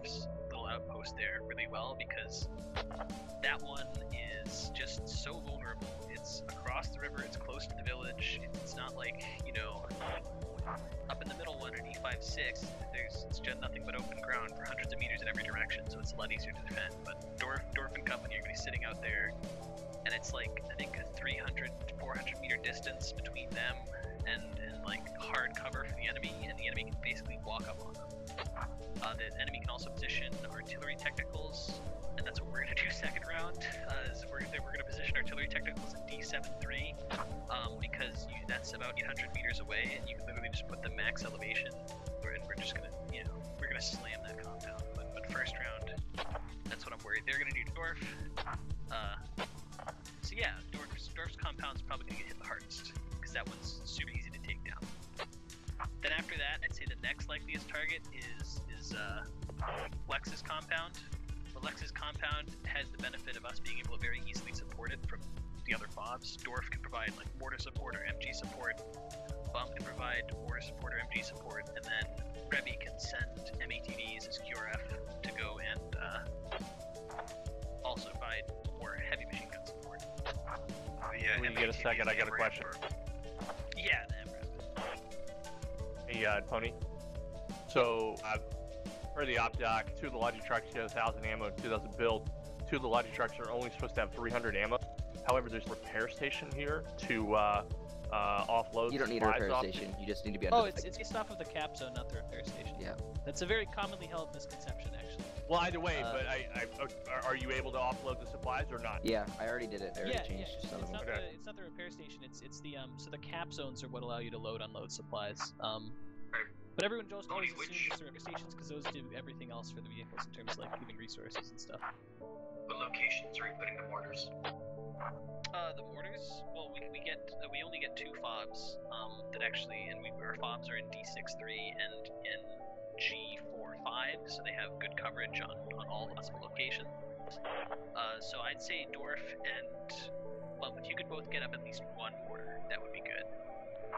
Dwarf's little outpost there really well, because that one is just so vulnerable. It's across the river, it's close to the village, it's not like, you know, up in the middle one at E56, it's just nothing but open ground for hundreds of meters in every direction, so it's a lot easier to defend. But Dwarf and company are going to be sitting out there, and it's like, I think, a 300 to 400 meter distance between them and like hard cover for the enemy, and the enemy can basically walk up on them. The enemy can also position artillery technicals, and that's what we're going to do second round. Is we're going to position artillery technicals at D73, because that's about 800 meters away, and you can literally just put the max elevation, and we're just going to, you know, we're going to slam that compound. But first round, that's what I'm worried they're going to do to Dwarf. So yeah, Dwarf's compound's probably going to get hit the hardest, because that one's super easy to take down. Then after that, I'd say the next likeliest target is Lex's compound. But Lex's compound has the benefit of us being able to very easily support it from the other fobs. Dwarf can provide like mortar support or MG support. Bump can provide mortar support or MG support, and then Revy can send MATVs as QRF to go and also provide more heavy machine gun support. Yeah, when you get a second, I got a question. Yeah, the MRAP. Hey, Tony. So, for the op doc, 2 of the logic trucks get 1,000 ammo, 2,000 build. 2 of the logic trucks are only supposed to have 300 ammo. However, there's a repair station here to offload. You don't need a repair station. You just need to be. Oh, it's just off of the cap zone, not the repair station. Yeah. That's a very commonly held misconception, actually. Well, either way, but are you able to offload the supplies or not? Yeah, I already did it. I already changed some it's of them. It's not the repair station. It's the so the cap zones are what allow you to load unload supplies. But everyone just always assumes it's the repair stations because those do everything else for the vehicles in terms of like giving resources and stuff. What locations are you putting the mortars? The mortars, well, we only get 2 fobs that actually, and our fobs are in D63 and in G45, so they have good coverage on all the possible locations. So I'd say Dwarf and Bump, if you could both get up at least 1 mortar, that would be good.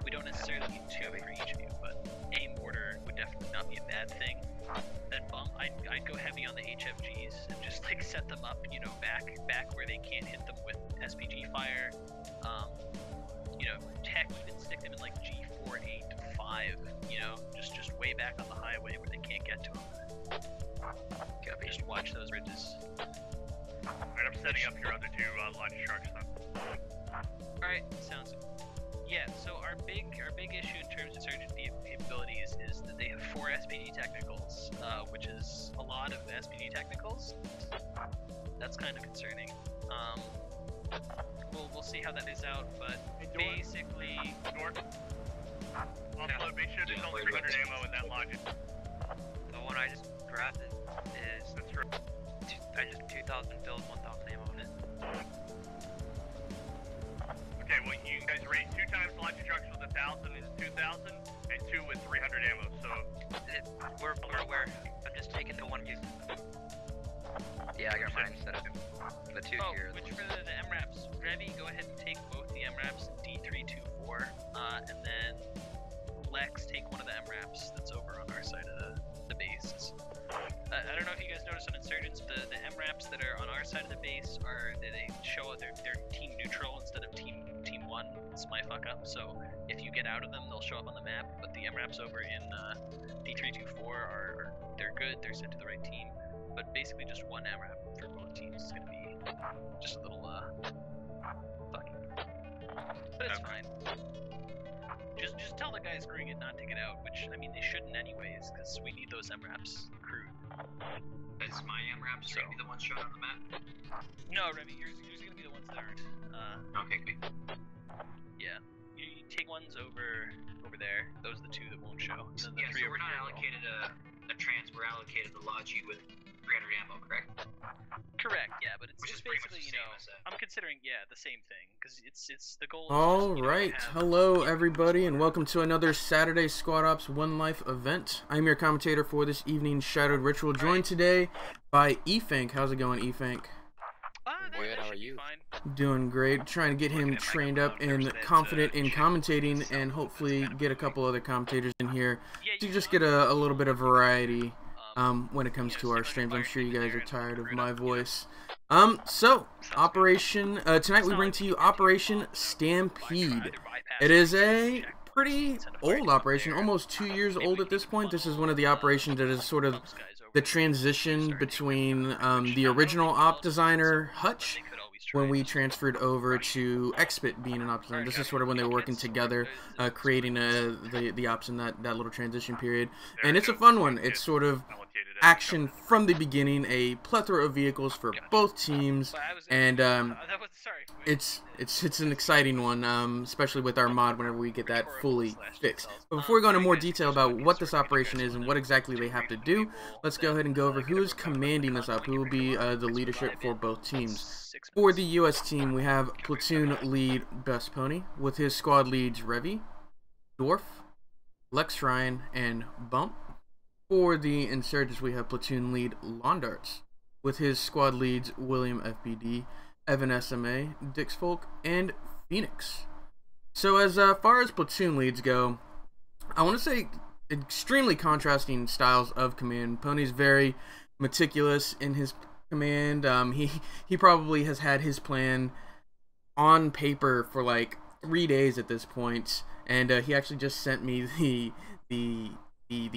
We don't necessarily need 2 for each of you, but a mortar would definitely not be a bad thing. Then Bump, I'd go heavy on the HFGs and just like set them up, you know, back where they can't hit them with SPG fire. You know, heck, even stick them in like G485, you know, just way back on the highway where they can't get to them. Copy. Just watch those ridges. Alright, I'm setting up your other 2 logic trucks then. Alright, sounds good. Yeah, so our big issue in terms of surgeon vehicle capabilities is that they have 4 SPD technicals, which is a lot of SPD technicals. That's kind of concerning. We'll see how that is out, but basically... North. Offload, make sure there's only 300 ammo in that logic. The one I just drafted is... That's true. I just 2,000 build, 1,000 ammo in it. Okay, well, you guys rate 2 times logic trucks with 1,000 is 2,000, and 2 with 300 ammo, so... We're aware. I'm just taking the one you... Yeah, I got mine set up. The 2 here. Which for the MRAPs, Revy, go ahead and take both the MRAPs in D324, and then Lex, take one of the MRAPs that's over on our side of the base. I don't know if you guys noticed on Insurgents, the MRAPs that are on our side of the base they show they're team neutral instead of team 1. It's my fuck up. So if you get out of them, they'll show up on the map. But the MRAPs over in D324 they're good. They're sent to the right team. But basically, just 1 MRAP for both teams is gonna be just a little fucking. But it's fine. Just tell the guys screwing it not to get out, which, I mean, they shouldn't anyways, because we need those MRAPs crewed. Is my MRAPs gonna be the ones shown on the map? No, Remy, yours are gonna be the ones that aren't. Okay, good. Yeah. You take ones over there, those are the 2 that won't show. And then the 3 so we're not allocated a trans, we're allocated a Logi with 300 ammo, correct? Correct, yeah, but it's just basically, you know, I'm considering, the same thing, because it's the goal. Alright, hello everybody, and welcome to another Saturday Squad Ops One Life event. I'm your commentator for this evening's Shadowed Ritual, joined today by Efank. How's it going, Efank? Good, how are you? Doing great. Trying to get him trained up and confident in commentating, and hopefully get a couple other commentators in here to just get a little bit of variety when it comes to our streams. I'm sure you guys are tired of my voice. So Operation tonight we bring to you Operation Stampede. It is a pretty old operation, almost 2 years old at this point. This is one of the operations that is sort of the transition between the original op designer Hutch, when we transferred over to Xpit being an op designer. This is sort of when they were working together, creating the ops in that little transition period. And it's a fun one. It's sort of action from the beginning, a plethora of vehicles for both teams, and it's an exciting one, especially with our mod whenever we get that fully fixed. But before we go into more detail about what this operation is and what exactly they have to do, let's go ahead and go over who is commanding this op, who will be the leadership for both teams. For the US team, we have platoon lead Best Pony with his squad leads Revy, Dwarf, Lex Ryan, and Bump. For the Insurgents, we have platoon lead Londarts with his squad leads William FBD, Evan SMA, Dix Folk, and Phoenix. So as far as platoon leads go, I want to say extremely contrasting styles of command. Pony's very meticulous in his command. He probably has had his plan on paper for like 3 days at this point, and he actually just sent me the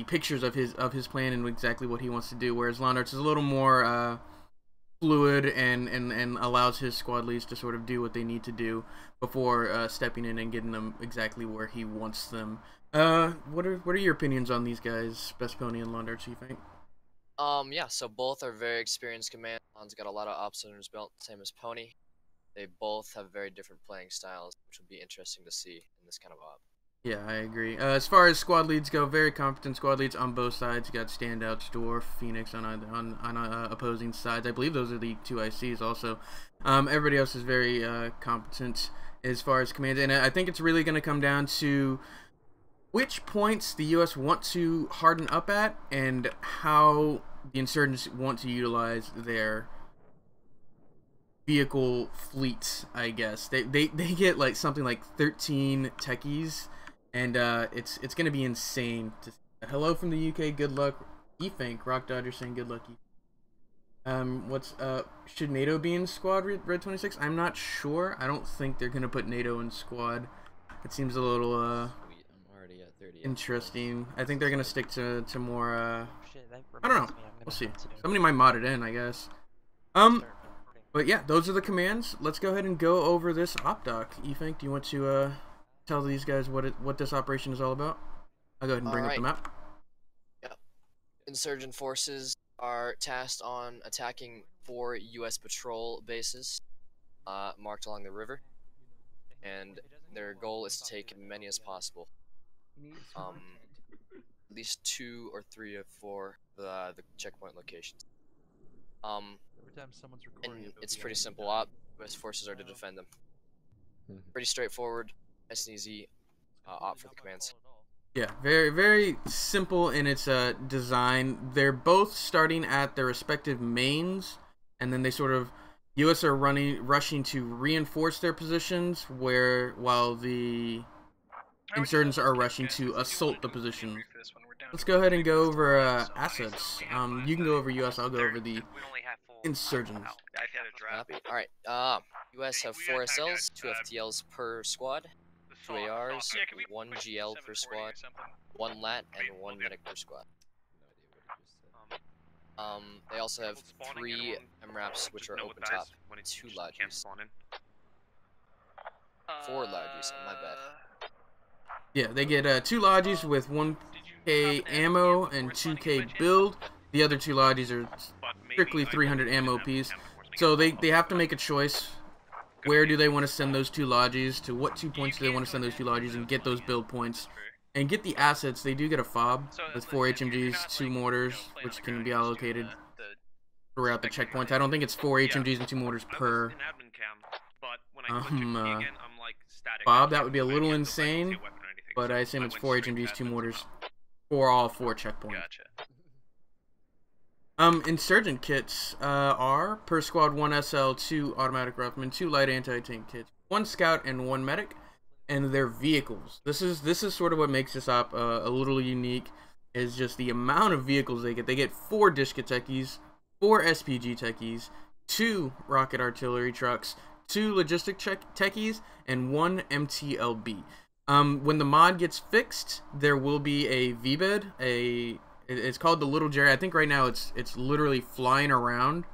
pictures of his plan and exactly what he wants to do, whereas Londarts is a little more fluid and allows his squad leads to sort of do what they need to do before stepping in and getting them exactly where he wants them. What are your opinions on these guys, Best Pony and Londarts, you think? Yeah, so both are very experienced command. Lon's got a lot of ops under his belt, same as Pony. They both have very different playing styles, which will be interesting to see in this kind of op. Yeah, I agree. As far as squad leads go, very competent squad leads on both sides. You got standouts, Dwarf, Phoenix on opposing sides. I believe those are the two ICs also. Everybody else is very competent as far as command, and I think it's really going to come down to which points the US want to harden up at and how the Insurgents want to utilize their vehicle fleets, I guess. They get like something like 13 techies, and it's going to be insane to see that. Hello from the UK, good luck. Efank, Rock Dodger saying good luck. Should NATO be in squad, Red 26? I'm not sure. I don't think they're going to put NATO in squad. It seems a little interesting. I think they're going to stick to more I don't know. We'll see. Somebody might mod it in, I guess. But yeah, those are the commands. Let's go ahead and go over this op doc. Efank, do you want to tell these guys what this operation is all about? I'll go ahead and bring up the map. Yep. Insurgent forces are tasked on attacking 4 US patrol bases marked along the river, and their goal is to take as many as possible. At least 2 or 3 or 4 the checkpoint locations. And it's pretty simple op. US forces are to defend them. Pretty straightforward, nice and easy op for the commands. Yeah, very, very simple in its design. They're both starting at their respective mains, and then they sort of US are rushing to reinforce their positions, while the Insurgents are rushing to assault the position. Let's go ahead and go over assets. You can go over US, I'll go over the Insurgents. Alright, US have 4 SLs, 2 FTLs per squad, 2 ARs, 1 GL per squad, 1 LAT, and 1 medic per squad. They also have 3 MRAPs, which are open top, 2 lodges. 4 lodges, my bad. Yeah, they get 2 lodges with 1k ammo and 2k build. The other 2 lodges are strictly 300 ammo piece. So they have to make a choice. Where do they want to send those 2 lodges? To what 2 points do they want to send those 2 lodges and get those build points? And get the assets. They do get a fob with 4 HMGs, 2 mortars, which can be allocated throughout the checkpoints. I don't think it's 4 HMGs and 2 mortars per fob. That would be a little insane. But I assume it's 4 HMGs, 2 mortars for all 4 checkpoints. Insurgent kits are per squad 1 SL, 2 automatic riflemen, 2 light anti-tank kits, 1 scout and 1 medic, and their vehicles. This is sort of what makes this op a little unique. is just the amount of vehicles they get. They get 4 Dishka techies, 4 SPG techies, 2 rocket artillery trucks, 2 logistic techies, and 1 MTLB. When the mod gets fixed, there will be a V-bed. It's called the Little Jerry. I think right now it's literally flying around.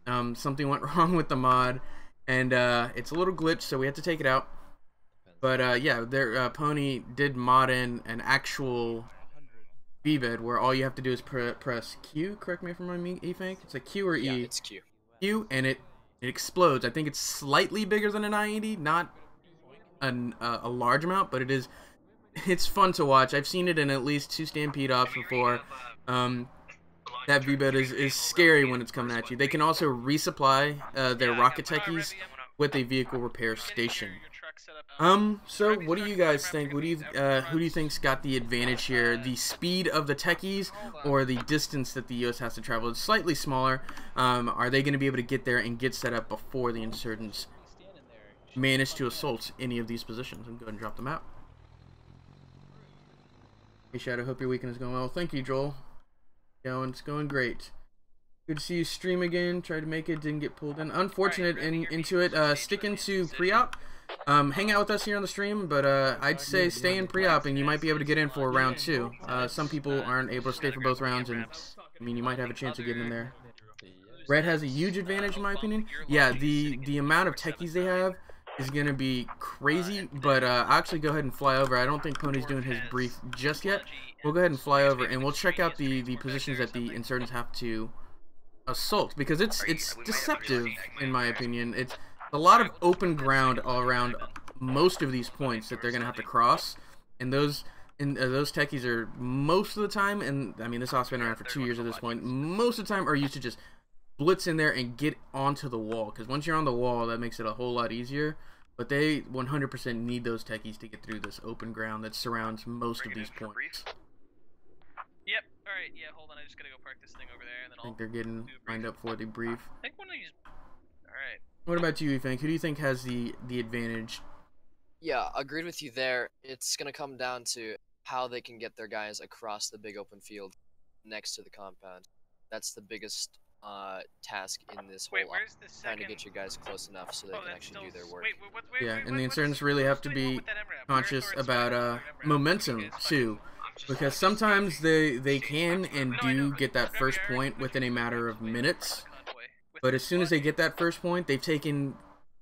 Something went wrong with the mod, and it's a little glitched, so we had to take it out. But yeah, Pony did mod in an actual V-bed where all you have to do is press Q. Correct me if I'm wrong, Efank. It's a Q or E. Yeah, it's Q. Q, and it explodes. I think it's slightly bigger than an I-80, not a large amount, but it's fun to watch. I've seen it in at least 2 Stampede ops before. That V-bed is scary when it's coming at you. They can also resupply their rocket techies with a vehicle repair station. So what do you guys think? Who do you think's got the advantage here? The speed of the techies or the distance that the US has to travel? It's slightly smaller. Are they going to be able to get there and get set up before the insurgents manage to assault any of these positions? I'm going to drop the map. Hey Shadow, hope your weekend is going well. Thank you, Joel. It's going great. Good to see you stream again. Tried to make it, didn't get pulled in. Unfortunate into it. Stick into pre-op. Hang out with us here on the stream, but I'd say stay in pre-op and you might be able to get in for round 2. Some people aren't able to stay for both rounds, and I mean you might have a chance of getting in there. Red has a huge advantage in my opinion. Yeah, the amount of techies they have is gonna be crazy, but I'll actually go ahead and fly over. I don't think Pony's doing his brief just yet. We'll go ahead and fly over and we'll check out the positions that the insurgents have to assault, because it's deceptive in my opinion. It's a lot of open ground all around most of these points that they're gonna have to cross, and those techies are most of the time, and I mean this op's been around for 2 years at this point, most of the time are used to just blitz in there and get onto the wall, because once you're on the wall that makes it a whole lot easier. But they 100% need those techies to get through this open ground that surrounds most of these points. Yep. All right. Yeah. Hold on. I just gotta go park this thing over there, and then I think they're getting lined up for the brief. I think one of these. All right. What about you, Efank? Who do you think has the advantage? Yeah, agreed with you there. It's gonna come down to how they can get their guys across the big open field next to the compound. That's the biggest task in this whole op, trying to get you guys close enough so they can actually do their work. Yeah, and the insurgents really have to be conscious about momentum too, because sometimes they can and do get that first point within a matter of minutes, but as soon as they get that first point, they've taken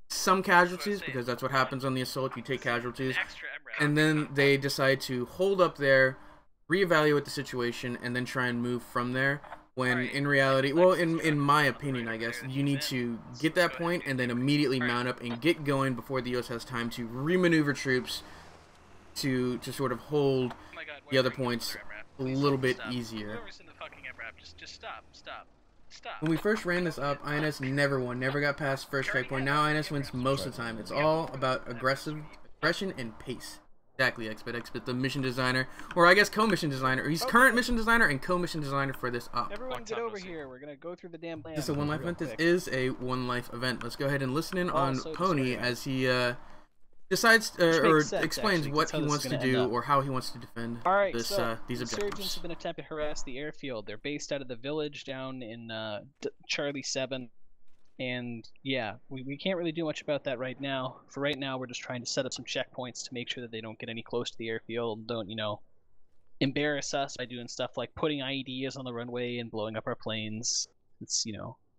some casualties, because that's what happens on the assault. You take casualties, and then they decide to hold up there, reevaluate the situation, and then try and move from there. When in reality, well, in my opinion, I guess, you need to get that point and then immediately mount up and get going before the US has time to remaneuver troops to sort of hold the other points a little bit easier. Just stop. When we first ran this up, INS never won, never got past first checkpoint. Now INS wins most of the time. It's all about aggression and pace. Exactly, Expert, the mission designer, or I guess co-mission designer. He's current mission designer and co-mission designer for this op. Everyone get over here. We're gonna go through the damn plan. This is a one-life event. This is a one-life event. Let's go ahead and listen in on Pony as he decides or explains what he wants to do or how he wants to defend this these objectives. Insurgents have been attempting to harass the airfield. They're based out of the village down in Charlie 7. And yeah, we can't really do much about that right now. For right now, we're just trying to set up some checkpoints to make sure that they don't get any close to the airfield, don't, embarrass us by doing stuff like putting IEDs on the runway and blowing up our planes. It's,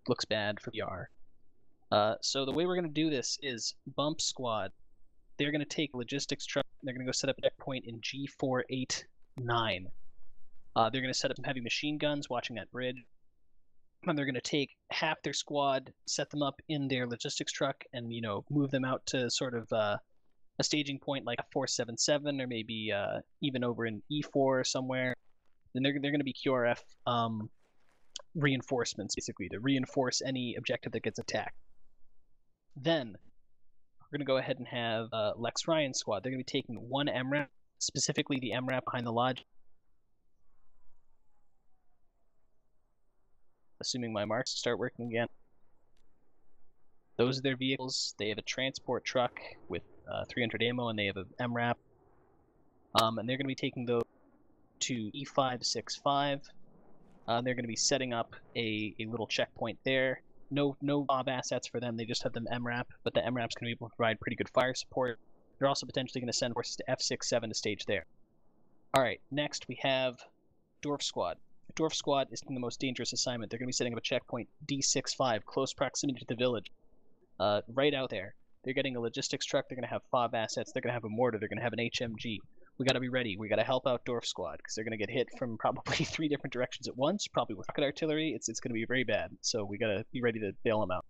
looks bad for PR. So the way we're going to do this is Bump Squad. They're going to take logistics truck. They're going to go set up a checkpoint in G489. They're going to set up some heavy machine guns watching that bridge. And they're going to take half their squad, set them up in their logistics truck, and move them out to sort of a staging point like 477 or maybe even over in E4 or somewhere. Then they're going to be QRF reinforcements, basically, to reinforce any objective that gets attacked. Then we're going to go ahead and have Lex Ryan's squad. They're going to be taking one MRAP, specifically the MRAP behind the lodge. Assuming my marks start working again. Those are their vehicles. They have a transport truck with 300 ammo, and they have a MRAP. And they're going to be taking those to E565. They're going to be setting up a little checkpoint there. No mob assets for them. They just have them MRAP, but the MRAP's going to be able to provide pretty good fire support. They're also potentially going to send forces to F67 to stage there. All right, next we have Dwarf Squad. Dwarf Squad is the most dangerous assignment. They're going to be setting up a checkpoint D65, close proximity to the village, right out there. They're getting a logistics truck. They're going to have FOB assets. They're going to have a mortar. They're going to have an HMG. We got to be ready. We got to help out Dwarf Squad because they're going to get hit from probably 3 different directions at once, probably with rocket artillery. It's going to be very bad. So we got to be ready to bail them out.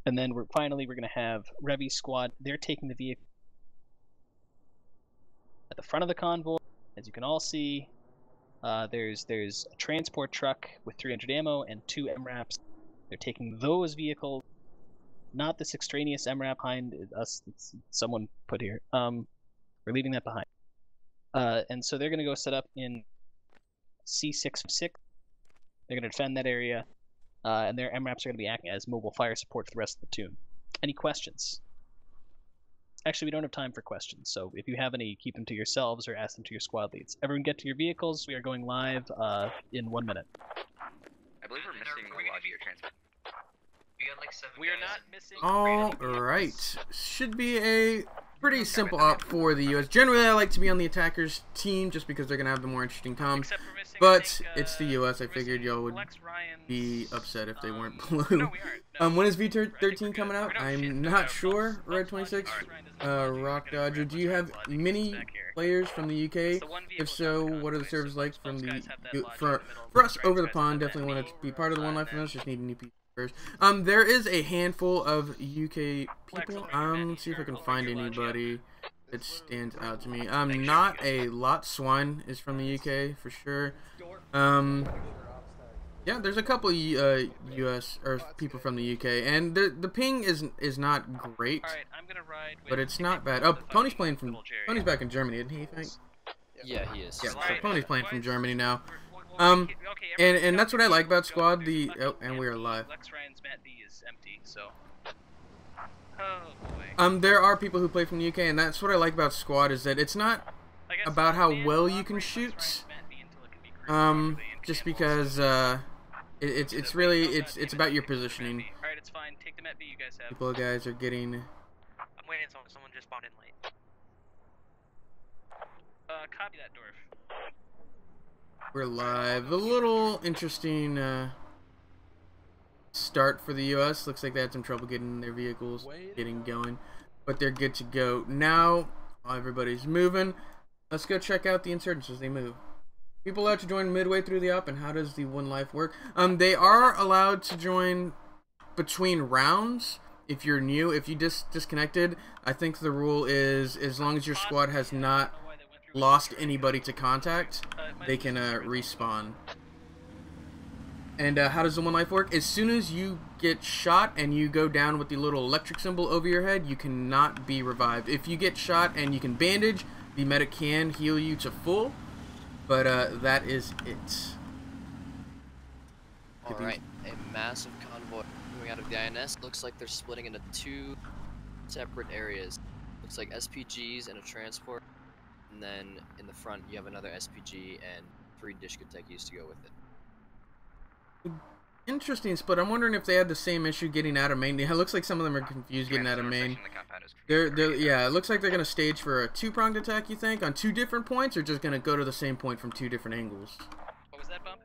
And then finally we're going to have Revy Squad. They're taking the vehicle at the front of the convoy. As you can all see, there's a transport truck with 300 ammo and 2 MRAPs. They're taking those vehicles, not this extraneous MRAP behind us. It's someone put here. We're leaving that behind. And so they're going to go set up in C66. They're going to defend that area, and their MRAPs are going to be acting as mobile fire support for the rest of the platoon. Any questions? Actually, we don't have time for questions, so if you have any, keep them to yourselves or ask them to your squad leads. Everyone get to your vehicles. We are going live in 1 minute. I believe we're missing a lot of your transport. We are not missing. All right, should be a pretty simple op for the U.S. Generally, I like to be on the attackers team just because they're gonna have the more interesting comms. But it's the U.S. I figured y'all would be upset if they weren't blue. When is V13 coming out? I'm not sure. Red 26, Rock Dodger. Do you have many players from the UK? If so, what are the servers like from the for us over the pond? Definitely want to be part of the One Life from us. Just need new people. There is a handful of UK people. Let's see if I can find anybody that stands out to me. Not a lot. Swine is from the UK for sure. Yeah, there's a couple US or people from the UK, and the ping is not great, but it's not bad. Oh, Pony's back in Germany, isn't he? I think. Yeah, he is. Yeah, so Pony's playing from Germany now. And that's what I like about Squad. And we are live. There are people who play from the UK, and that's what I like about Squad is that it's not about how well you can shoot. Just because it's really it's about your positioning. Alright, it's fine. Take the Met B you guys have. People guys are getting. I'm waiting on someone just spawned in late. Copy that, Dwarf. We're live. A little interesting start for the U.S. Looks like they had some trouble getting their vehicles going, but they're good to go now. While everybody's moving, let's go check out the insurgents as they move. People allowed to join midway through the op, and how does the One Life work? They are allowed to join between rounds. If you're new, if you disconnected, I think the rule is as long as your squad has not lost anybody to contact, they can respawn. And how does the One Life work? As soon as you get shot and you go down with the little electric symbol over your head, you cannot be revived. If you get shot and you can bandage, the medic can heal you to full. But that is it. Alright, a massive convoy coming out of the INS. Looks like they're splitting into 2 separate areas. Looks like SPGs and a transport. And then in the front you have another SPG and 3 discotheques to go with it. Interesting split. I'm wondering if they had the same issue getting out of main. It looks like some of them are confused getting out of main. Yeah, it looks like they're going to stage for a 2-pronged attack, you think, on 2 different points, or just going to go to the same point from 2 different angles? What was that, Bump?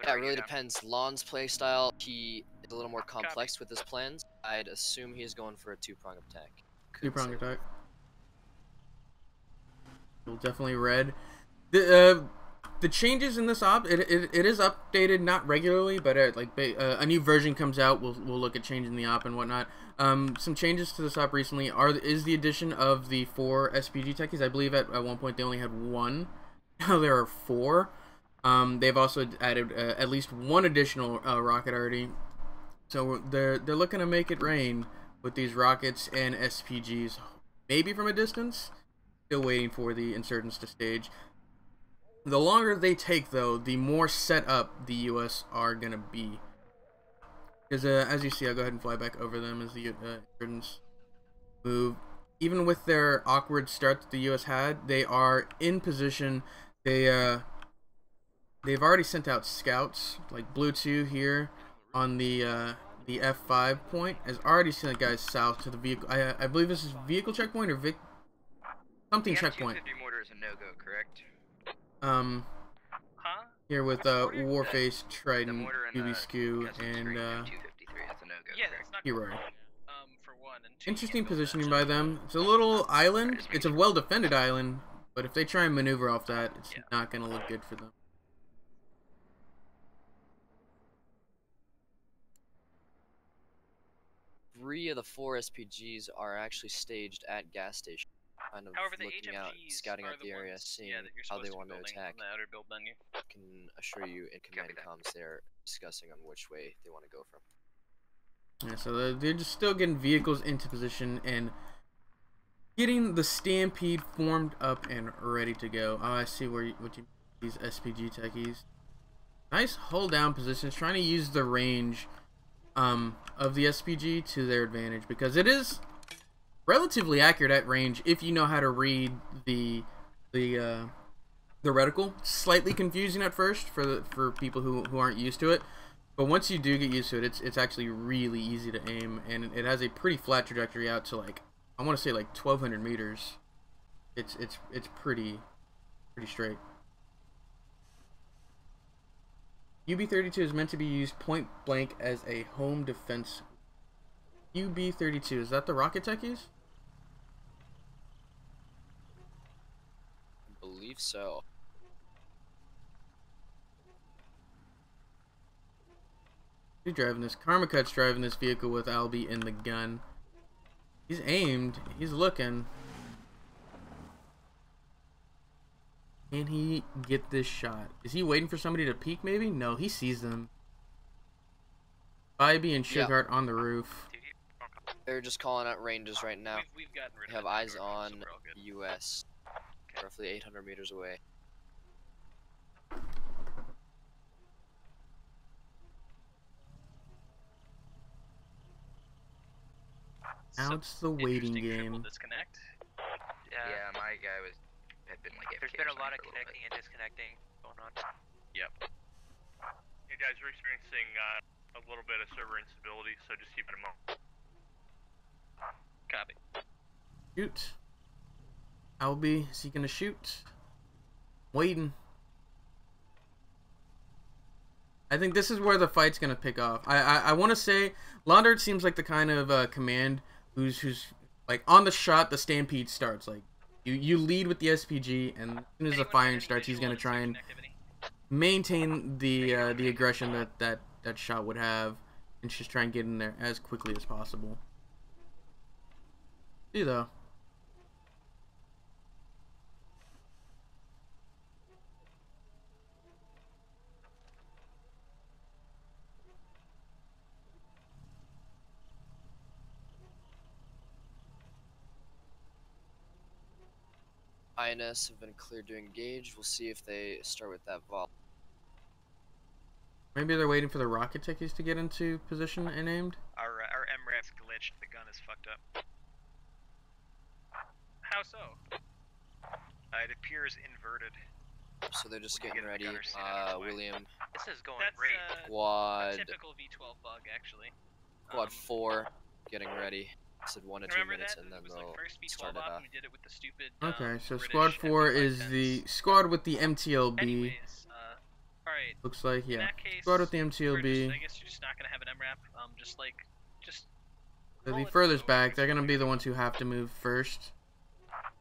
Yeah, it really depends. Lon's playstyle, he is a little more complex with his plans. I'd assume he's going for a 2-pronged attack. 2-pronged attack. Definitely red. The changes in this op, it is updated, not regularly, but a new version comes out. We'll look at changing the op and whatnot. Some changes to this op recently is the addition of the 4 SPG techies. I believe at one point they only had 1. Now there are 4. They've also added at least 1 additional rocket already. So they're looking to make it rain with these rockets and SPGs, maybe from a distance. Still waiting for the insurgents to stage. The longer they take, though, the more set up the U.S. are going to be. Because, as you see, I'll go ahead and fly back over them as the insurgents move. even with their awkward start that the U.S. had, they are in position. They've already sent out scouts, like Blue 2 here on the F5 point has already sent guys south to the vehicle. I believe this is vehicle checkpoint or something checkpoint. The mortar is a no-go, correct? Here with Warface, Trident, Doobie Skoo, and $253 is a no-go, Yeah, correct? it's not Hero. for one. And two, Interesting you can't build positioning that. by them. It's a little island. It's a well-defended island, but if they try and maneuver off that, it's not going to look good for them. Three of the 4 SPGs are actually staged at gas station, kind of However, the looking out, HMGs scouting are out the area, ones, seeing that you're how they supposed want to be building attack. on the outer build menu. I can assure you in command comms they're discussing on which way they want to go from. Yeah, so they're just still getting vehicles into position and getting the Stampede formed up and ready to go. Oh, I see what you these SPG techies. Nice hold down positions, trying to use the range of the SPG to their advantage, because it is relatively accurate at range if you know how to read the reticle. Slightly confusing at first for people who aren't used to it, but once you do get used to it, it's actually really easy to aim, and it has a pretty flat trajectory out to, like, I want to say like 1,200 meters. It's pretty straight. UB-32 is meant to be used point blank as a home defense. UB-32, is that the rocket techies? I believe so. Who's driving this? Karmakut's driving this vehicle with Albie in the gun. He's aimed. He's looking. Can he get this shot? Is he waiting for somebody to peek maybe? No, he sees them. Bybee and Sughart on the roof. They're just calling out ranges right now. We've gotten rid They of have that eyes cover, on so we're all good. US, roughly 800 meters away. Now it's the waiting game. Disconnect. Yeah, my guy had been like. There's been a lot of connecting and disconnecting going on. Yep. You guys are experiencing a little bit of server instability, so just keep it in mind. Copy. Shoot. Albie, is he gonna shoot? Waiting. I think this is where the fight's gonna pick off. I want to say Laundert seems like the kind of command who's like on the shot. The Stampede starts. Like you lead with the SPG, and as soon as the firing starts, he's gonna try and maintain the aggression that shot would have, and just try and get in there as quickly as possible. See though. INS have been cleared to engage. We'll see if they start with that vol. Maybe they're waiting for the rocket techies to get into position and aimed. Our MREF's glitched. The gun is fucked up. How so? It appears inverted. So they're just When you getting get in the ready. gunner seat anyway. William, This is going That's great. a Quad, typical V12 bug, actually. Quad 4, getting ready. I said 1 to 2 Remember minutes, that? and then It was like they'll first start V12 it op, off. and we did it with the stupid. Okay, so British squad 4 MP5 is the guns. squad with the MTLB. Anyways, alright. Looks like, In yeah. that case, Squad with the we're MTLB. just, I guess you're just not gonna have an MRAP. Just So roll the it furthest over, back, they're gonna be the ones who have to move first.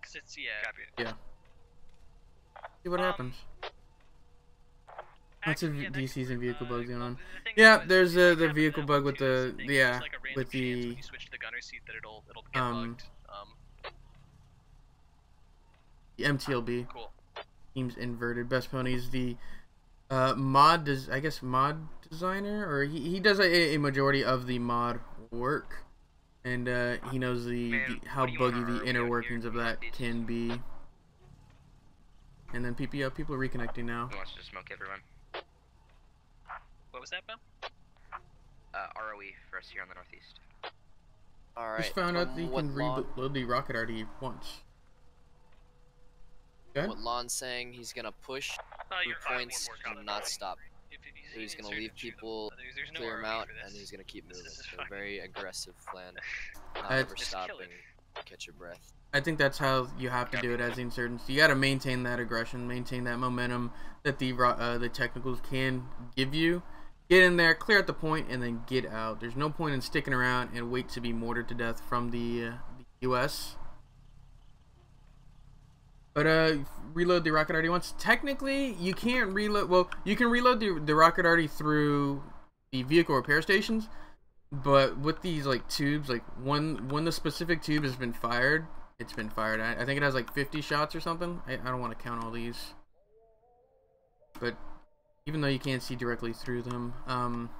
Cause it's yeah. See what happens. Lots of Actually, yeah, that DCs and vehicle bugs going on. the thing Yeah, was, there's you might the have vehicle that bug one with too, is the I think yeah there's like a random with chance when the you switch to the gunner seat that it'll get bugged. MTLB. Cool. Team's inverted. Best Pony's the I guess mod designer, or he does a majority of the mod work, and he knows how buggy the inner workings of that can be. And then people are reconnecting now. Who wants to smoke everyone? What was that, Bill? ROE for us here on the northeast. All right. Just found out that you can reload the rocket already once. Good. What Lon's saying, he's gonna push through points and not stop. So he's gonna leave people, clear them out, and he's gonna keep moving. So a very aggressive plan, not ever stopping, catch your breath. I think that's how you have to do it as the insurgents. You got to maintain that aggression, maintain that momentum that the technicals can give you. Get in there, clear out the point, and then get out. There's no point in sticking around and wait to be mortared to death from the U.S. But reload the rocket arty once. Technically, you can't reload. Well, you can reload the rocket arty through the vehicle repair stations, but with these like tubes, like when the specific tube has been fired, it's been fired. I think it has like 50 shots or something. I don't want to count all these, but even though you can't see directly through them,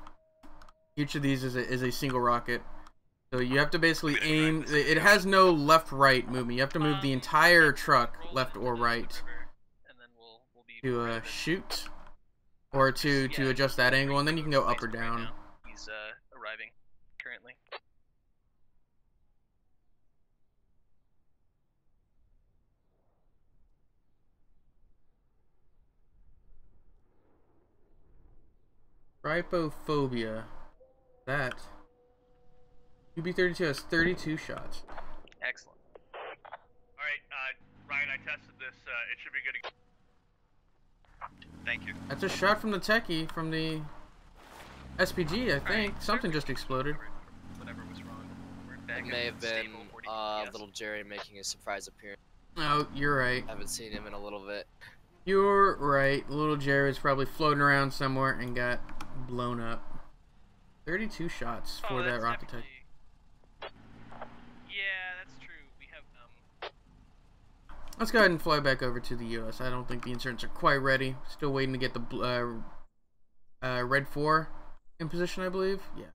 each of these is a single rocket. So you have to basically aim. It has no left-right movement. You have to move the entire truck left or right to shoot, or to adjust that angle, and then you can go up or down. He's arriving currently. Trypophobia. That. UB-32 has 32 shots. Excellent. Alright, Ryan, I tested this. It should be good to go. Thank you. That's a shot from the techie, from the SPG, I think. Something just exploded. Whatever was wrong. It may have been little Jerry making a surprise appearance. Oh, you're right. I haven't seen him in a little bit. You're right. Little Jerry was probably floating around somewhere and got blown up. 32 shots for that rocket techie. Yeah, that's true. We have Let's go ahead and fly back over to the U.S. I don't think the insurgents are quite ready. Still waiting to get the Red 4 in position, I believe. Yeah.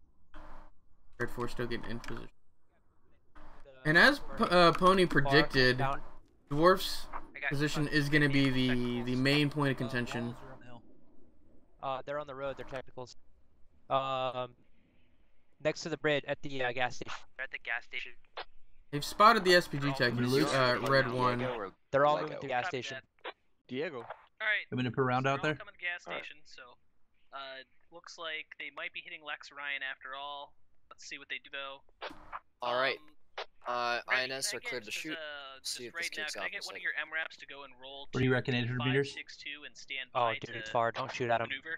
Red 4 still getting in position. And as Pony predicted, Dwarf's position is going to be the main point of contention. They're on the road. They're technicals. Next to the bridge at the gas station. They're at the gas station. They've spotted the SPG techies, Red 1. They're all moving to the gas station. Diego. Alright. I'm gonna put a round out there. Coming to the gas station, so looks like they might be hitting Lex Ryan after all. Let's see what they do though. Alright. INS are cleared to shoot. See if this kicks Can off. I get one of your MRAPs to go and roll What do you reckon, 800 meters? 562 and stand Oh, by dude, to it's far. Don't shoot at him. maneuver?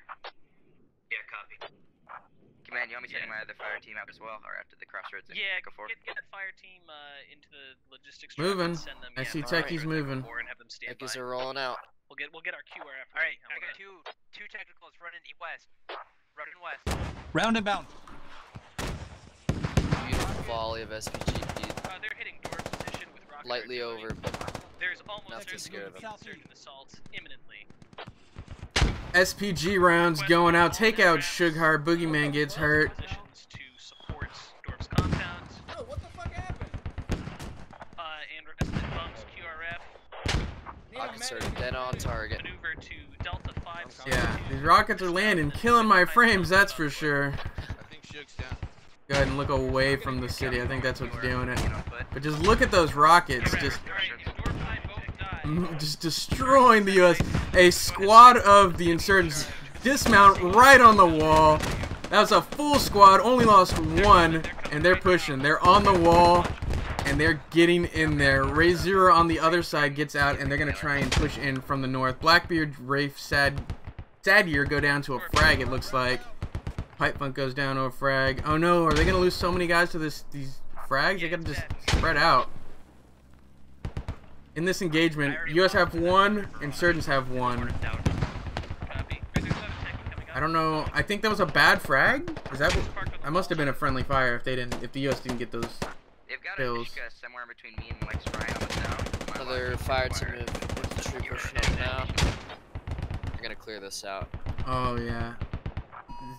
Yeah, copy. Command, you want me to send my other fire team out as well, or after the crossroads? And Yeah, go forward? get that fire team into the logistics truck Moving. and send them. I see right, techies moving. And have them stand Techies by. are rolling out. We'll get our QR after. Alright, I got two technicals running west. Running west. Round and bound. Beautiful volley of SPG. They're hitting Dwarf's position with rocket Lightly artillery. over, but There's almost nothing there's scared of them. insurgent assault imminently. SPG rounds going out. Take out Sugar. Boogeyman gets hurt. Positions to support Dwarf's compound. Oh, what the fuck happened? And requested bumps QRF. rockets are dead on target. Maneuver to Delta 5. Yeah, these rockets are landing, killing my frames, that's for sure. I think Shook's down. Go ahead and look away from the city. I think that's what's doing it. But just look at those rockets, just destroying the U.S. A squad of the insurgents dismount right on the wall. That was a full squad, only lost one, and they're pushing. They're on the wall, and they're getting in there. Ray Zero on the other side gets out, and they're going to try and push in from the north. Blackbeard, Rafe, Sadier go down to a frag, it looks like. Pipefunk goes down to a frag. Oh no, are they going to lose so many guys to these frags? They got to just spread out. In this engagement, US have one, insurgents have one. I don't know. I think that was a bad frag. Is that? That must have been a friendly fire if they didn't. If the US didn't get those kills. Somewhere between me and Lex Ryan on the south. Another fire team infantry pushing up now. They're gonna clear this out. Oh yeah.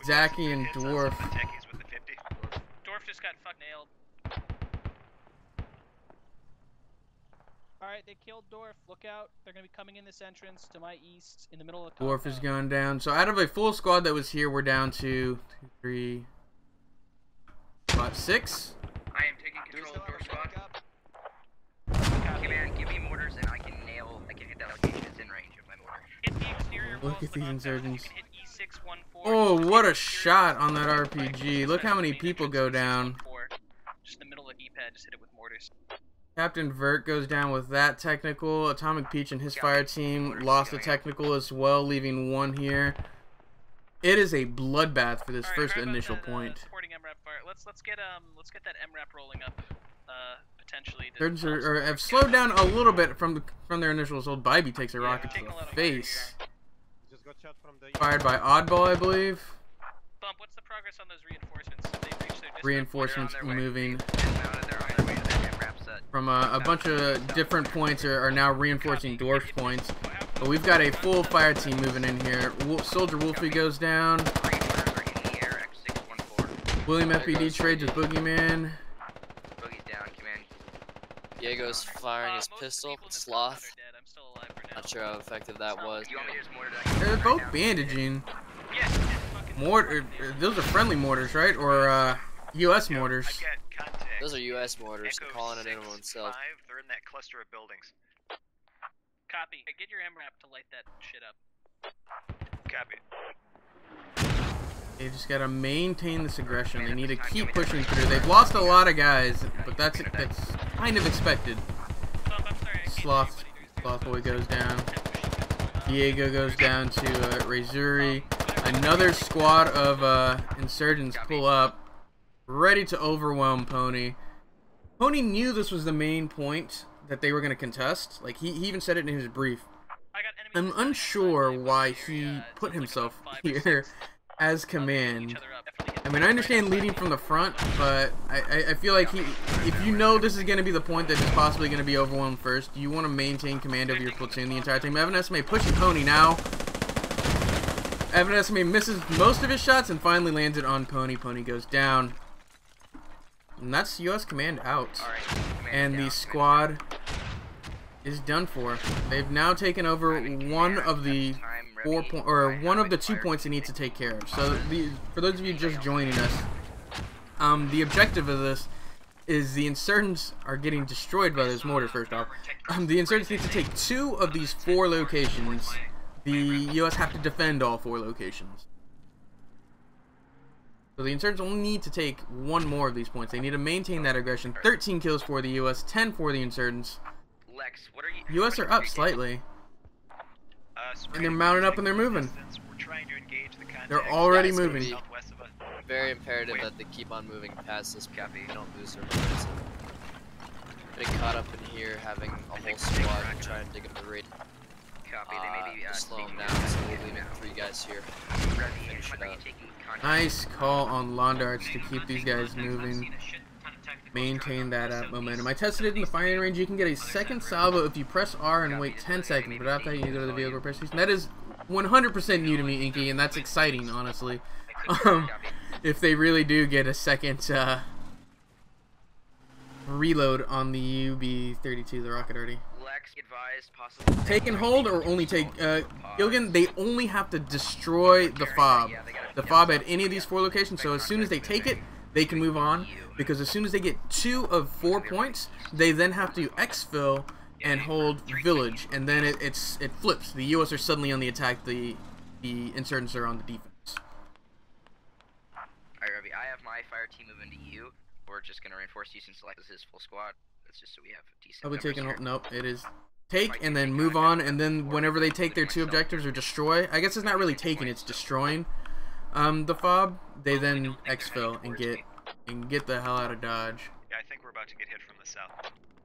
Zaki and Dwarf. Dwarf just got fuck nailed. Alright, they killed Dwarf. Look out. They're going to be coming in this entrance to my east in the middle of the Dwarf is going down. So out of a full squad that was here, we're down to 2, 3, 5, 6. I am taking Look at these insurgents. Oh, what a shot on that RPG. Look how many people go down. Just in the middle of the E-pad, just hit it with mortars. Captain Vert goes down with that technical. Atomic Peach and his fire team lost a technical as well, leaving one here. It is a bloodbath for this first initial point. Let's get that MRAP rolling up. Potentially. Surgeons have slowed down a little bit from their initial assault. Bybee takes a rocket to the face. Fired by Oddball, I believe. Bump, what's the progress on those reinforcements? Have they reached their distance? Reinforcements moving from a bunch of different points are now reinforcing Dwarf's points. But we've got a full fire team moving in here. Soldier Wolfie goes down. William FPD trades with Boogeyman. Diego's firing his pistol. Sloth. Not sure how effective that was. They're both bandaging. Mortar. Those are friendly mortars, right? Or U.S. mortars. Those are U.S. mortars. Calling it in on itself. They're in that cluster of buildings. Copy. Get your MRAP to light that shit up. Copy. They just gotta maintain this aggression. They need to keep pushing through. They've lost a lot of guys, but that's kind of expected. Sloth Boy goes down. Diego goes down to Razuri. Another squad of insurgents pull up, ready to overwhelm Pony. Pony knew this was the main point that they were going to contest. Like, he even said it in his brief. I'm unsure why he put himself here as command. I mean, I understand leading from the front, but I feel like if you know this is going to be the point that is possibly going to be overwhelmed first, you want to maintain command over your platoon the entire time. Evan Esme pushing Pony now. Evan Esme misses most of his shots and finally lands it on Pony. Pony goes down. And that's U.S. command out. And the squad is done for. They've now taken over one of the 2 points they need to take care of. So for those of you just joining us, the objective of this is the insurgents are getting destroyed by those mortars first off. The insurgents need to take 2 of these 4 locations. The U.S. have to defend all 4 locations. So the insurgents only need to take 1 more of these points. They need to maintain that aggression. 13 kills for the U.S., 10 for the insurgents. U.S. are up slightly. And they're mounted up and they're moving. They're already moving. Very imperative that they keep on moving past this point. They don't lose their momentum. Getting caught up in here, having a whole squad trying to dig up the raid. Slow them down, so we're leaving 3 guys here. Finish it up. Nice call on Londarts to keep these guys moving. Maintain that momentum. I tested it in the firing range. You can get a second salvo if you press R and wait 10 seconds, but after that you go to the vehicle repair station. That is 100% new to me, Inky, and that's exciting, honestly. If they really do get a second reload on the UB-32, the rocket already. Take and hold or only take Gilgan, they only have to destroy the fob. The fob at any of these 4 locations, so as soon as they take it, they can move on, because as soon as they get 2 of 4 points, they then have to exfil and hold village, and then it flips. The U.S. are suddenly on the attack, the insurgents are on the defense. Alright, Robbie, I have my fire team moving to you. We're just going to reinforce you since Select is his full squad. That's just so we have decent I'll be taking hold. Nope, it is take and then move on, and then whenever they take their 2 objectives or destroy, I guess it's not really taking, it's destroying the fob, they then exfil and get the hell out of Dodge. Yeah, I think we're about to get hit from the south.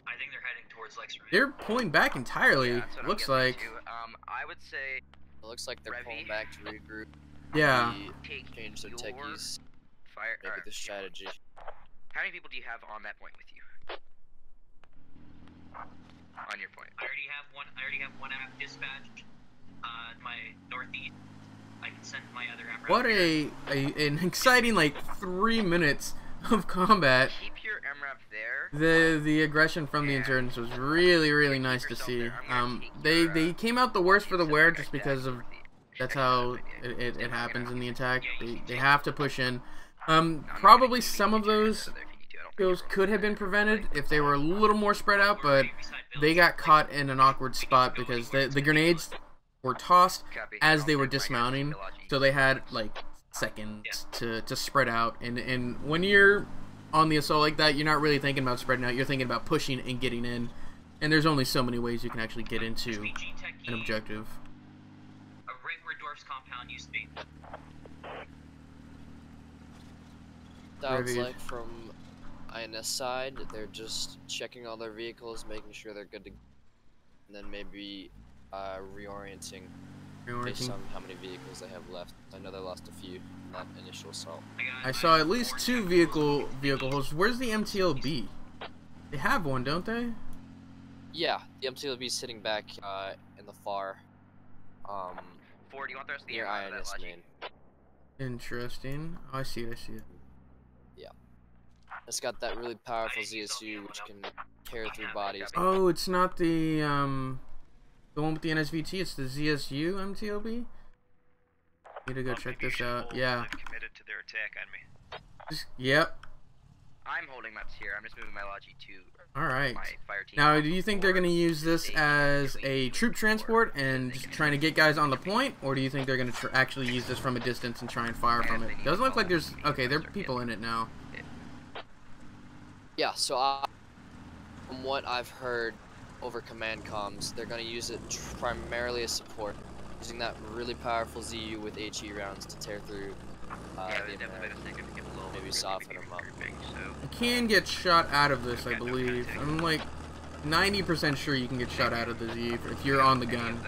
I think they're heading towards Lex. They're pulling back entirely, Yeah, looks like. I would say It looks like they're pulling back to regroup. Yeah. Change their techies. Fire. Maybe the strategy. How many people do you have on that point with you? On your point. I already have one app dispatched. My northeast. I can send my other app. What an exciting, like, 3 minutes of combat. Keep your MRAP there. The aggression from the insurgents was really nice to see. They came out the worst for the wear just because of that's how it happens in the attack. They have to push in. Probably some of those kills could have been prevented if they were a little more spread out, but they got caught in an awkward spot because the grenades were tossed Copy. as they were Right, dismounting, Logi. so they had like seconds to spread out. And when you're on the assault like that, you're not really thinking about spreading out. You're thinking about pushing and getting in. And there's only so many ways you can actually get into an objective. Right where Dwarf's compound used to be. Sounds like from INS side, they're just checking all their vehicles, making sure they're good to, and then maybe reorienting based on how many vehicles they have left. I know they lost a few in that initial assault. I saw at least 2 vehicle hosts. Where's the MTLB? They have one, don't they? Yeah, the MTLB is sitting back in the far. 4, do you want the rest of the near air out of that INS Logi? main. Interesting. Oh, I see it. Yeah, it's got that really powerful ZSU which can tear through bodies. Oh, it's not the one with the NSVT. It's the ZSU MTLB. Need to go check this out. Yeah. Committed to their attack on me. Yep. I'm holding maps here. I'm just moving my Logi to All right. my fire team. Now, do you think they're going to use this as a troop transport and just trying to get guys on the point, or do you think they're going to actually use this from a distance and try and fire from it? Doesn't look like there's... Okay, there are people in it now. Yeah, so from what I've heard over command comms, they're going to use it primarily as support, using that really powerful ZU with HE rounds to tear through the maybe soften them up. You can get shot out of this, I believe. I'm like 90% sure you can get shot out of the Z if you're on the gun.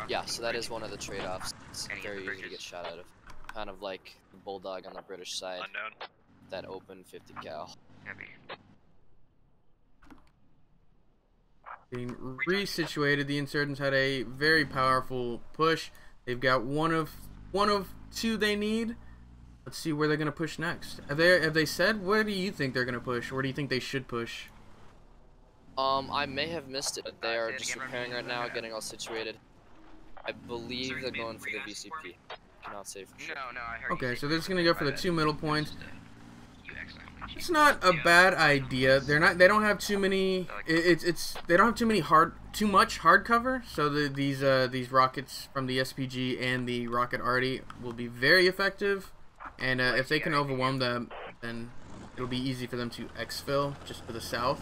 Yeah, so that is one of the trade-offs. It's very easy to get shot out of. Kind of like the Bulldog on the British side. Unknown. That open 50 cal. Being resituated, the insurgents had a very powerful push. They've got one of 2 they need. Let's see where they're gonna push next. Have they said where do you think they're gonna push? Where do you think they should push? I may have missed it. They are just repairing right now, getting all situated. I believe they're going for the VCP. Cannot say for sure. No, I heard. Okay, so they're just gonna go for the 2 middle points. It's not a bad idea. They don't have too many. They don't have too much hard cover. So these rockets from the SPG and the rocket arty will be very effective. And if they can overwhelm them, then it'll be easy for them to exfil just to the south.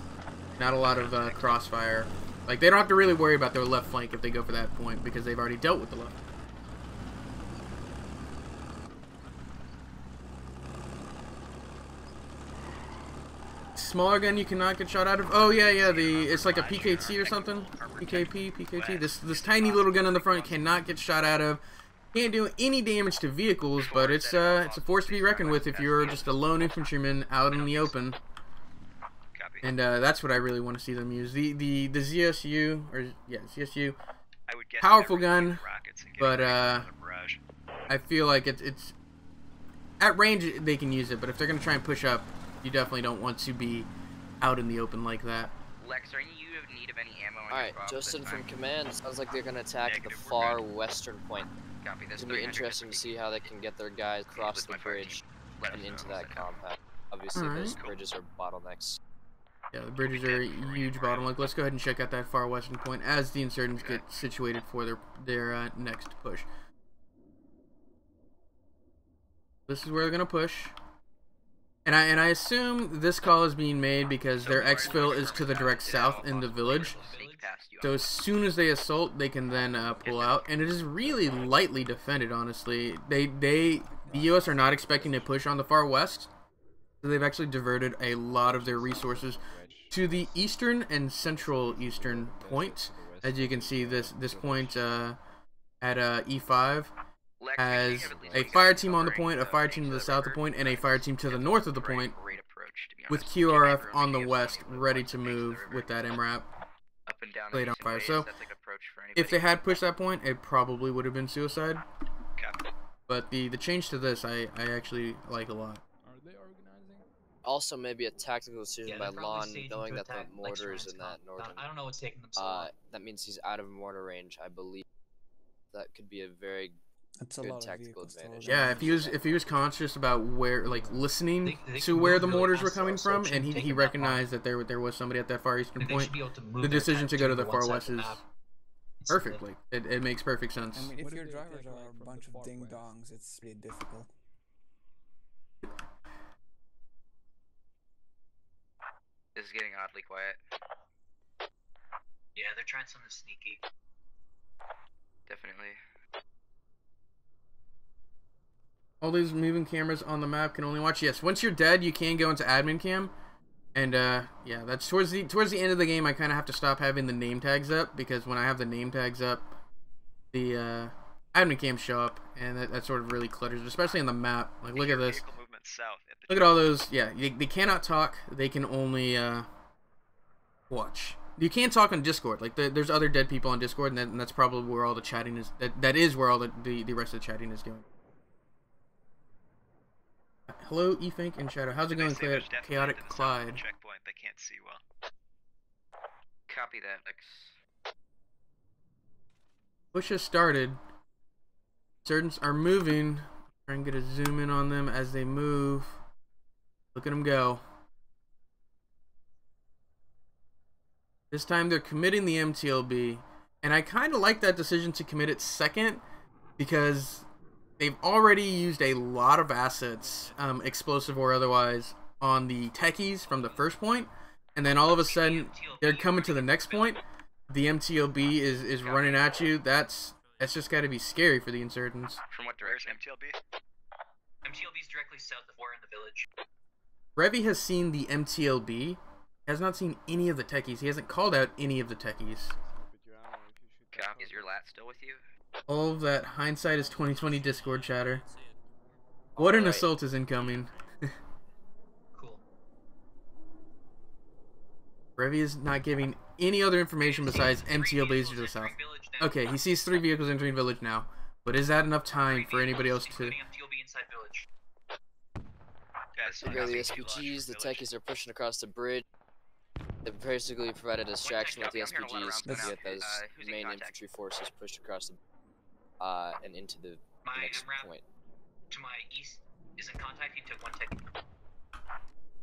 Not a lot of crossfire. Like, they don't have to really worry about their left flank if they go for that point, because they've already dealt with the left. Smaller gun you cannot get shot out of. Oh yeah, it's like a PKT or something. PKT. This tiny little gun on the front cannot get shot out of. Can't do any damage to vehicles, but it's a force to be reckoned with if you're just a lone infantryman out in the open. And that's what I really want to see them use. The ZSU, or yeah, ZSU, powerful gun, but I feel like it's at range they can use it, but if they're gonna try and push up, you definitely don't want to be out in the open like that. Lex, are you in need of any ammo? Alright, Justin from command, sounds like they're gonna attack the far western point. Copy. It's gonna be interesting to see how they can get their guys across the bridge and into that compound. Obviously, those bridges are bottlenecks. Yeah, the bridges are a huge bottleneck. Let's go ahead and check out that far western point as the insurgents get situated for their next push. This is where they're gonna push. And I assume this call is being made because their exfil is to the direct south in the village. So as soon as they assault, they can then pull out. And it is really lightly defended, honestly. The US are not expecting to push on the far west. So they've actually diverted a lot of their resources to the eastern and central eastern point. As you can see, this point at E5 has a fire team on the point, a fire team to the south of the point, and a fire team to the north of the point, with QRF on the west, ready to move with that MRAP laid on fire. So, if they had pushed that point, it probably would have been suicide. But the change to this, I actually like a lot. Also, maybe a tactical decision by Lon, knowing that the mortar is in that northern. I don't know what's taking them so long. That means he's out of mortar range, I believe. That could be a very good tactical advantage. Yeah, if he was conscious about where, like, listening to where the mortars were coming from, and he recognized that there was somebody at that far eastern point, the decision to go to the far west is perfectly. It makes perfect sense. I mean, if your drivers are a bunch of ding-dongs, it's pretty difficult. This is getting oddly quiet. Yeah, they're trying something sneaky. Definitely. All these moving cameras on the map can only watch. Yes, once you're dead, you can go into admin cam. And yeah, that's towards the end of the game. I kind of have to stop having the name tags up, because when I have the name tags up, the admin cams show up, and that sort of really clutters, especially on the map. Like, look at this. Look at all those. Yeah, they cannot talk. They can only watch. You can't talk on Discord. Like, there's other dead people on Discord, and that's probably where all the chatting is. That is where all the rest of the chatting is going. Hello, Efank and Shadow. How's it going, Chaotic Clyde? Checkpoint. They can't see well. Copy that, X. Push has started. Insurgents are moving. Try and get a zoom in on them as they move. Look at them go. This time they're committing the MTLB. And I kind of like that decision to commit it second, because they've already used a lot of assets, explosive or otherwise, on the techies from the first point, and then all of a sudden they're coming to the next point. The MTLB is running at you. That's just got to be scary for the insurgents. From what direction? MTLB? MTLB's directly south of where in the village. Revy has seen the MTLB, has not seen any of the techies. He hasn't called out any of the techies. Copy. Is your lat still with you? All of that hindsight is 2020 Discord chatter. What an assault is incoming. Cool. Revy is not giving any other information besides MTLBs to the south. Okay, he sees 3 vehicles entering village now, but is that enough time for anybody else to... Okay, the SPGs, the techies are pushing across the bridge. They've basically provided a distraction with the SPGs to get those main infantry forces pushed across the and into the next point. To my east is in contact. He took one techie.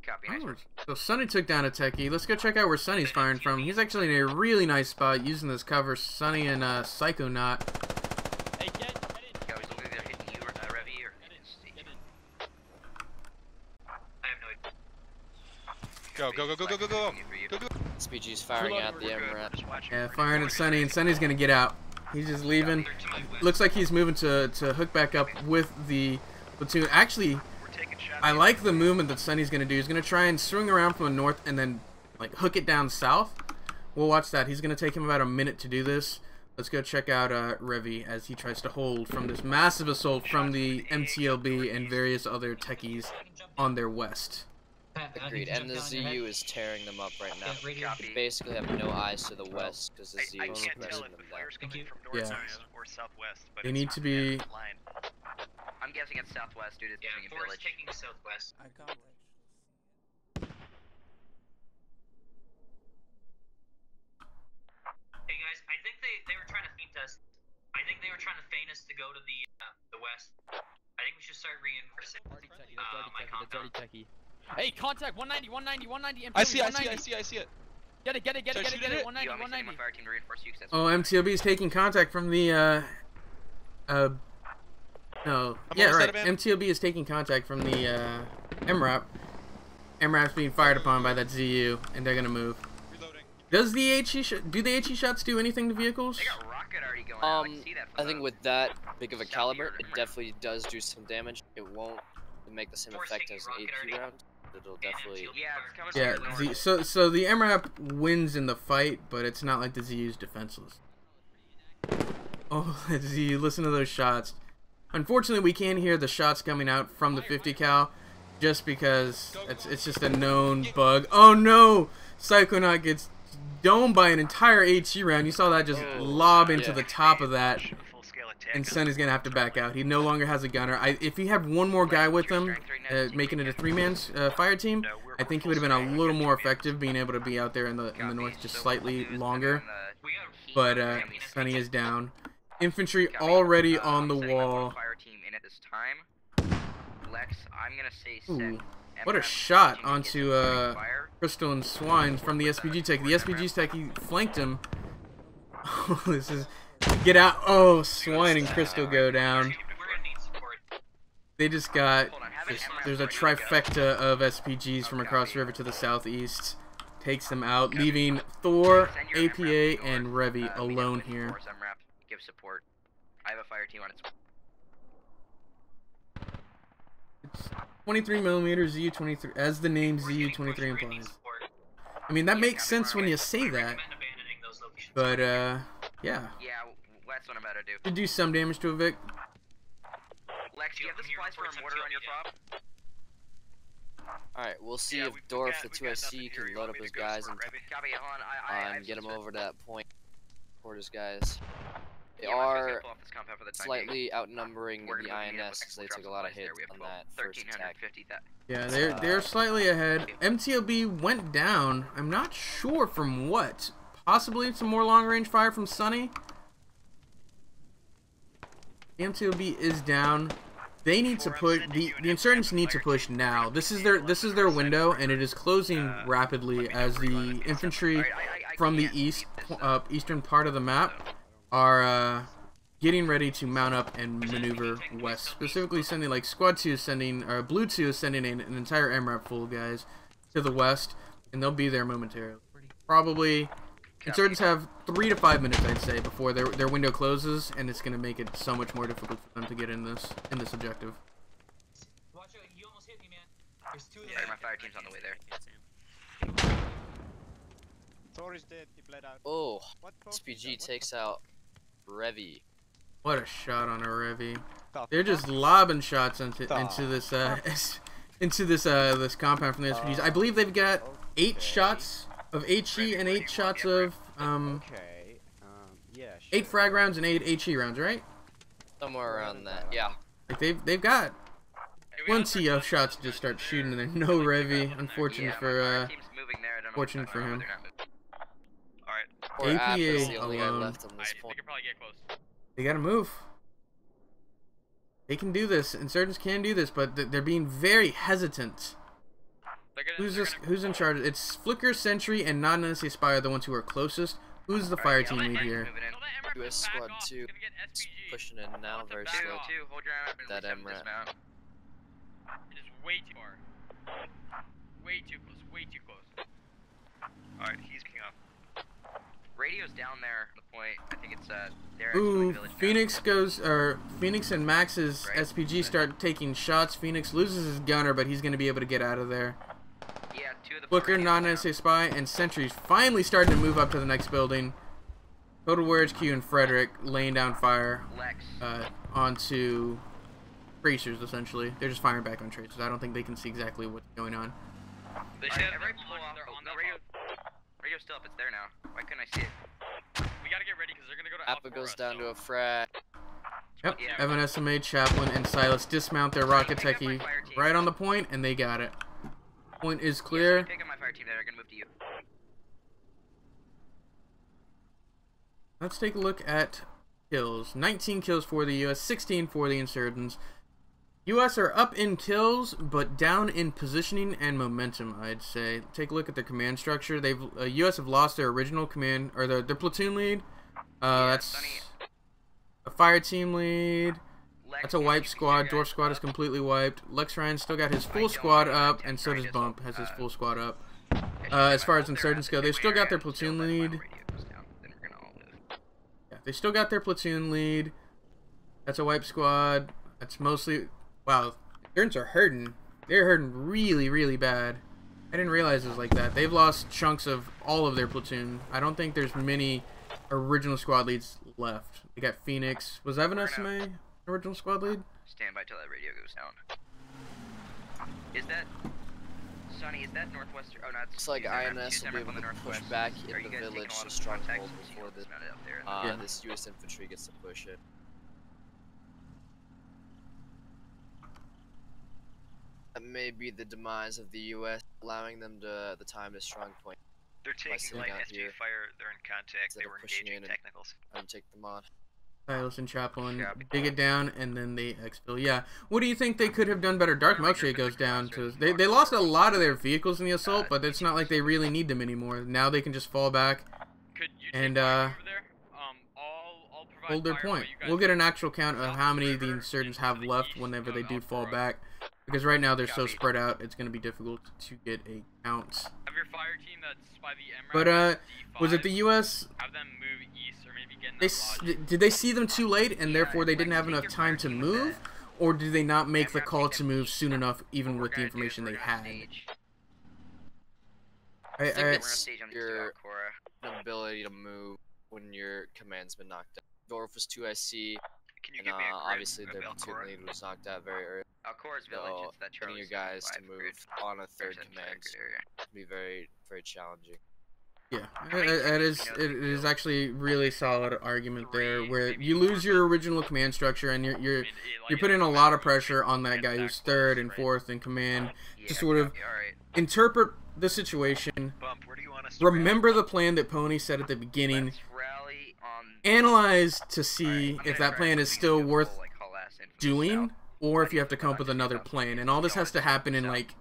Copy. Nice work. So Sunny took down a techie. Let's go check out where Sunny's firing from. He's actually in a really nice spot using this cover. Sunny and Psychonaut. Hey, get in. Yeah, he's looking at hitting you or Revy or I have no idea. Go. SPG's firing at the MRAP. Yeah, firing at Sunny, and Sunny's gonna get out. He's just leaving. Looks like he's moving to hook back up with the platoon. Actually, I like the movement that Sunny's gonna do. He's gonna try and swing around from the north and then like hook it down south. We'll watch that. He's gonna take him about a minute to do this. Let's go check out Revy as he tries to hold from this massive assault from the MTLB and various other techies on their west. Agreed, and the ZU is tearing them up right now. They basically have no eyes to the west because the ZU is pressing them down. Yeah. Or southwest, but They need to be... I'm guessing it's southwest due to the village. Taking southwest. I can't Hey guys, I think they were trying to feint us. I think they were trying to feign us to go to the west. I think we should start reinforcing. My compound. Hey, contact 190, 190. I see it. Get it. 190, 190. Oh, MTLB is taking contact from the no. Yeah, right. MTLB is taking contact from the MRAP. MRAP's being fired upon by that ZU, and they're gonna move. Does the do the HE shots do anything to vehicles? I think with that big of a caliber, it definitely does do some damage. It won't make the same effect as an HE round. It'll definitely. Yeah. So the MRAP wins in the fight, but it's not like the ZU's defenseless. Oh, ZU! Listen to those shots. Unfortunately, we can't hear the shots coming out from the 50 cal, just because it's just a known bug. Oh no! Psychonaut gets domed by an entire HE round. You saw that just lob into the top of that. And Sunny's gonna have to back out. He no longer has a gunner. If he had one more guy with him, making it a 3-man fire team, I think he would have been a little more effective, being able to be out there in the north just slightly longer. But Sunny is down. Infantry already on the wall. Ooh, what a shot onto Crystal and Swine from the SPG tech. The SPG's tech, he flanked him. Oh, this is... Get out. Oh, Swine and Crystal go down. They just got... There's a trifecta of SPGs from across the river to the southeast. Takes them out, leaving Thor, APA, and Revy alone here. Give support. I have a fire team on its. It's 23mm ZU-23, as the name ZU-23 implies. I mean, that makes sense when you say that. But, yeah. Yeah, that's what I'm about to do. Should do some damage to a Vic. Lex, do you have the supplies for a mortar on your fob? Alright, we'll see if Dorf, the 2SC, can load up his guys and get him over to that point. Support his guys. They are slightly outnumbering the INS because they took a lot of hits on that first attack. Yeah, they're slightly ahead. MTOB went down. I'm not sure from what. Possibly some more long-range fire from Sunny. MTOB is down. They need to push. The insurgents need to push now. This is their window, and it is closing rapidly as the infantry from the eastern part of the map are getting ready to mount up and maneuver west. Specifically, sending like Squad 2 is sending, or Blue 2 is sending an entire MRAP full of guys to the west, and they'll be there momentarily. Probably. Insurgents have 3 to 5 minutes, I'd say, before their window closes, and it's gonna make it so much more difficult for them to get in this objective. Watch out, you almost hit me, man. There's two there. My fire team's on the way there. Thor is dead, he bled out. Oh, SPG takes out Revy. What a shot on a Revy. They're just lobbing shots into this this compound from the SPGs. I believe they've got 8 shots of HE and 8 shots of 8 frag rounds and 8 HE rounds, right? Somewhere around that, yeah. Like they've got plenty of shots to just start shooting, and there's no Revy. Unfortunate for fortunate for him. APA alone. They gotta move. They can do this. Insurgents can do this, but they're being very hesitant. Who's in charge? It's Flicker, Sentry, and non-NSA Spy are the ones who are closest. Who's the fire team lead here? US Squad 2 pushing in now, very slow. That MRAP. It is way too far. Way too close. Way too close. Alright, he's picking up. Radio's down there. The point. I think it's there. Ooh, Phoenix goes, or Phoenix and Max's SPG start taking shots. Phoenix loses his gunner, but he's gonna be able to get out of there. Yeah, 2 of the Booker, non-NSA Spy, and Sentry's finally starting to move up to the next building. Total War HQ and Frederick laying down fire onto tracers, essentially. They're just firing back on tracers. I don't think they can see exactly what's going on. They should have radio's still up. It's there now. Why couldn't I see it? We gotta get ready because they're gonna go to Appa goes down to a frag. Yep, Evan SMA, Chaplin, and Silas dismount their rocket techie right on the point, and they got it. Point is clear. Pick up my fire team there. They're gonna move to you. Let's take a look at kills. 19 kills for the US, 16 for the insurgents. US are up in kills, but down in positioning and momentum, I'd say. Take a look at their command structure. They've US have lost their original command, or their platoon lead. That's a fire team lead. That's a wipe squad. Dwarf squad is completely wiped. Lex Ryan still got his full squad up, and so does Bump has his full squad up. As far as insurgents go, they've still got their platoon lead. Yeah, they still got their platoon lead. That's a wipe squad. That's mostly... Wow, insurgents are hurting. They're hurting really, really bad. I didn't realize it was like that. They've lost chunks of all of their platoon. I don't think there's many original squad leads left. They got Phoenix. Was Evan SMA original squad lead? Stand by till that radio goes down. Is that... Sonny, is that northwestern? Oh, no, it's like INS will be able to push back in the village to Stronghold before this US infantry gets to push it. That may be the demise of the US, allowing them the time to strong point. They're taking light SG fire, they're in contact, they were engaging technicals. And take them on. Silas and Chaplin dig it down, and then they exfil. Yeah. What do you think they could have done better? Dark Milkshake goes down to... They lost a lot of their vehicles in the assault, but it's not like they really need them anymore. Now they can just fall back. Could you and take over there? hold their point. We'll get an actual count of how many the insurgents have left whenever they do fall back. Because right now they're so spread out, it's going to be difficult to get a count. Have your fire team that's by the MRAP. But, was it the U.S.? Have them move east or maybe get in that Did they see them too late and therefore they didn't have enough time to move? Or did they not make the call to move soon enough, even with the information they had? I think it's your ability to move when your command's been knocked out. Dwarf was 2 IC, and obviously their platoon lead was knocked out very early. So getting your guys to move on a third command would be very, very challenging. Yeah, it is actually really solid argument there, where you lose your original command structure and you're putting a lot of pressure on that guy who's third and fourth in command to sort of interpret the situation, remember the plan that Pony said at the beginning, analyze to see if that plan is still worth doing, or if you have to come up with another plan. And all this has to happen in like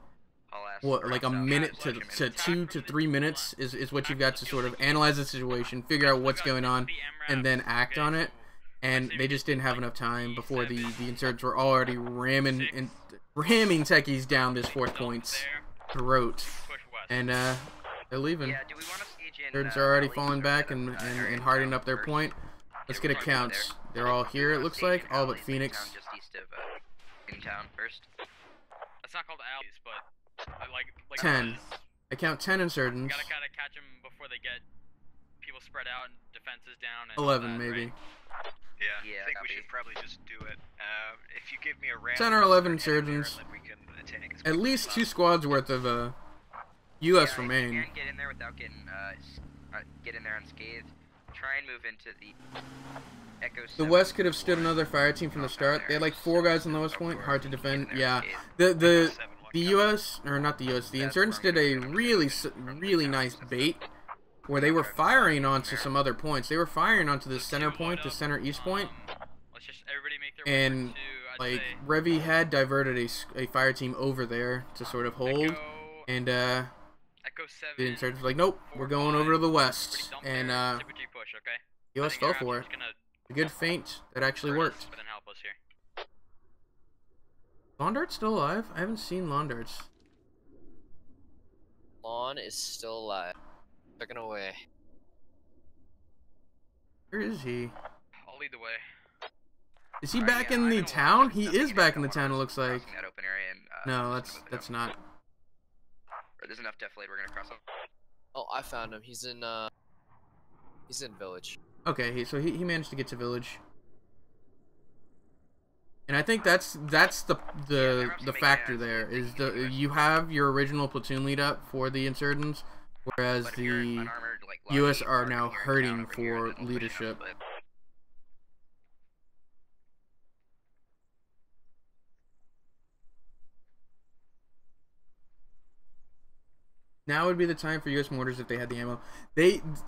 a minute to 2 to 3 minutes is what you've got to sort of analyze the situation, figure out what's going on, and then act on it. And they just didn't have enough time before the insurgents were already ramming techies down this fourth point's throat. And they're leaving. Insurgents are already falling back and hardening up their point. Let's get a count. They're all here, it looks like, all but Phoenix. Just east of in town first. That's not called alleys, but I like 10. I count 10 insurgents. Gotta kind of catch them before they get people spread out and defenses down. And 11 maybe. Right? Yeah, I think we should probably just do it. If you give me a random 10 or 11 insurgents. At least 2 squads worth of U.S. remain. You can get in there without getting get in there unscathed. Try and move into the Echo 7. The West could have stood another fire team from the start. They had like 4 guys on the West point, hard to defend. Yeah, the U.S. or not the U.S. The insurgents did a really nice bait where they were firing onto some other points. They were firing onto the center point, the center east point, and like Revy had diverted a fire team over there to sort of hold, and the insurgents were like, nope, we're going over to the west, and U.S. fell for it. A good feint that actually worked. Lawndart's still alive? I haven't seen Lawndart's. Lawn is still alive. Tucking away. Where is he? I'll lead the way. Is he back in the town? He is back in the town, it looks like. No, that's not. There's enough definitely we're gonna cross him. Oh, I found him. He's in village. Okay, so he managed to get to village. And I think that's the factor there is you have your original platoon lead up for the insurgents, whereas the U.S. are now hurting for leadership. Now would be the time for U.S. mortars if they had the ammo.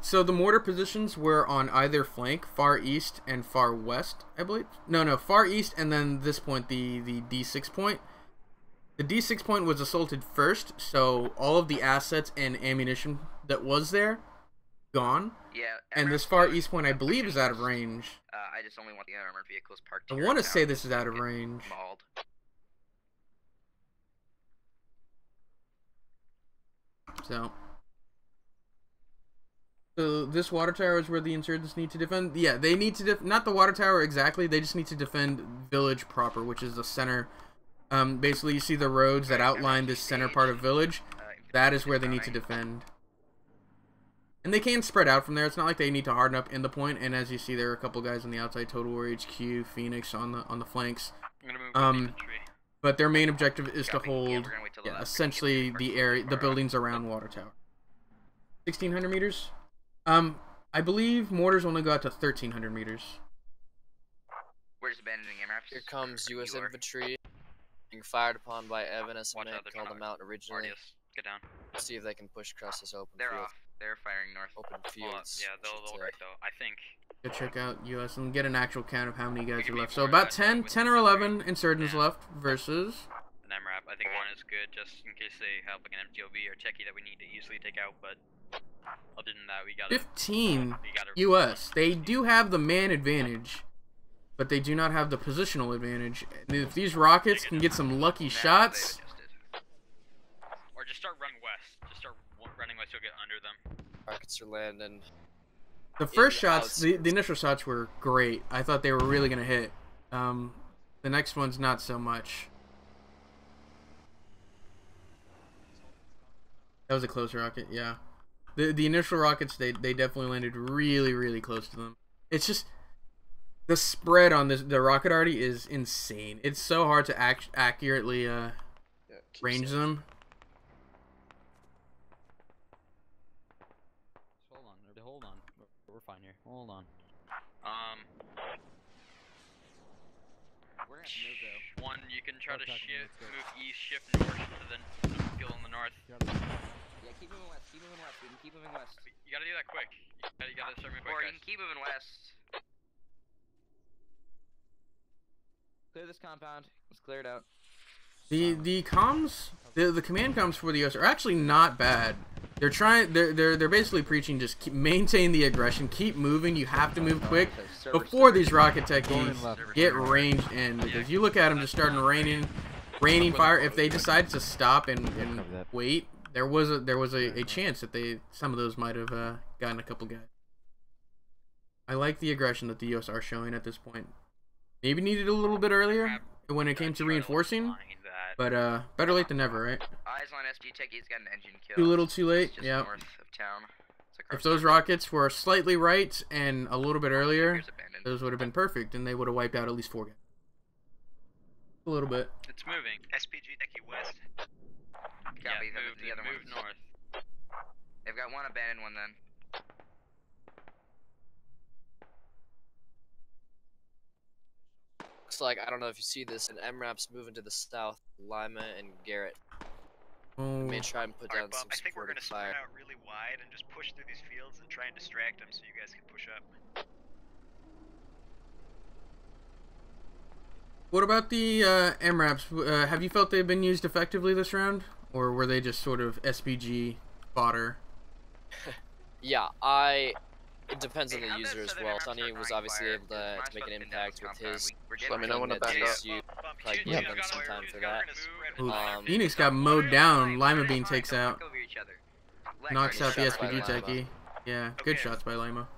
So the mortar positions were on either flank, far east and far west, I believe. No, far east and then this point, the D6 point. The D6 point was assaulted first, so all of the assets and ammunition that was there, gone. Yeah. And this far east point, I believe, is out of range. I just only want the unarmored vehicles parked I here. want to say this is out of range. Mauled. So this water tower is where the insurgents need to defend. Yeah, they need to not the water tower exactly. They just need to defend village proper, which is the center. Basically, you see the roads that outline this center part of village. That is where they need to defend. And they can spread out from there. It's not like they need to harden up in the point. And as you see, there are a couple guys on the outside. Total War HQ, Phoenix on the flanks. But their main objective is to hold, essentially the buildings around water tower. 1,600 meters. I believe mortars only go out to 1,300 meters. Where's abandoning MRAPs? Here comes U.S. infantry, being fired upon by Evan as a man called them out originally. Get down. See if they can push across this open They're field. off. They're firing north. Open fields. Yeah, they'll wreck though. I think. Go check out U.S. and get an actual count of how many guys are left. So about 10 or 11 insurgents left versus an MRAP. I think one is good just in case they have like an MTOB or techie that we need to easily take out, but Other than that, we got 15 U.S. They do have the man advantage, but they do not have the positional advantage. And if these rockets can get some lucky shots, or just start running west. Just start running west. You'll get under them. Rockets are landing. the first shots, the initial shots were great. I thought they were really gonna hit. The next one's not so much. That was a close rocket, yeah. The initial rockets, they definitely landed really close to them. It's just the spread on the rocket arty is insane. It's so hard to accurately range them. Hold on. We're fine here. Hold on. We're at no-go. One, you can try to move east, shift north to the field in the north. Yeah, keep moving west. Keep moving west. We can keep moving west. You gotta do that quick. You gotta start moving quick. Or you can keep moving west. Clear this compound. Let's clear it out. The comms, the command comms for the US are actually not bad. They're trying. They're basically preaching just maintain the aggression, keep moving. You have to move quick before these rocket techies get ranged in, because you look at them just starting raining fire. If they decide to stop and wait, there was a chance that some of those might have gotten a couple guys. I like the aggression that the US are showing at this point. Maybe needed a little bit earlier when it came to reinforcing, but better late than never, right? Eyes on SG Tech, he's got an engine kill. Too little, too late. Just Yeah. north of town. If those rockets were slightly right and a little bit earlier, those would have been perfect, and they would have wiped out at least 4 guys. A little bit. It's moving. SPG Techie west. Copy, the other move ones. north. They've got one abandoned one then. Looks like, I don't know if you see this, an MRAP's moving to the south, Lima and Garrett. Oh. We may try and put down some I think we're supporting gonna spread fire. out really wide and just push through these fields and try and distract them so you guys can push up. What about the MRAPs? Have you felt they've been used effectively this round, or were they just sort of SPG fodder? Yeah, it depends on the user as well. Sonny was obviously able to make an impact with his. Let me know when to back up. Probably give them some time for that. Ooh, Phoenix got mowed down. Lima Bean takes out. Knocks out the SPG techie. Yeah, good shots by Lima.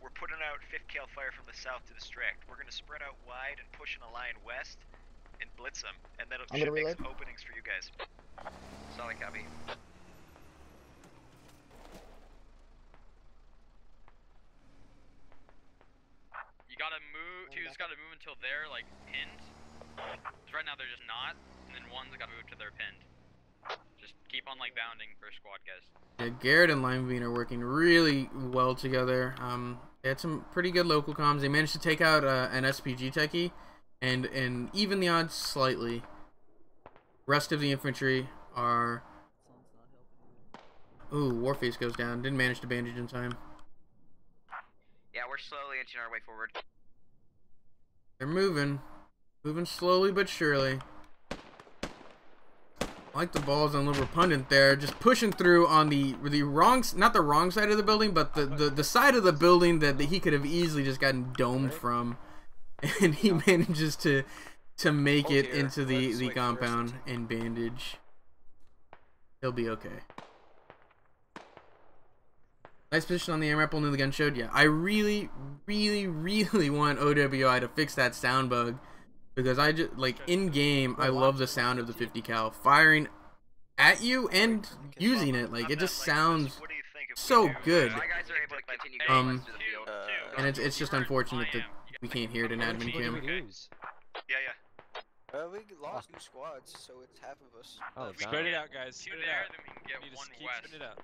We're putting out 5th cal fire from the south to distract. We're gonna spread out wide and push in a line west and blitz them, and that'll should make some openings for you guys. Solid copy. You gotta move. Two's gotta move until they're like pinned. 'Cause right now they're just not, and then one's gotta move to their pinned. Just keep on like bounding for squad guys. Yeah, Garrett and Lima Bean are working really well together. They had some pretty good local comms. They managed to take out an SPG techie, and even the odds slightly. Rest of the infantry are. Ooh, Warface goes down. Didn't manage to bandage in time. Yeah, we're slowly inching our way forward. They're moving slowly but surely. I like the balls on little Pundit there, just pushing through on the wrong, not the wrong side of the building, but the side of the building that he could have easily just gotten domed from, and he manages to make it into the compound and bandage. He'll be okay. Nice position on the AMRAP, only the gun showed. Yeah, I really want OWI to fix that sound bug, because I just, like, in game, I love the sound of the 50 cal firing at you and using it. Like, it just sounds so good. And it's just unfortunate that we can't hear it in admin cam. Yeah. We lost 2 squads, so it's half of us. Oh, spread it out, guys. Spread it out. Then we can get Need to one keep west. spreading it out.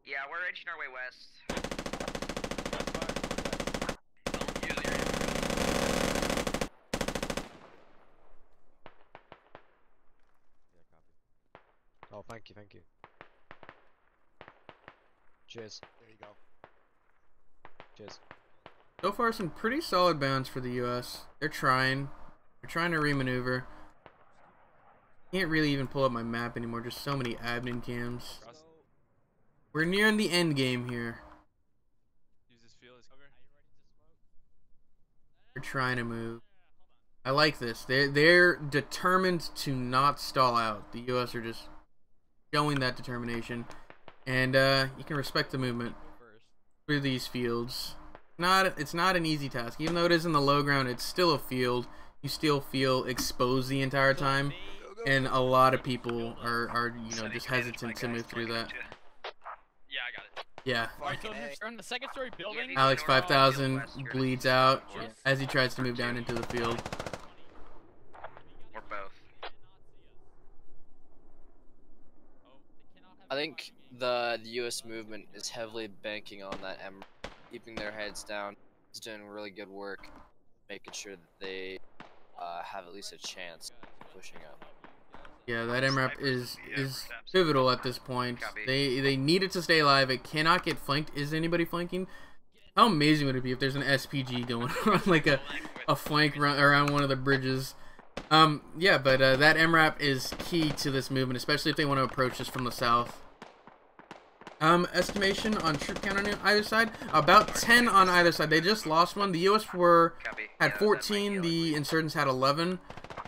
Yeah, we're inching our way west. Oh, thank you. Cheers. There you go. Cheers. So far, some pretty solid bounds for the U.S. They're trying to remaneuver. Can't really even pull up my map anymore. Just so many admin cams. We're nearing the end game here. We're trying to move. I like this. They're determined to not stall out. The U.S. are just showing that determination, and you can respect the movement through these fields. It's not an easy task. Even though it is in the low ground, it's still a field. You still feel exposed the entire time, and a lot of people are just hesitant to move through that. Yeah, I got it. Yeah. Alright, so we're in the second story building. Alex 5000 bleeds out as he tries to move down into the field. Or both. I think the U.S. movement is heavily banking on that keeping their heads down. Is doing really good work, making sure that they have at least a chance of pushing up. Yeah, that MRAP is pivotal at this point. They need it to stay alive. It cannot get flanked. Is anybody flanking? How amazing would it be if there's an SPG going on, like a flank run around one of the bridges? Yeah, but that MRAP is key to this movement, especially if they want to approach us from the south. Estimation on troop count on either side, about 10 on either side. They just lost one. The U.S. had 14. The insurgents had 11.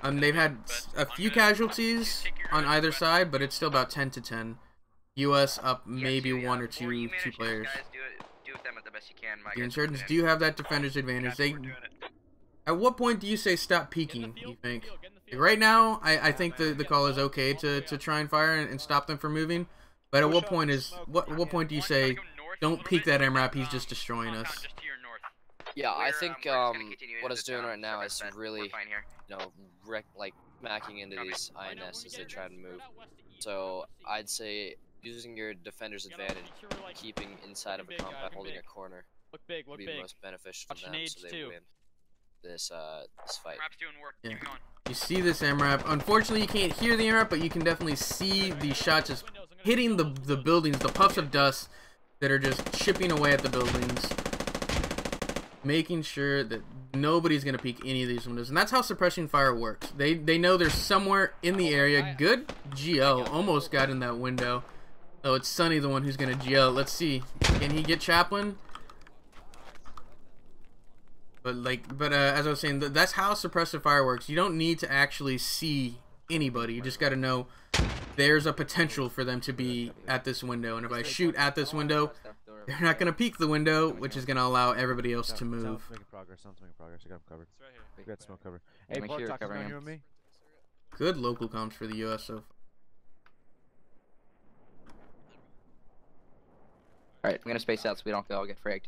They've had a few casualties on either side, but it's still about 10 to 10. U.S. up maybe one or two players. Do with them at the best you can. The insurgents do have that defender's advantage. At what point do you say stop peeking, you think? Right now, I think the call is okay to try and fire and stop them from moving. But at what point do you say don't peek that MRAP, he's just destroying us? Yeah, I think what it's doing right now is really, macking into these INS as they try to move. So I'd say using your defender's advantage, keeping inside of a compound, holding a corner, would be most beneficial to them, so they win this fight. Yeah. You see this MRAP. Unfortunately, you can't hear the MRAP, but you can definitely see the shots just hitting the buildings, the puffs of dust that are just chipping away at the buildings, making sure that nobody's gonna peek any of these windows. And that's how suppression fire works. They know there's somewhere in the area. Good GL, almost got in that window. Oh, it's Sunny the one who's gonna GL. Let's see, can he get Chaplain? But as I was saying, that's how suppressive fire works. You don't need to actually see anybody. You just got to know there's a potential for them to be at this window, and if I shoot at this window, they're not going to peek the window, which is going to allow everybody else to move. Making progress. I got him covered. We got smoke cover. Hey, Port Talk, is you with me? Good local comms for the U.S. so far. Alright, I'm going to space out so we don't all get fragged.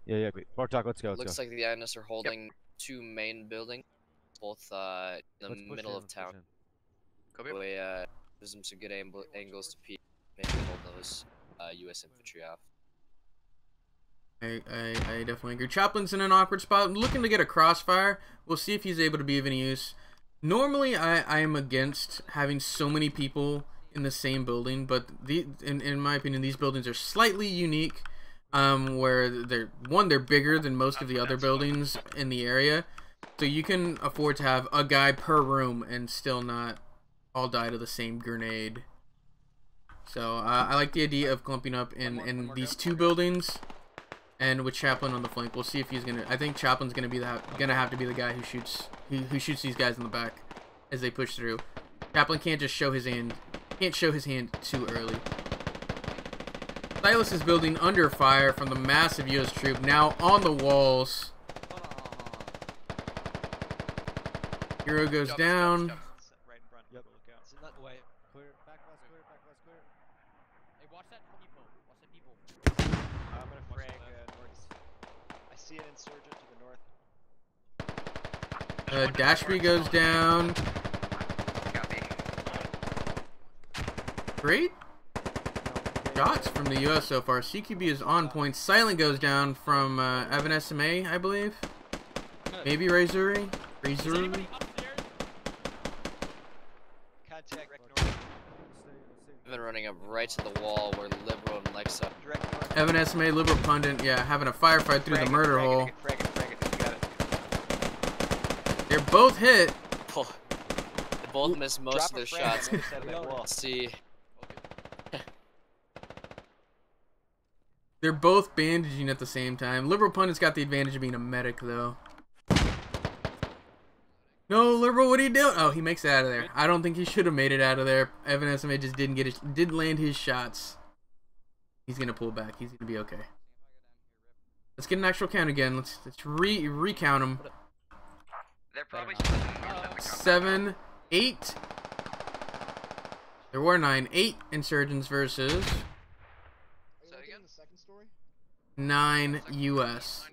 Yeah, Port Talk, let's go. Looks like the INS are holding two main buildings, both in the middle of town. Gives them some good angles to peek, maybe hold those U.S. infantry off. I definitely agree. Chaplin's in an awkward spot, looking to get a crossfire. We'll see if he's able to be of any use. Normally, I am against having so many people in the same building, but in my opinion, these buildings are slightly unique. Where they're bigger than most of the other buildings in the area, so you can afford to have a guy per room and still not all die to the same grenade. So I like the idea of clumping up in these two buildings, and with Chaplin on the flank. We'll see if he's gonna. I think Chaplin's gonna have to be the guy who shoots these guys in the back as they push through. Chaplin can't just show his hand. Can't show his hand too early. Silas is building under fire from the massive U.S. troop, now on the walls. Hero goes down. Yep. Clear. Back left, clear. Hey, watch that people. I'm gonna frag north. I see an insurgent to the north. Dashby goes down. Great shots from the U.S. so far. CQB is on point. Silent goes down from Evan SMA, I believe. Maybe Razuri. I've been running up right to the wall where Liberal and Lexa. Evan SMA, Liberal Pundit, yeah, having a firefight through the murder hole. They're both hit. The both missed most Drop of their a frag shots. on the other side of that wall. Let's see. They're both bandaging at the same time. Liberal Pundit's got the advantage of being a medic, though. No, Liberal, what are you doing? Oh, he makes it out of there. I don't think he should have made it out of there. Evan SMA just didn't land his shots. He's gonna pull back. He's gonna be okay. Let's get an actual count again. Let's recount them. They're probably 7, 8. There were 9. 8 insurgents versus 9 US.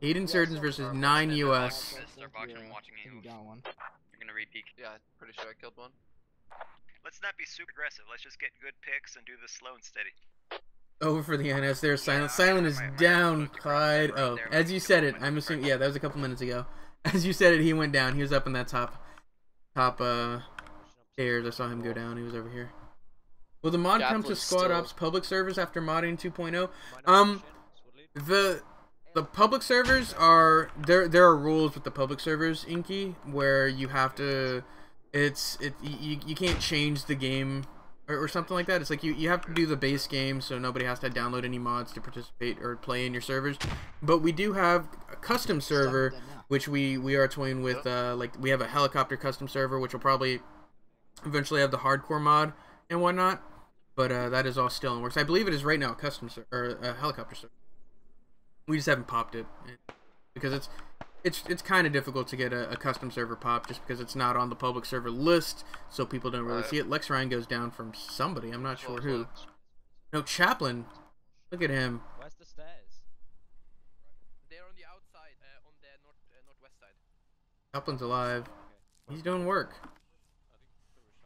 8 insurgents versus 9 US. You're gonna re-peek. Yeah, pretty sure I killed one. Let's not be super aggressive. Let's just get good picks and do this slow and steady. Over for the NS there. Silent. Silent is down, Clyde. Oh, as you said it. I'm assuming. Yeah, that was a couple minutes ago. As you said it, he went down. He was up in that top stairs. I saw him go down. He was over here. Will the mod come to Squad Ops public servers after modding 2.0? The public servers are there are rules with the public servers, Inky, where you have to you can't change the game or something like that. It's like you have to do the base game, so nobody has to download any mods to participate or play in your servers. But we do have a custom server, which we are toying with. Like we have a helicopter custom server, which will probably eventually have the hardcore mod and whatnot. But that is all still in works. I believe it is right now a custom or a helicopter server. We just haven't popped it because it's kind of difficult to get a custom server pop just because it's not on the public server list, so people don't really see it. Lex Ryan goes down from somebody. I'm not sure who. No, Chaplin. Look at him. Where's the stairs? They're on the outside, on the northwest side. Chaplin's alive. He's doing work.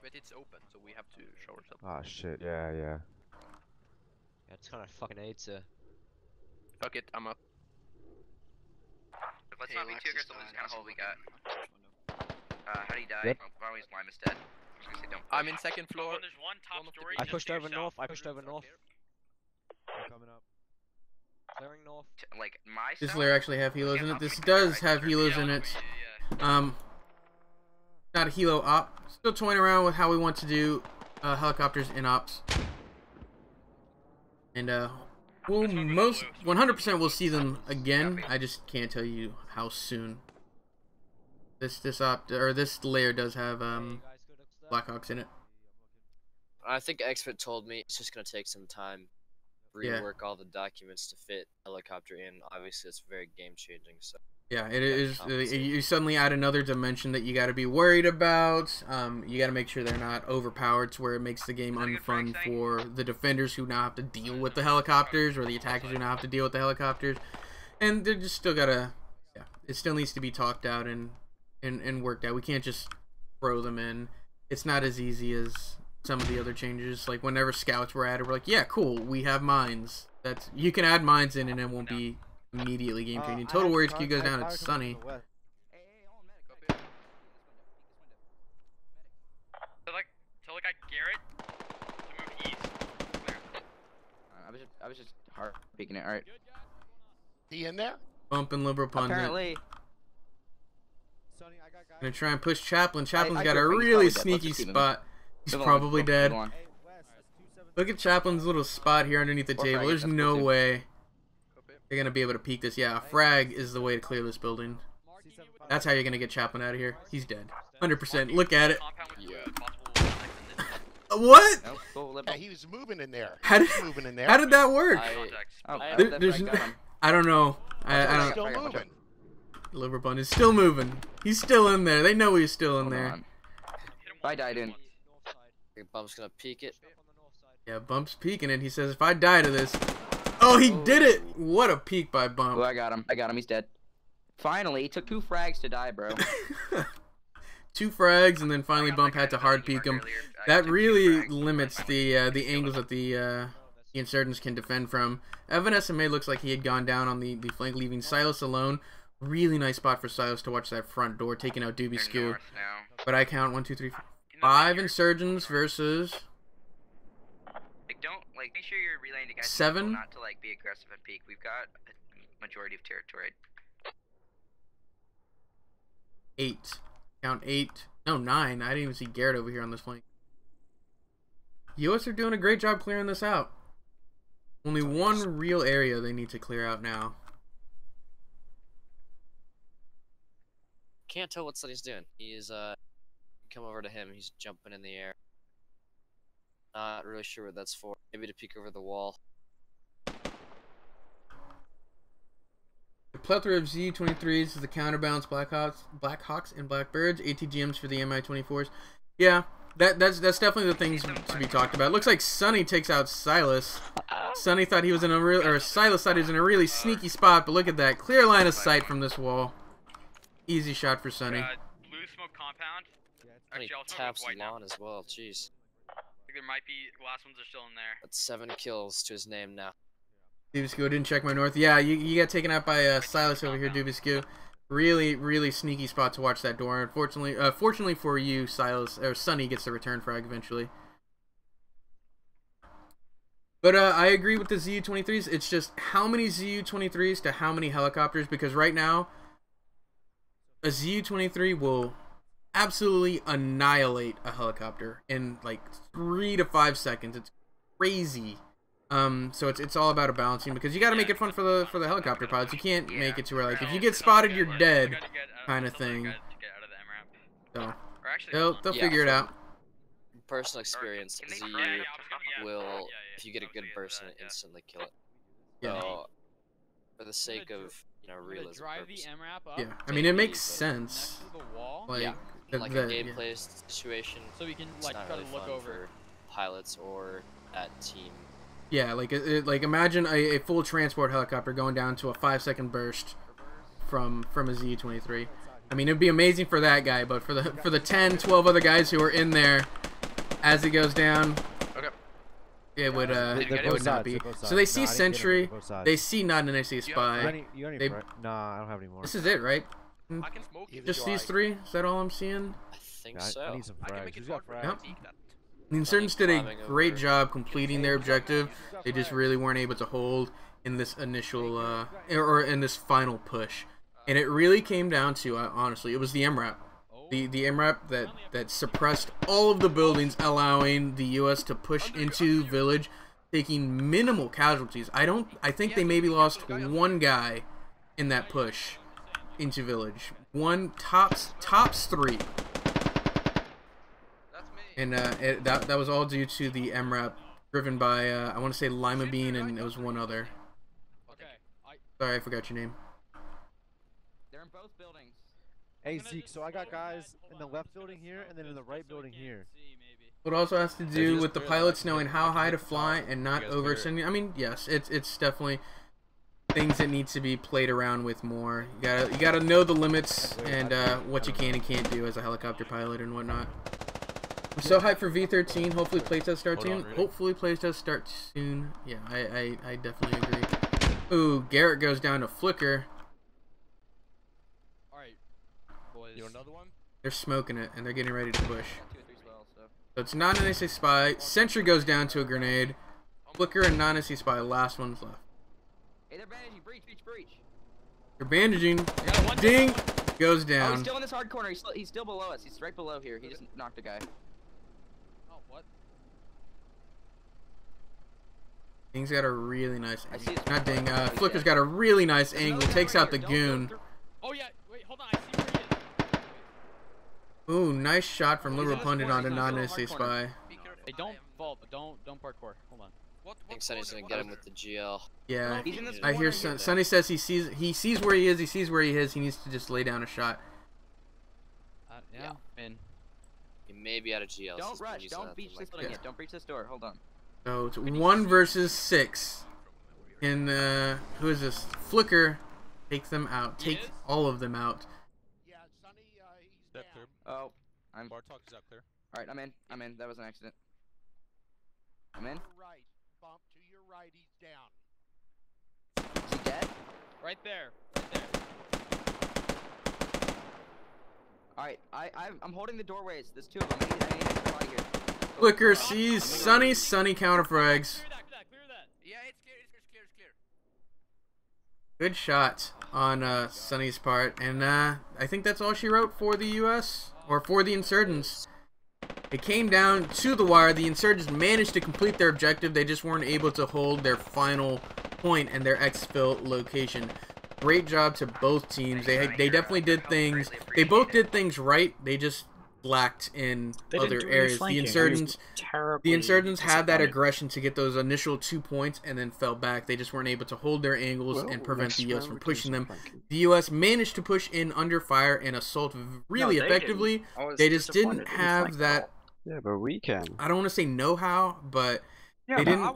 But it's open, so we have to show ourselves. Ah, shit. Yeah. Yeah, it's kind of fucking AIDS. Fuck it, I'm up. Let's not be too aggressive. Let's kind of hold what we got. How do you die? Yep. Oh, Barley's Lime is dead. I was gonna say don't. I'm in second floor. There's one top story. I pushed over north. I pushed over north. I'm coming up. Clearing north. Like my. This layer actually have helos in it. This does have helos in it. Not a helo op. Still toying around with how we want to do helicopters in ops. And we'll 100% we'll see them again. I just can't tell you how soon. This layer does have Blackhawks in it. I think Expert told me it's just gonna take some time to rework all the documents to fit helicopter in. Obviously, it's very game changing. So yeah, it is. You suddenly add another dimension that you got to be worried about. You got to make sure they're not overpowered to where it makes the game unfun for the defenders who now have to deal with the helicopters, or the attackers who now have to deal with the helicopters. And they're just still gotta. Yeah, it still needs to be talked out and worked out. We can't just throw them in. It's not as easy as some of the other changes. Like whenever scouts were added, we're like, yeah, cool, we have mines. That's you can add mines in and it won't be immediately game changing. Total War HQ goes down. It's sunny. So I Garrett to move east. I was just hard peeking it. All right. He in there? Bumping Liberal Pundit. Apparently. Gonna try and push Chaplin. Chaplin's got a really sneaky spot. He's probably dead. Look at Chaplin's little spot here underneath the table. There's no way they're gonna be able to peek this. Yeah, a frag is the way to clear this building. That's how you're gonna get Chaplin out of here. He's dead. 100%. Look at it. What? Yeah, he was moving in there. How did that work? I don't know. I don't. Still moving. Liverbun is still moving. He's still in there. They know he's still in there. If I died in. Bump's gonna peek it. Yeah, Bump's peeking it. He says, if I die to this. Oh, he did it! What a peek by Bump. Oh, I got him. He's dead. Finally, he took 2 frags to die, bro. 2 frags, and then finally Bump had to hard peek him. That really limits the angles that the insurgents can defend from. Evan SMA looks like he had gone down on the flank, leaving Silas alone. Really nice spot for Silas to watch that front door, taking out Doobie Skew. But I count 1, 2, 3, 4, 5 insurgents versus. Make sure you're relaying to guys 7. Not to be aggressive and peek. We've got a majority of territory. 8. Count 8 No, 9. I didn't even see Garrett over here on this flank. US are doing a great job clearing this out. Only one real area they need to clear out now. Can't tell what Sunny's doing. He's come over to him. He's jumping in the air. Not really sure what that's for. Maybe to peek over the wall. The plethora of ZU-23s is the counterbalance Blackhawks and Blackbirds. ATGMs for the Mi-24s. Yeah, that's definitely the things to be talked about. It looks like Sunny takes out Silas. Sunny thought he was in a real, or Silas thought he was in a really sneaky spot, but look at that, clear line of sight from this wall. Easy shot for Sunny. Blue smoke compound. Sunny taps lawn as well. Jeez. I think there might be last ones are still in there. That's 7 kills to his name now. Dubisco didn't check my north. Yeah, you got taken out by Silas over here, Dubisco. Really sneaky spot to watch that door. Unfortunately, fortunately for you, Silas or Sunny gets the return frag eventually. But I agree with the ZU-23s. It's just how many ZU-23s to how many helicopters, because right now a ZU-23 will absolutely annihilate a helicopter in like 3 to 5 seconds. It's crazy. So it's all about a balancing, because you got to make it fun for the helicopter pilots. You can't make it to where like if you get spotted you're dead kind of thing. So they'll figure it out. Personal experience, ZU will, if you get a good burst in it, instantly kill it. So for the sake of realism purposes. Yeah, I mean it makes sense. Like like a gameplay situation. So we can it's like not try really to look fun over for pilots or that team. Yeah, like imagine a full transport helicopter going down to a 5-second burst from a ZU-23. I mean, it'd be amazing for that guy, but for the 10, 12 other guys who are in there as it goes down, it would not be. So they see Sentry, they see not an NAC spy. Nah, I don't have any more. This is it, right? Just these 3? Is that all I'm seeing? I think so. I need some frags. Who's got frags? Yep. The Insurgents did a great job completing their objective. They just really weren't able to hold in this initial, or in this final push. And it really came down to, honestly, it was the MRAP. The MRAP that suppressed all of the buildings, allowing the U.S. to push into Village, taking minimal casualties. I think they maybe lost 1 guy in that push into Village. One, tops 3. And that was all due to the MRAP driven by, I want to say Lima Bean, and it was one other. Sorry, I forgot your name. They're in both buildings. Hey Zeke, so I got guys in the left building here and then in the right building here. It also has to do with the pilots knowing how high to fly and not overextending. I mean, yes, it's definitely things that need to be played around with more. You gotta know the limits and what you can and can't do as a helicopter pilot and whatnot. I'm so hyped for V13. Hopefully playtest starts soon. Hopefully playtest starts soon. Yeah, I definitely agree. Ooh, Garrett goes down to Flicker. Alright, boys. You want another one? They're smoking it, and they're getting ready to push. So it's not an NSA spy. Sentry goes down to a grenade. Flicker and non-NSA spy. Last one's left. Hey, they're bandaging. Breach. They're bandaging. Ding! Goes down. Oh, he's still in this hard corner. He's still below us. He's right below here. He just knocked a guy. Ding's got a really nice angle. Not Ding, Flicker's got a really nice angle. Takes out the goon. Oh yeah, wait, hold on, I see where he is. Ooh, nice shot from Liberal Pundit onto non-NSA spy. Hey, don't fall, but don't parkour. Hold on. I think Sunny's gonna get him with the GL. Yeah, I hear Sunny says he sees where he is. He sees where he is. He needs to just lay down a shot. Yeah. Man. He may be out of GL. Don't rush. Don't breach this building yet. Don't breach this door. Hold on. So it's 1 versus 6. And who is this? Flicker takes them out. Take all of them out. Yeah, Sunny, he's down. Oh, I'm. Bartok is out clear. All right, I'm in. That was an accident. I'm in. Right, bump to your right. He's down. Is he dead? Right there. All right, I'm holding the doorways. There's 2 of them. I need to fly here. Flicker sees Sunny counterfrags. Yeah, it's clear. Good shot on Sunny's part, and I think that's all she wrote for the U.S. or for the insurgents. It came down to the wire. The insurgents managed to complete their objective. They just weren't able to hold their final point and their exfil location. Great job to both teams. They definitely did things. They both did things right. They just lacked in other areas. The insurgents had that aggression to get those initial 2 points and then fell back. They just weren't able to hold their angles and prevent the U.S. from pushing them. The U.S. managed to push in under fire and assault really effectively. They just didn't have that. Yeah, but we can. I don't want to say know-how, but they didn't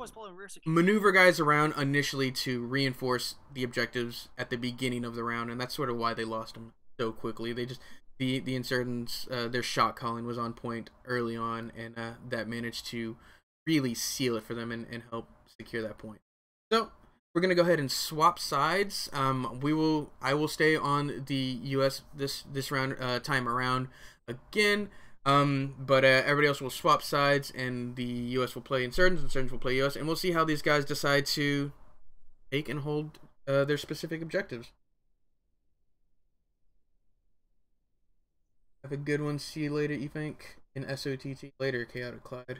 maneuver guys around initially to reinforce the objectives at the beginning of the round, and that's sort of why they lost them so quickly. They just the insurgents, their shot calling was on point early on, and that managed to really seal it for them and help secure that point. So we're gonna go ahead and swap sides. I will stay on the U.S. this round time around again. But everybody else will swap sides, and the U.S. will play insurgents will play U.S., and we'll see how these guys decide to take and hold their specific objectives. Have a good one. See you later, Efank, in SOTT. Later, Chaotic Clyde. Is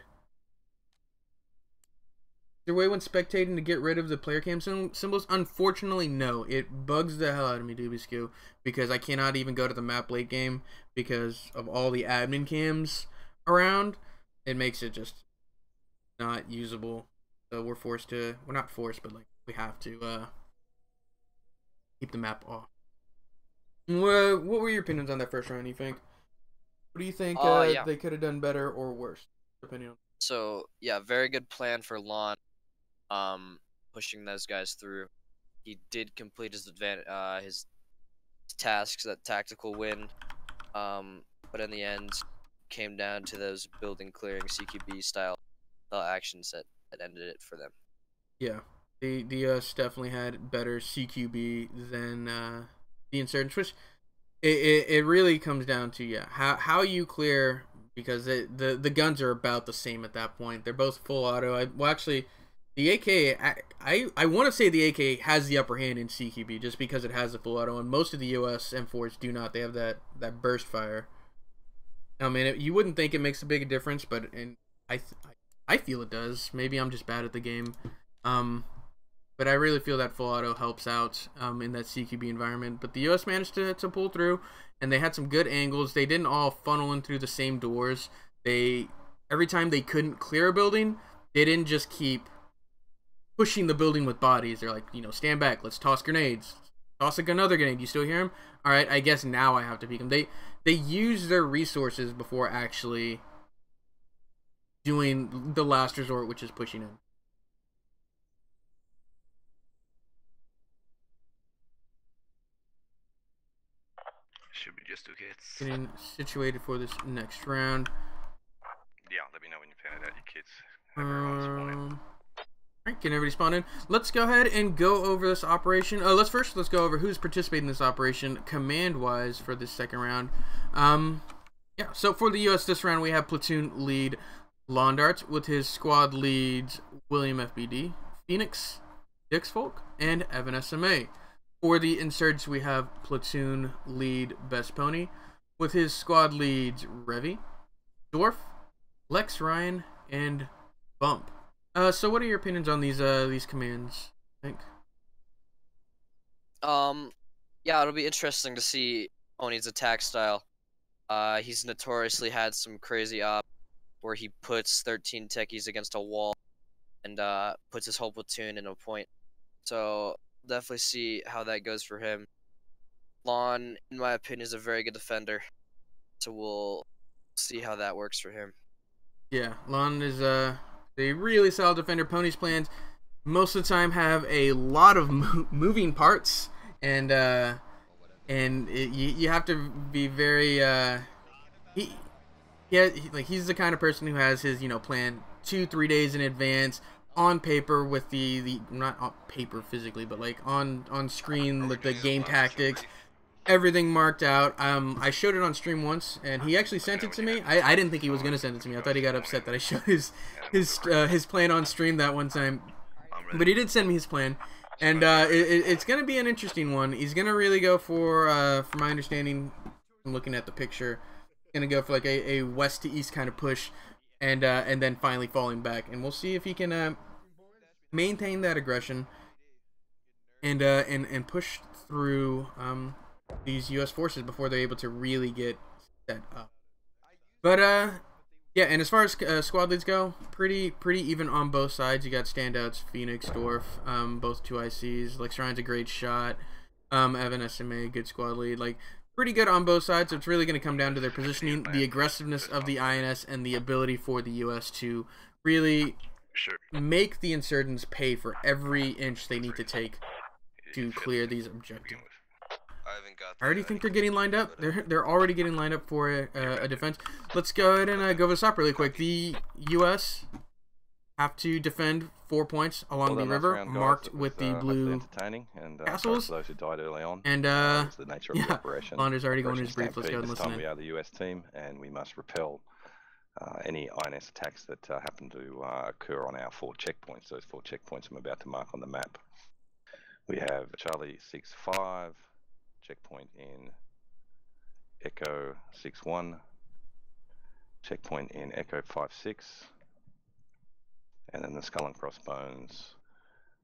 there a way when spectating to get rid of the player cam symbols? Unfortunately, no. It bugs the hell out of me, Dubiscu, because I cannot even go to the map late game because of all the admin cams around. It makes it just not usable. So we're forced to, we're not forced, but like we have to keep the map off. What were your opinions on that first round, you think? What do you think they could have done better or worse? Opinion. So yeah, very good plan for Lon, pushing those guys through. He did complete his his tasks, that tactical win, but in the end, came down to those building clearing CQB style actions that ended it for them. Yeah, the US definitely had better CQB than the insurgents, which it really comes down to how you clear, because the guns are about the same at that point. They're both full auto. Well, actually, the AK, I want to say the AK has the upper hand in CQB just because it has the full auto, and most of the US M4s do not. They have that burst fire. I mean, you wouldn't think it makes a big difference, but I feel it does. Maybe I'm just bad at the game. But I really feel that full auto helps out in that CQB environment. But the US managed to pull through, and they had some good angles. They didn't all funnel in through the same doors. Every time they couldn't clear a building, they didn't just keep pushing the building with bodies. They're like, stand back, let's toss grenades. Toss another grenade. You still hear him? All right, I guess now I have to peek them. They use their resources before actually doing the last resort, which is pushing in. Should be just 2 kids. Getting situated for this next round. Yeah, let me know when you plan it out, you kids. Alright, can everybody spawn in? Let's go ahead and go over this operation. Let's go over who's participating in this operation command-wise for this second round. Yeah, so for the US this round, we have platoon lead Londart with his squad leads William FBD, Phoenix, Dixfolk, and Evan SMA. For the insurgents, we have platoon lead Best Pony with his squad leads Revy, Dwarf, Lex Ryan, and Bump. So what are your opinions on these commands, I think? Yeah, it'll be interesting to see Pony's attack style. He's notoriously had some crazy op where he puts 13 techies against a wall and puts his whole platoon in a point. So definitely see how that goes for him. Lon, in my opinion, is a very good defender, so we'll see how that works for him. Yeah, Lon is a really solid defender. Pony's plans most of the time have a lot of moving parts, and you have to be very he's the kind of person who has his plan 2-3 days in advance on paper with the not on paper physically, but like on screen with the game tactics, everything marked out. I showed it on stream once, and he actually sent it to me. I didn't think he was gonna send it to me. I thought he got upset that I showed his plan on stream that one time, but he did send me his plan, And it's going to be an interesting one. He's going to really go for my understanding, from looking at the picture, going to go for like a west to east kind of push, and then finally falling back. And we'll see if he can maintain that aggression and push through these U.S. forces before they're able to really get set up. But yeah, and as far as squad leads go, pretty even on both sides. You got standouts, Phoenix, Dorf, both 2 ICs. Lex Ryan's a great shot. Evan, SMA, good squad lead. Like, pretty good on both sides. So it's really going to come down to their positioning, the aggressiveness of the INS, and the ability for the U.S. to really make the insurgents pay for every inch they need to take to clear these objectives. I already think they're getting lined up. They're already getting lined up for a defense. Let's go ahead and go over this up really quick. The U.S. have to defend 4 points along the river, marked with the blue castles. For those who died early on, and the nature of the operation. Londer's already going to his brief. Let's go and this listen time in. we are the U.S. team, and we must repel any INS attacks that happen to occur on our 4 checkpoints. Those 4 checkpoints I'm about to mark on the map. We have Charlie 6-5. Checkpoint in Echo 6-1, checkpoint in Echo 5-6, and then the Skull and Crossbones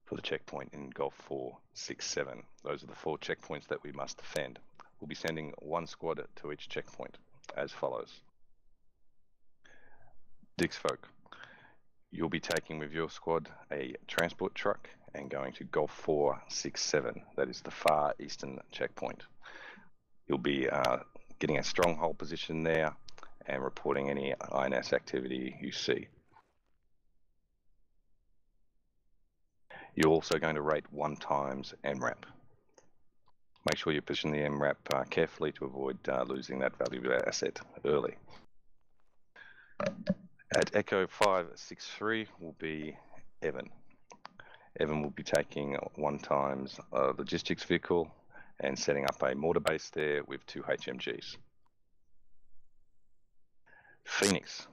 for the checkpoint in Golf 4-6-7. Those are the 4 checkpoints that we must defend. We'll be sending 1 squad to each checkpoint as follows. Dix Folk, you'll be taking with your squad a transport truck and going to Golf 4-6-7. That is the far eastern checkpoint. You'll be getting a stronghold position there and reporting any INS activity you see. You're also going to rate 1 times MRAP. Make sure you position the MRAP carefully to avoid losing that valuable asset early. At Echo 563 will be Evan. Evan will be taking 1 times logistics vehicle and setting up a mortar base there with 2 HMGs. Phoenix,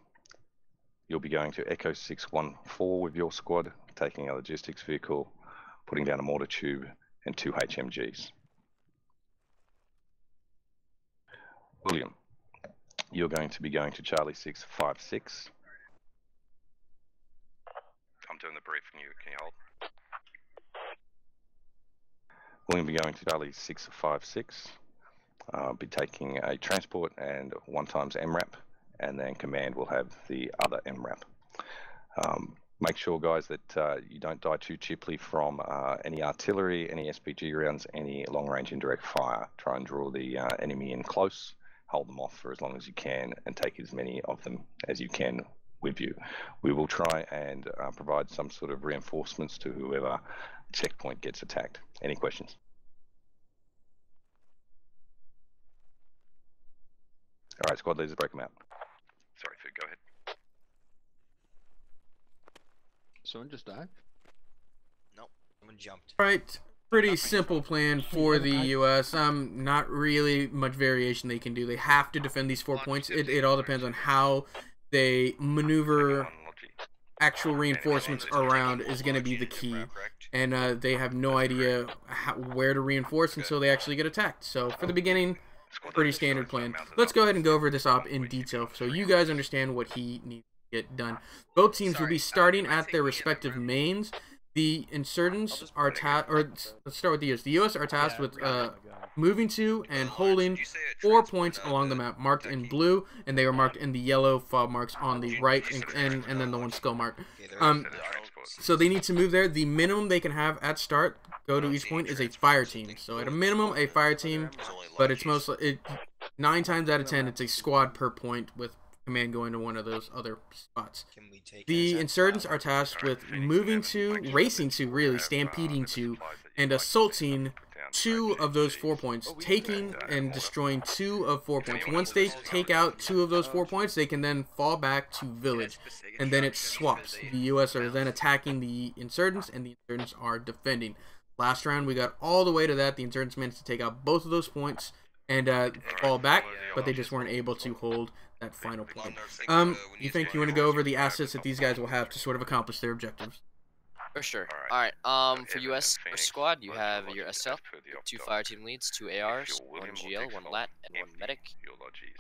you'll be going to Echo 614 with your squad, taking a logistics vehicle, putting down a mortar tube and 2 HMGs. William, you're going to be going to Charlie 656. I'm doing the brief. Can you hold? We're going to be going to Charlie 656, be taking a transport and 1 times MRAP, and then command will have the other MRAP. Make sure, guys, that you don't die too cheaply from any artillery, any SPG rounds, any long-range indirect fire. Try and draw the enemy in close, hold them off for as long as you can, and take as many of them as you can with you. We will try and provide some sort of reinforcements to whoever checkpoint gets attacked. Any questions? All right, squad leaders, break them out. Sorry, Food, go ahead. Someone just died? Nope, someone jumped. All right, pretty simple plan for the U.S. Not really much variation they can do. They have to defend these 4 points. It all depends on how they maneuver actual reinforcements around is going to be the key. And they have no idea where to reinforce until they actually get attacked. So for the beginning, pretty standard plan. Let's go ahead and go over this op in detail so you guys understand what he needs to get done. Both teams will be starting at their respective mains. The insurgents are tasked, or let's start with the US. The US are tasked with moving to and holding 4 points along the map, marked in blue, and they are marked in the yellow fob marks on the right, and then the 1 skull mark. So they need to move there. The minimum they can have at start, go to each point, is a fire team. So at a minimum, a fire team, but it's mostly 9 times out of 10, it's a squad per point with command going to one of those other spots. The insurgents are tasked with moving to, racing to, really, stampeding to, and assaulting 2 of those 4 points, taking and destroying 2 of 4 points. Once they take out 2 of those 4 points, they can then fall back to village, and then it swaps. The U.S. are then attacking the insurgents, and the insurgents are defending. Last round, we got all the way to that. The insurgents managed to take out both of those points and fall back, but they just weren't able to hold that final point. You think you want to go over the assets that these guys will have to sort of accomplish their objectives? For sure. Alright, for US squad, you have your SL, 2 fire team leads, 2 ARs, 1 GL, 1 LAT, and 1 medic.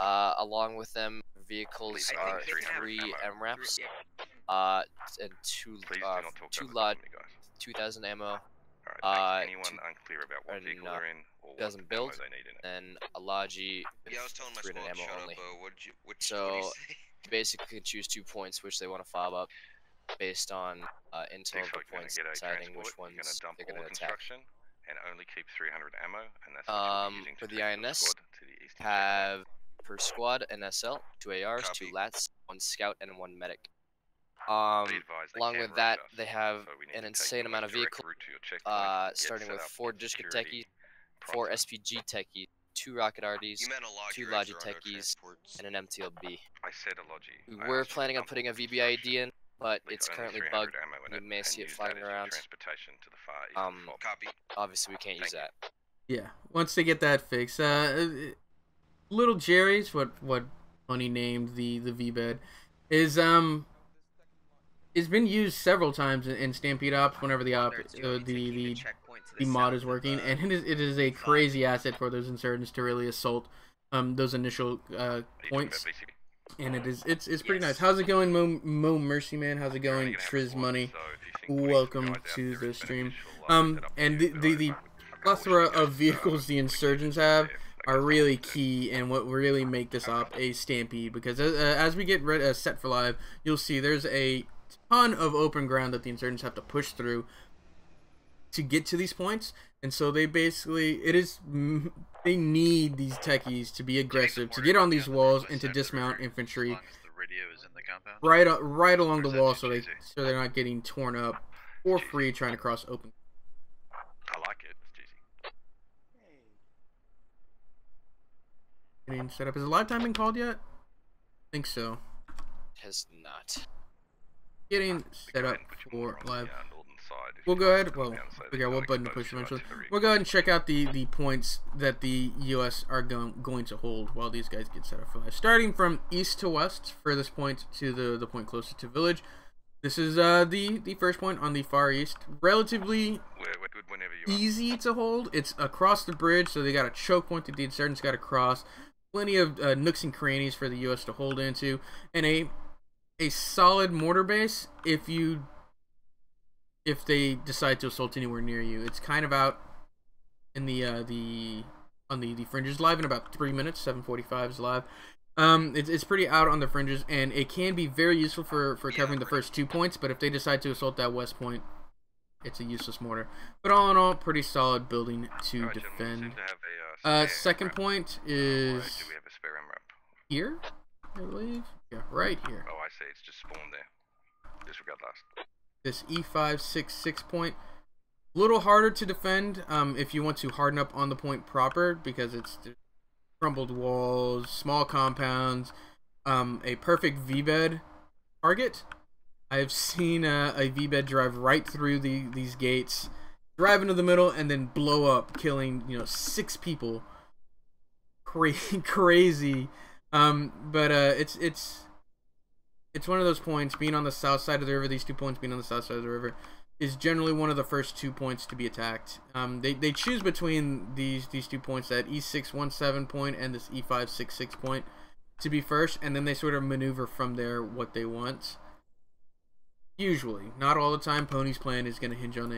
Along with them, vehicles are 3 MRAPs, and 2 LUD, 2,000 ammo, Anyone unclear about what vehicle they're in or what 2,000 ammo build, they need in it? and a Logi Yeah, I was telling my 300 squad, ammo shut only. up, what'd you So, say? you basically can choose 2 points which they want to fob up based on intel of the points deciding which ones You're gonna dump they're all going the to attack. construction and only keep 300 ammo, and that's what you'll be using For to the take your INS, squad to the eastern have per squad an SL, 2 ARs, 2 LATs, 1 scout, and 1 medic. Along with that, they have an insane amount of vehicles, starting with 4 Dishka techies, 4 SPG techies, 2 Rocket RDs, 2 Logi techies, and an MTLB. I said a Logi. We were planning on putting a VBID in, but it's currently bugged. You may see it flying around. Obviously we can't use that. Yeah, once they get that fixed, Little Jerry's, what Bunny named the V-bed, is it's been used several times in Stampede ops whenever the mod is working, and it is a crazy asset for those insurgents to really assault those initial points. And it's pretty nice. How's it going, Mo Mercy Man? How's it going, Triz Money? Welcome to the stream. And the plethora of vehicles the insurgents have are really key and what really make this op a Stampede, because as we get set for live, you'll see there's a ton of open ground that the insurgents have to push through to get to these points, and so they basically they need these techies to be aggressive, to get on these walls and to dismount infantry right along the wall, so they're not getting torn up for free trying to cross open. I like it. It's juicy. Getting set up. Has a live time been called yet? I think so. Has not. Getting set up for live. We'll go ahead. Well, figure out what button to push eventually. We'll go ahead and check out the points that the U.S. are going to hold while these guys get set up for live. Starting from east to west, furthest point to the point closest to village. This is the first point on the far east. Relatively easy to hold. It's across the bridge, so they got a choke point that the insurgents got to cross. Plenty of nooks and crannies for the U.S. to hold into, and a solid mortar base if they decide to assault anywhere near you. It's kind of out in the fringes. Live in about 3 minutes. 7:45 is live. It's pretty out on the fringes, and it can be very useful for covering the first 2 points, but if they decide to assault that west point, it's a useless mortar. But all in all, pretty solid building to defend. Second point is here, I believe. Yeah, right here. Oh, I see. It's just spawned there. Disregard last. This E566 point, a little harder to defend if you want to harden up on the point proper, because it's crumbled walls, small compounds, a perfect V-bed target. I've seen a V-bed drive right through these gates, drive into the middle, and then blow up, killing 6 people. Crazy. But it's one of those points, being on the south side of the river. These 2 points being on the south side of the river is generally one of the first 2 points to be attacked. They choose between these 2 points, that E617 point and this E566 point, to be first, and then they sort of maneuver from there what they want. Usually, not all the time. Pony's plan is going to hinge on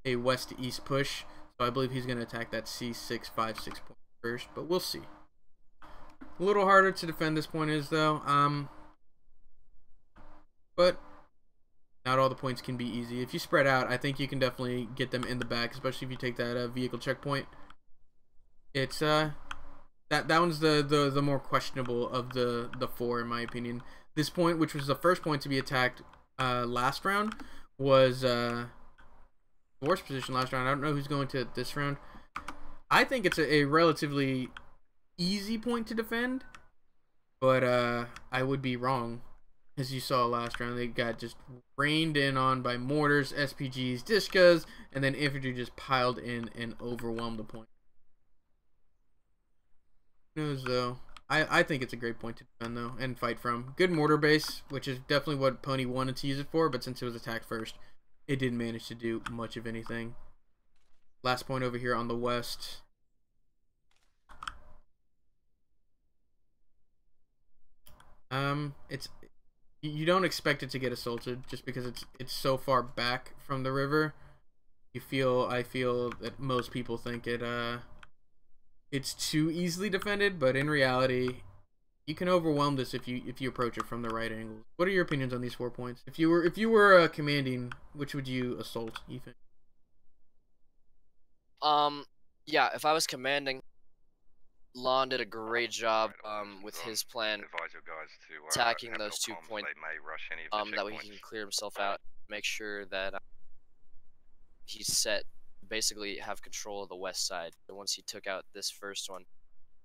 a west to east push, so I believe he's going to attack that C656 point first, but we'll see. A little harder to defend this point is, though, but not all the points can be easy. If you spread out, I think you can definitely get them in the back, especially if you take that vehicle checkpoint. It's that one's the more questionable of the 4, in my opinion. This point, which was the first point to be attacked last round, was worst position last round. I don't know who's going to this round. I think it's a relatively easy point to defend, but I would be wrong. As you saw last round, they got just rained in on by mortars, SPGs, Dishkas, and then infantry just piled in and overwhelmed the point. Who knows, though? I think it's a great point to defend, though, and fight from. Good mortar base, which is definitely what Pony wanted to use it for, but since it was attacked first, it didn't manage to do much of anything. Last point over here on the west. It's, you don't expect it to get assaulted just because it's so far back from the river. I feel that most people think it's too easily defended, but in reality, you can overwhelm this if you approach it from the right angle. What are your opinions on these 4 points? If you were commanding, which would you assault, Ethan? Yeah, if I was commanding, Lon did a great job with his plan, attacking those 2 points, that way he can clear himself out, make sure that he's set, basically have control of the west side. And once he took out this first one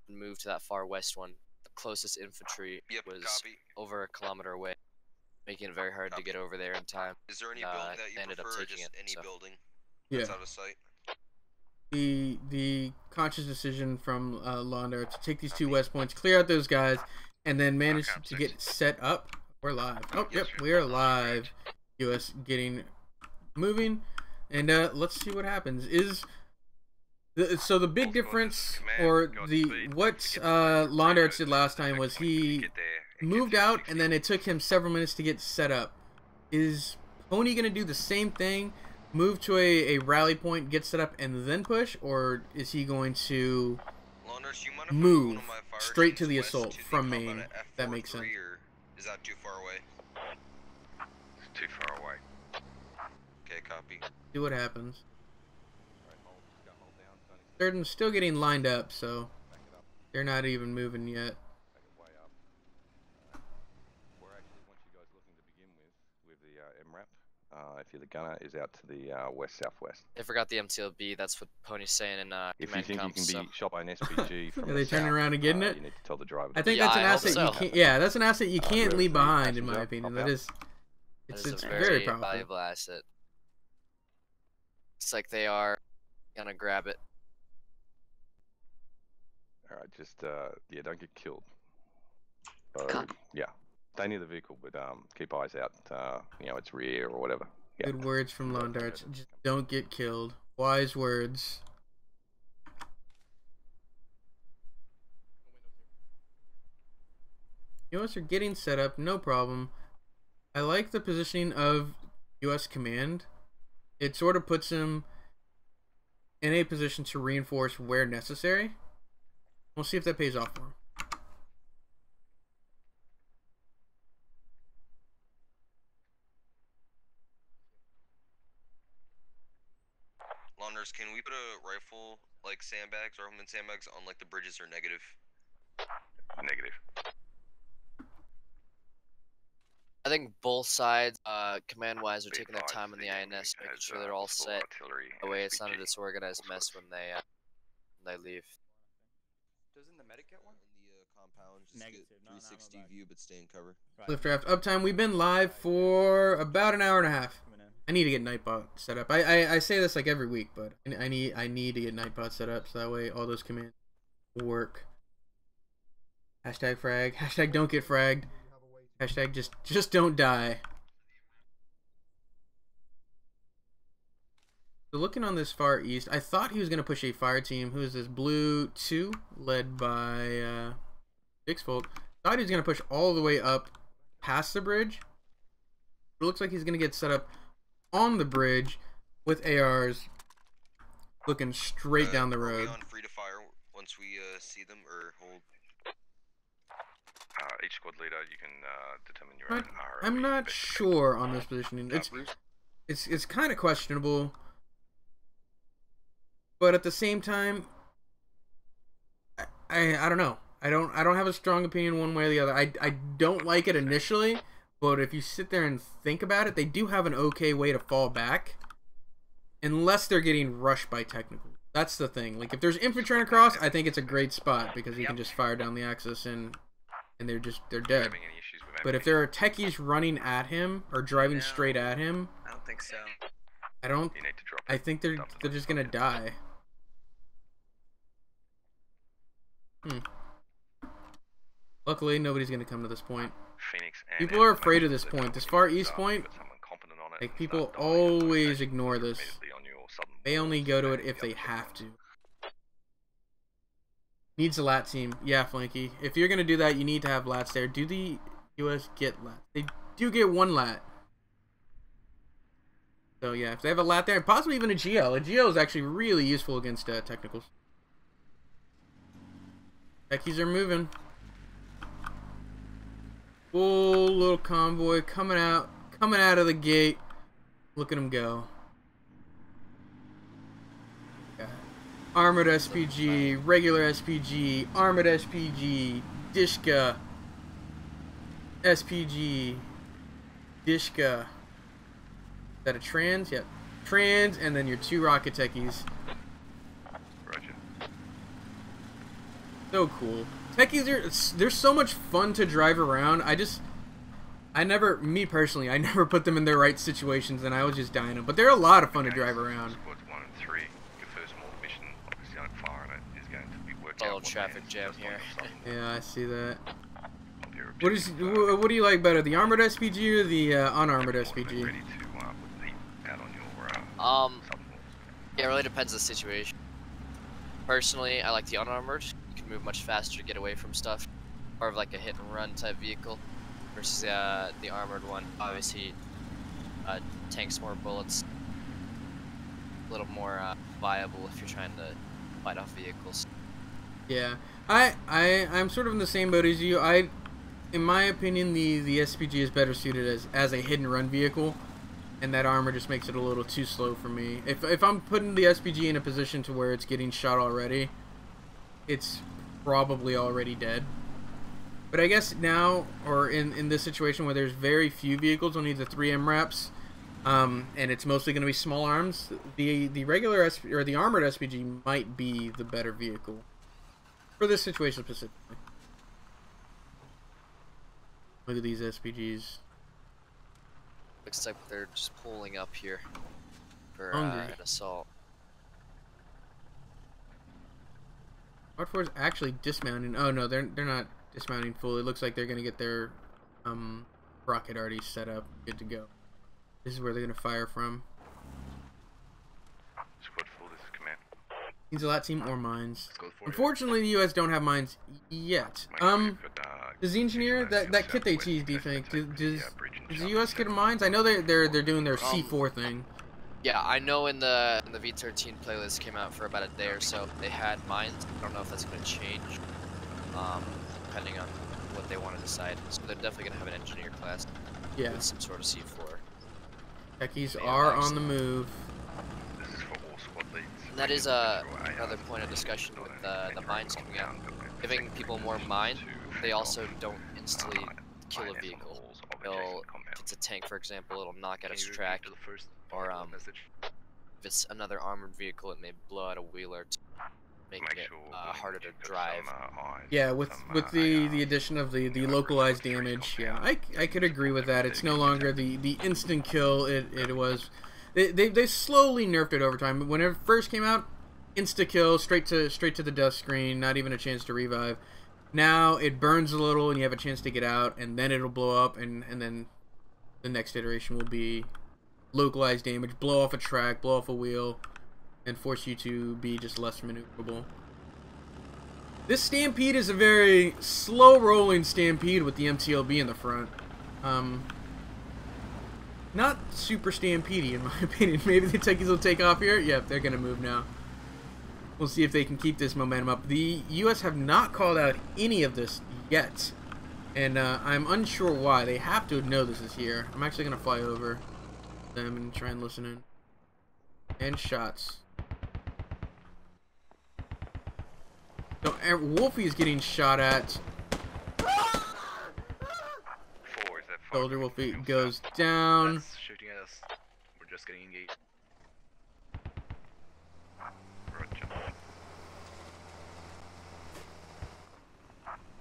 and moved to that far west one, the closest infantry was over a kilometer away, making it very hard to get over there in time. Is there any building that you ended prefer, up taking just it, any so. building Yeah. that's out of sight? The conscious decision from Launder to take these 2 west points, clear out those guys, and then manage to get set up. We're live. Oh, yep, we are live. US getting moving, and let's see what happens. So the big difference, or what Launder did last time was he moved out, and then it took him several minutes to get set up. Is Pony gonna do the same thing? Move to a rally point, get set up, and then push, or is he going to move straight to the assault from main? That makes sense. Is that too far away? It's too far away. Okay, copy. See what happens. They're still getting lined up, so they're not even moving yet. If you're the gunner, is out to the west-southwest. They forgot the MTLB, that's what Pony's saying in if you think you can be shot by an SPG from are they turning around and getting it? You need to tell the driver. I think that's an asset you can't. Yeah, that's an asset you can't leave behind, in my opinion. That is, it's a very powerful. valuable asset. It's like they are gonna grab it. All right, just yeah, don't get killed. Yeah, stay near the vehicle, but keep eyes out. You know, its rear or whatever. Yeah. Good words from Londarts. Just don't get killed. Wise words. US are getting set up, no problem. I like the positioning of US Command. It sort of puts him in a position to reinforce where necessary. We'll see if that pays off for him. Launders, can we put a rifle, like sandbags, rifleman sandbags, on like the bridges or negative? Negative. I think both sides, command-wise, are taking their time in the INS, making sure they're all set. That way it's not a disorganized mess when they leave. Doesn't the medic get one? In the compound, just get 360 view, but stay in cover. Lift draft uptime. We've been live for about an hour and a half. I need to get Nightbot set up. I say this like every week, but I need to get Nightbot set up so that way all those commands work. Hashtag frag. Hashtag don't get fragged. Hashtag just don't die. So looking on this far east, I thought he was going to push a fire team. Who is this? Blue 2, led by Dixfold. Thought he was going to push all the way up past the bridge. It looks like he's going to get set up on the bridge with ARs looking straight down the road. Are we on free to fire once we see them, or hold? Each squad leader, you can determine your own ROE. I'm not sure on this positioning. It's kind of questionable, but at the same time, I don't know. I don't have a strong opinion one way or the other. I don't like it initially, but if you sit there and think about it, they do have an okay way to fall back, unless they're getting rushed by technical. That's the thing. Like if there's infantry across, I think it's a great spot because you can just fire down the axis and they're dead. But if there are techies running at him or driving straight at him, I don't think so. I think they're just gonna die. Luckily, nobody's gonna come to this point. Phoenix People are afraid of this point. This far east point, Like, people always ignore this. They only go to it if they have to. Needs a lat team. Yeah, Flanky. If you're going to do that, you need to have lats there. Do the US get lat? They do get 1 lat. So, yeah, if they have a lat there, possibly even a GL. A GL is actually really useful against technicals. Techies are moving. Full little convoy coming out of the gate. Look at them go. Armored SPG, regular SPG, armored SPG, Dishka, SPG, Dishka. Is that a trans? Yep. Trans, and then your 2 rocket techies. Roger. So cool. Techies they're so much fun to drive around. Me personally, I never put them in their right situations, and I was just dying them. But they're a lot of fun to drive around. Squads 1 and 3, your first more mission, obviously on fire on it, is going to be worked Follow out. traffic jam here. Yeah, I see that. What do you like better, the armored SPG or the unarmored SPG? Yeah, it really depends on the situation. Personally, I like the unarmored. You can move much faster to get away from stuff. More of like a hit and run type vehicle. Versus the armored one, obviously tanks more bullets. A little more viable if you're trying to fight off vehicles. Yeah, I'm sort of in the same boat as you. In my opinion, the SPG is better suited as a hit and run vehicle, and that armor just makes it a little too slow for me. If I'm putting the SPG in a position to where it's getting shot already, it's probably already dead. But I guess now, or in this situation where there's very few vehicles, only the 3 MRAPs, and it's mostly going to be small arms, the regular or the armored SPG might be the better vehicle for this situation specifically. Look at these SPGs. Looks like they're just pulling up here for Hungry. an assault. Part 4 is actually dismounting. Oh no, they're not dismounting fully. It looks like they're gonna get their rocket already set up, good to go. This is where they're gonna fire from. Squad 4, this is command. Needs a lat team or mines. Unfortunately, the US don't have mines yet. Does the engineer that kit they teased? Do you think does the US get mines? I know they're doing their C4 thing. Yeah, I know in the V13 playlist came out for about a day or so. They had mines. I don't know if that's going to change, depending on what they want to decide. So they're definitely going to have an engineer class. Yeah. With some sort of C4. Techies are on the move. This is for all squad leads. And that is another point of discussion with the mines coming out. Giving people more mine, they also don't instantly kill a vehicle. They'll, if it's a tank, for example, it'll knock out its track, or if it's another armored vehicle, it may blow out a wheeler to make it harder to drive. Yeah, with the addition of the localized damage, yeah, I could agree with that. It's no longer the instant kill it was. They slowly nerfed it over time. When it first came out, insta kill, straight to the death screen, not even a chance to revive. Now it burns a little and you have a chance to get out, and then it'll blow up, and then the next iteration will be localized damage, blow off a track, blow off a wheel, and force you to be just less maneuverable. This Stampede is a very slow rolling Stampede with the MTLB in the front. Not super Stampede-y in my opinion. Maybe the techies will take off here. Yep, they're gonna move now. We'll see if they can keep this momentum up. The US have not called out any of this yet, and I'm unsure why. They have to know this is here. I'm actually gonna fly over them and try and listen in. And shots. So Wolfie is getting shot at. Soldier Wolfie goes down. That's shooting at us. We're just getting engaged.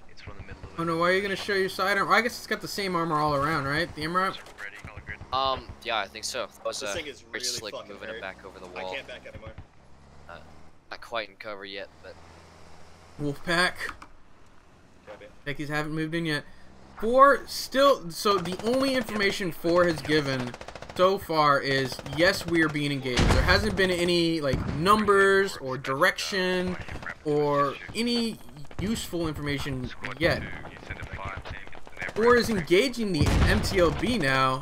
It's from the middle of Oh no, why are you gonna show your side armor? I guess it's got the same armor all around, right? The MRAP? Yeah, I think so. That was This thing is very really slick fucking moving hairy. it back over the I wall. can't back anymore. Not quite in cover yet, but Wolfpack. Techies haven't moved in yet. 4 still, so the only information 4 has given so far is, yes, we are being engaged. There hasn't been any like numbers or direction or any useful information yet. 4 is engaging the MTLB now,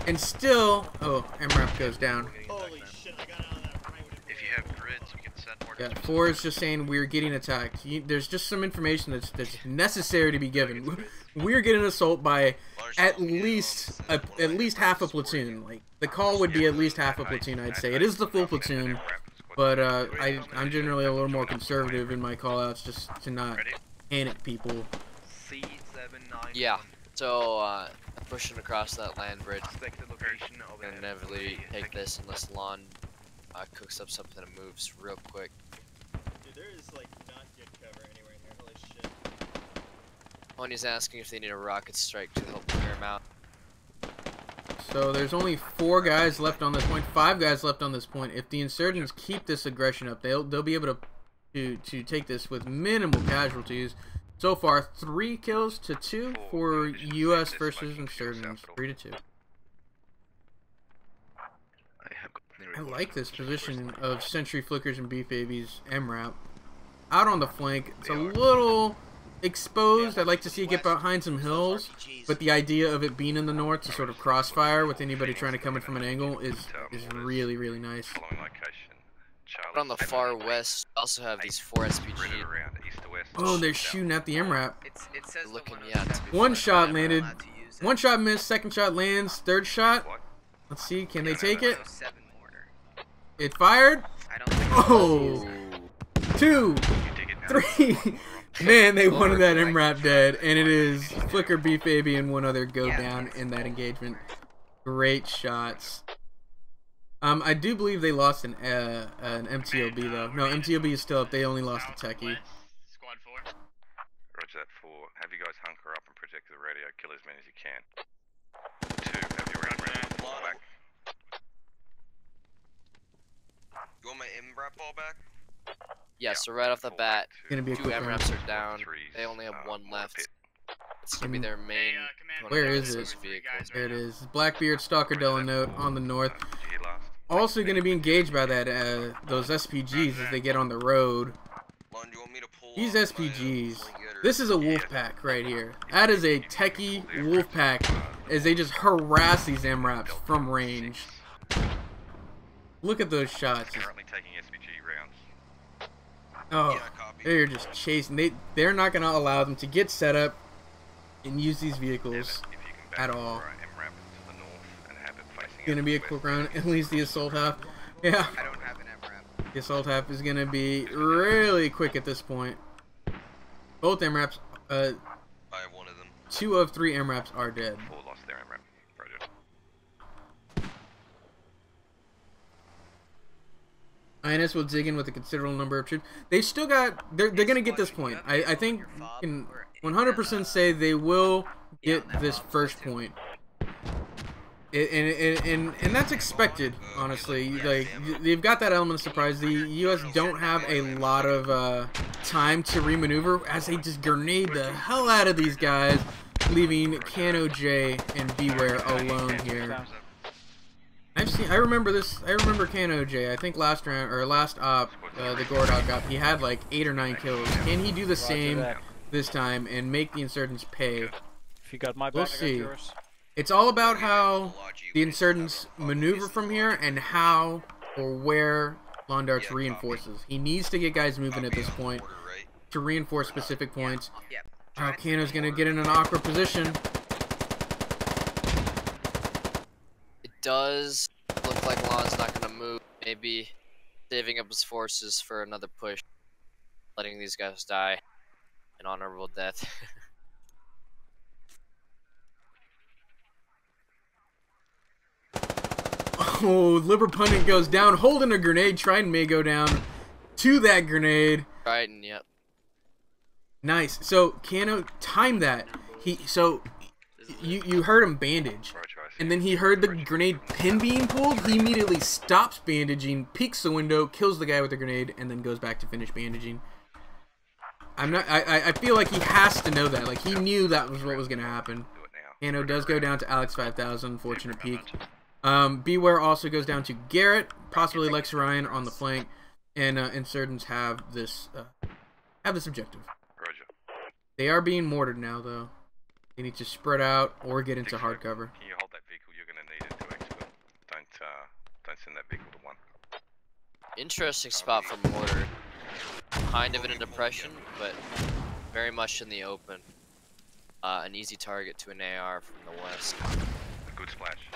and still, oh, MRAP goes down. Holy shit, I got out of that right when If you have grids, we can send more. Yeah, 4 is just saying we're getting attacked. There's just some information that's necessary to be given. We're getting assaulted by at least half a platoon. Like, the call would be at least half a platoon, I'd say. It is the full platoon, but I'm generally a little more conservative in my callouts, just to not panic people. Yeah. So pushing across that land bridge, and inevitably take this unless Lon cooks up something and moves real quick. Dude, there is like not good cover anywhere in here. Holy shit. Tony's asking if they need a rocket strike to help clear him out. So there's only 4 guys left on this point, 5 guys left on this point. If the insurgents keep this aggression up, they'll be able to take this with minimal casualties. So far, 3 kills to 2 for U.S. versus insurgents, 3 to 2. I like this position of Sentry Flickers and Beef Babies MRAP. Out on the flank, it's a little exposed. I'd like to see it get behind some hills, but the idea of it being in the north to sort of crossfire with anybody trying to come in from an angle is really, really nice. But on the far west, we also have these 4 SPGs. Oh, they're shooting at the MRAP. Looking, yeah. One shot landed. One shot missed. Second shot lands. Third shot. Let's see. Can they take it? It fired. Oh. 2, 3. Man, they wanted that MRAP dead, and it is Flicker, Beef Baby, and one other go down in that engagement. Great shots. I do believe they lost an MTOB though. No, MTOB is still up. They only lost a techie. Squad 4. Roger that 4. Have you guys hunker up and protect the radio. Kill as many as you can. 2. Have you run fall back. You want my MRAP ball back? Yeah, so right off the bat, Gonna be a 2 quick round. MRAPs are down. They only have 1 left. It's gonna be their main. Where is it? There it is. Blackbeard, Stalker, Della Note on the north. Also going to be engaged by that those SPGs as they get on the road. These SPGs. This is a wolf pack right here. That is a techie wolf pack as they just harass these MRAPs from range. Look at those shots. Currently taking SPG rounds. Oh, they're just chasing. They're not going to allow them to get set up and use these vehicles at all. Gonna be a quick round. At least the assault half. Yeah. I don't have an MRAP. The assault half is gonna be really quick at this point. Both MRAPs. I have one of them. 2 of 3 MRAPs are dead. 4 lost their MRAP. INS will dig in with a considerable number of troops. They've still got. They're gonna get this point. I think can 100% say they will get this first point. And that's expected, honestly. Like, they've got that element of surprise. The U.S. don't have a lot of time to remaneuver as they just grenade the hell out of these guys, leaving Cano J and Beware alone here. I remember this. I remember Cano J. I think last round or last op, the Gordog op, he had like 8 or 9 kills. Can he do the same this time and make the insurgents pay? If you got my back, we'll see. Yours. It's all about how the insurgents maneuver from here and how or where Londarts reinforces. He needs to get guys moving at this point to reinforce specific points. Oh, Cano's gonna get in an awkward position. It does look like Lon's not gonna move. Maybe saving up his forces for another push, letting these guys die an honorable death. Oh, Liber Pundit goes down, holding a grenade. Trident may go down to that grenade. Trident, yep. Nice. So Cano timed that. You heard him bandage, and then he heard the grenade pin being pulled. He immediately stops bandaging, peeks the window, kills the guy with the grenade, and then goes back to finish bandaging. I feel like he has to know that. Like, he knew that was what was gonna happen. Kano does go down to Alex 5000, fortunate peak. Beware also goes down to Garrett, possibly Lex Ryan on the flank, and Insurgents have this objective. Roger. They are being mortared now, though. They need to spread out or get into hard cover. Can you hold that vehicle? You're going to need it to exfil. Don't send that vehicle to 1. Interesting spot for mortar. Kind of in a depression, but very much in the open. An easy target to an AR from the west. A good splash.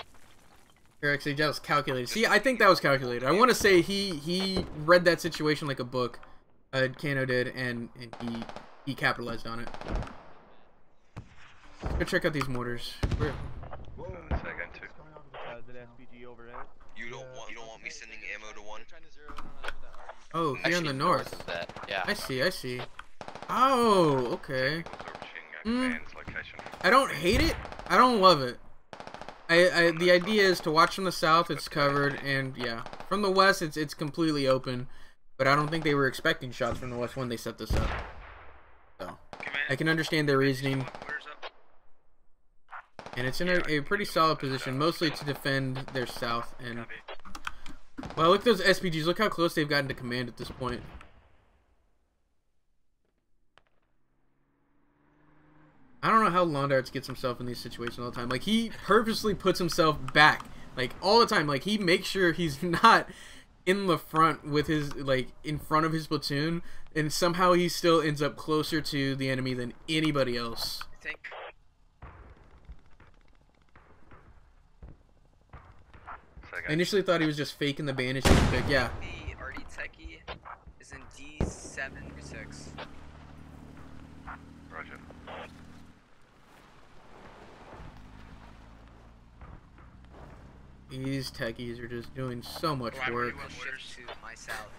Actually, that was calculated. See, I think that was calculated. I want to say he read that situation like a book. Kano did, and he capitalized on it. Let's go check out these mortars. You don't want me sending ammo to 1? Oh, here in the north. Of that. Yeah. I see. Oh, okay. I don't hate it. I don't love it. The idea is to watch from the south. It's covered, and yeah, from the west, it's completely open. But I don't think they were expecting shots from the west when they set this up. So I can understand their reasoning. And it's in a pretty solid position, mostly to defend their south. And well, look at those SPGs. Look how close they've gotten to command at this point. I don't know how Londarts gets himself in these situations all the time. Like, he purposely puts himself back, like, all the time. Like, he makes sure he's not in the front with his, like, in front of his platoon, and somehow he still ends up closer to the enemy than anybody else. I think. I initially thought he was just faking the bandage, but yeah. The RD Techie is in D7-6. Roger. These techies are just doing so much work. To my south.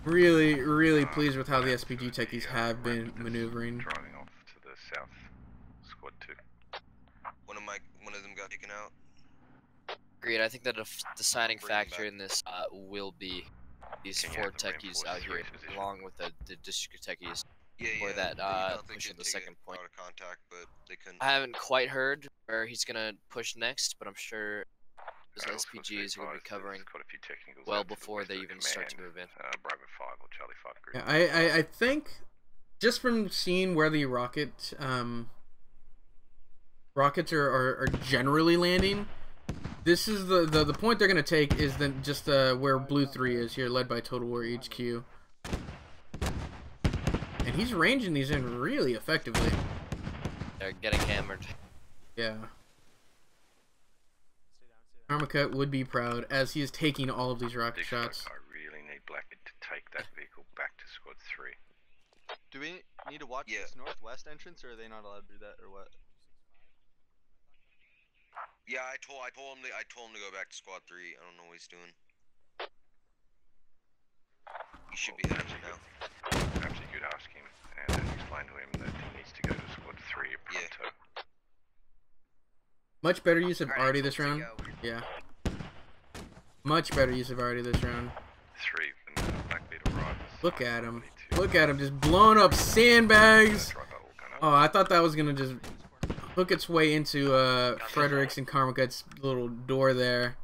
Really pleased with how the SPG techies have been maneuvering. Driving off to the south, squad 2. One of them got taken out. Agreed. I think that a deciding factor in this will be these 4 techies out here, along with the district techies. For that push at the second point. Out of contact, but they couldn't. I haven't quite heard where he's gonna push next, but I'm sure those SPGs are gonna be covering well before they even start to move in. Bravo 5 or Charlie 5 group. Yeah, I think just from seeing where the rockets are generally landing, this is the point they're gonna take is then just where Blue 3 is here, led by Total War HQ. And he's ranging these in really effectively. They're getting hammered. Yeah. Armacut would be proud as he is taking all of these rocket shots. I really need Blackbeard to take that vehicle back to squad 3. Do we need to watch this northwest entrance, or are they not allowed to do that, or what? Yeah, I told him to go back to squad 3. I don't know what he's doing. He should be heading now. Perhaps you could ask him and then explain to him that he needs to go to squad 3 pronto. Much better use of Artie this round. Yeah. Much better use of Artie this round. 3 when Blackbeard arrives. Look at him. Look at him just blowing up sandbags. Oh, I thought that was gonna just hook its way into Frederick's and Karmakut's little door there.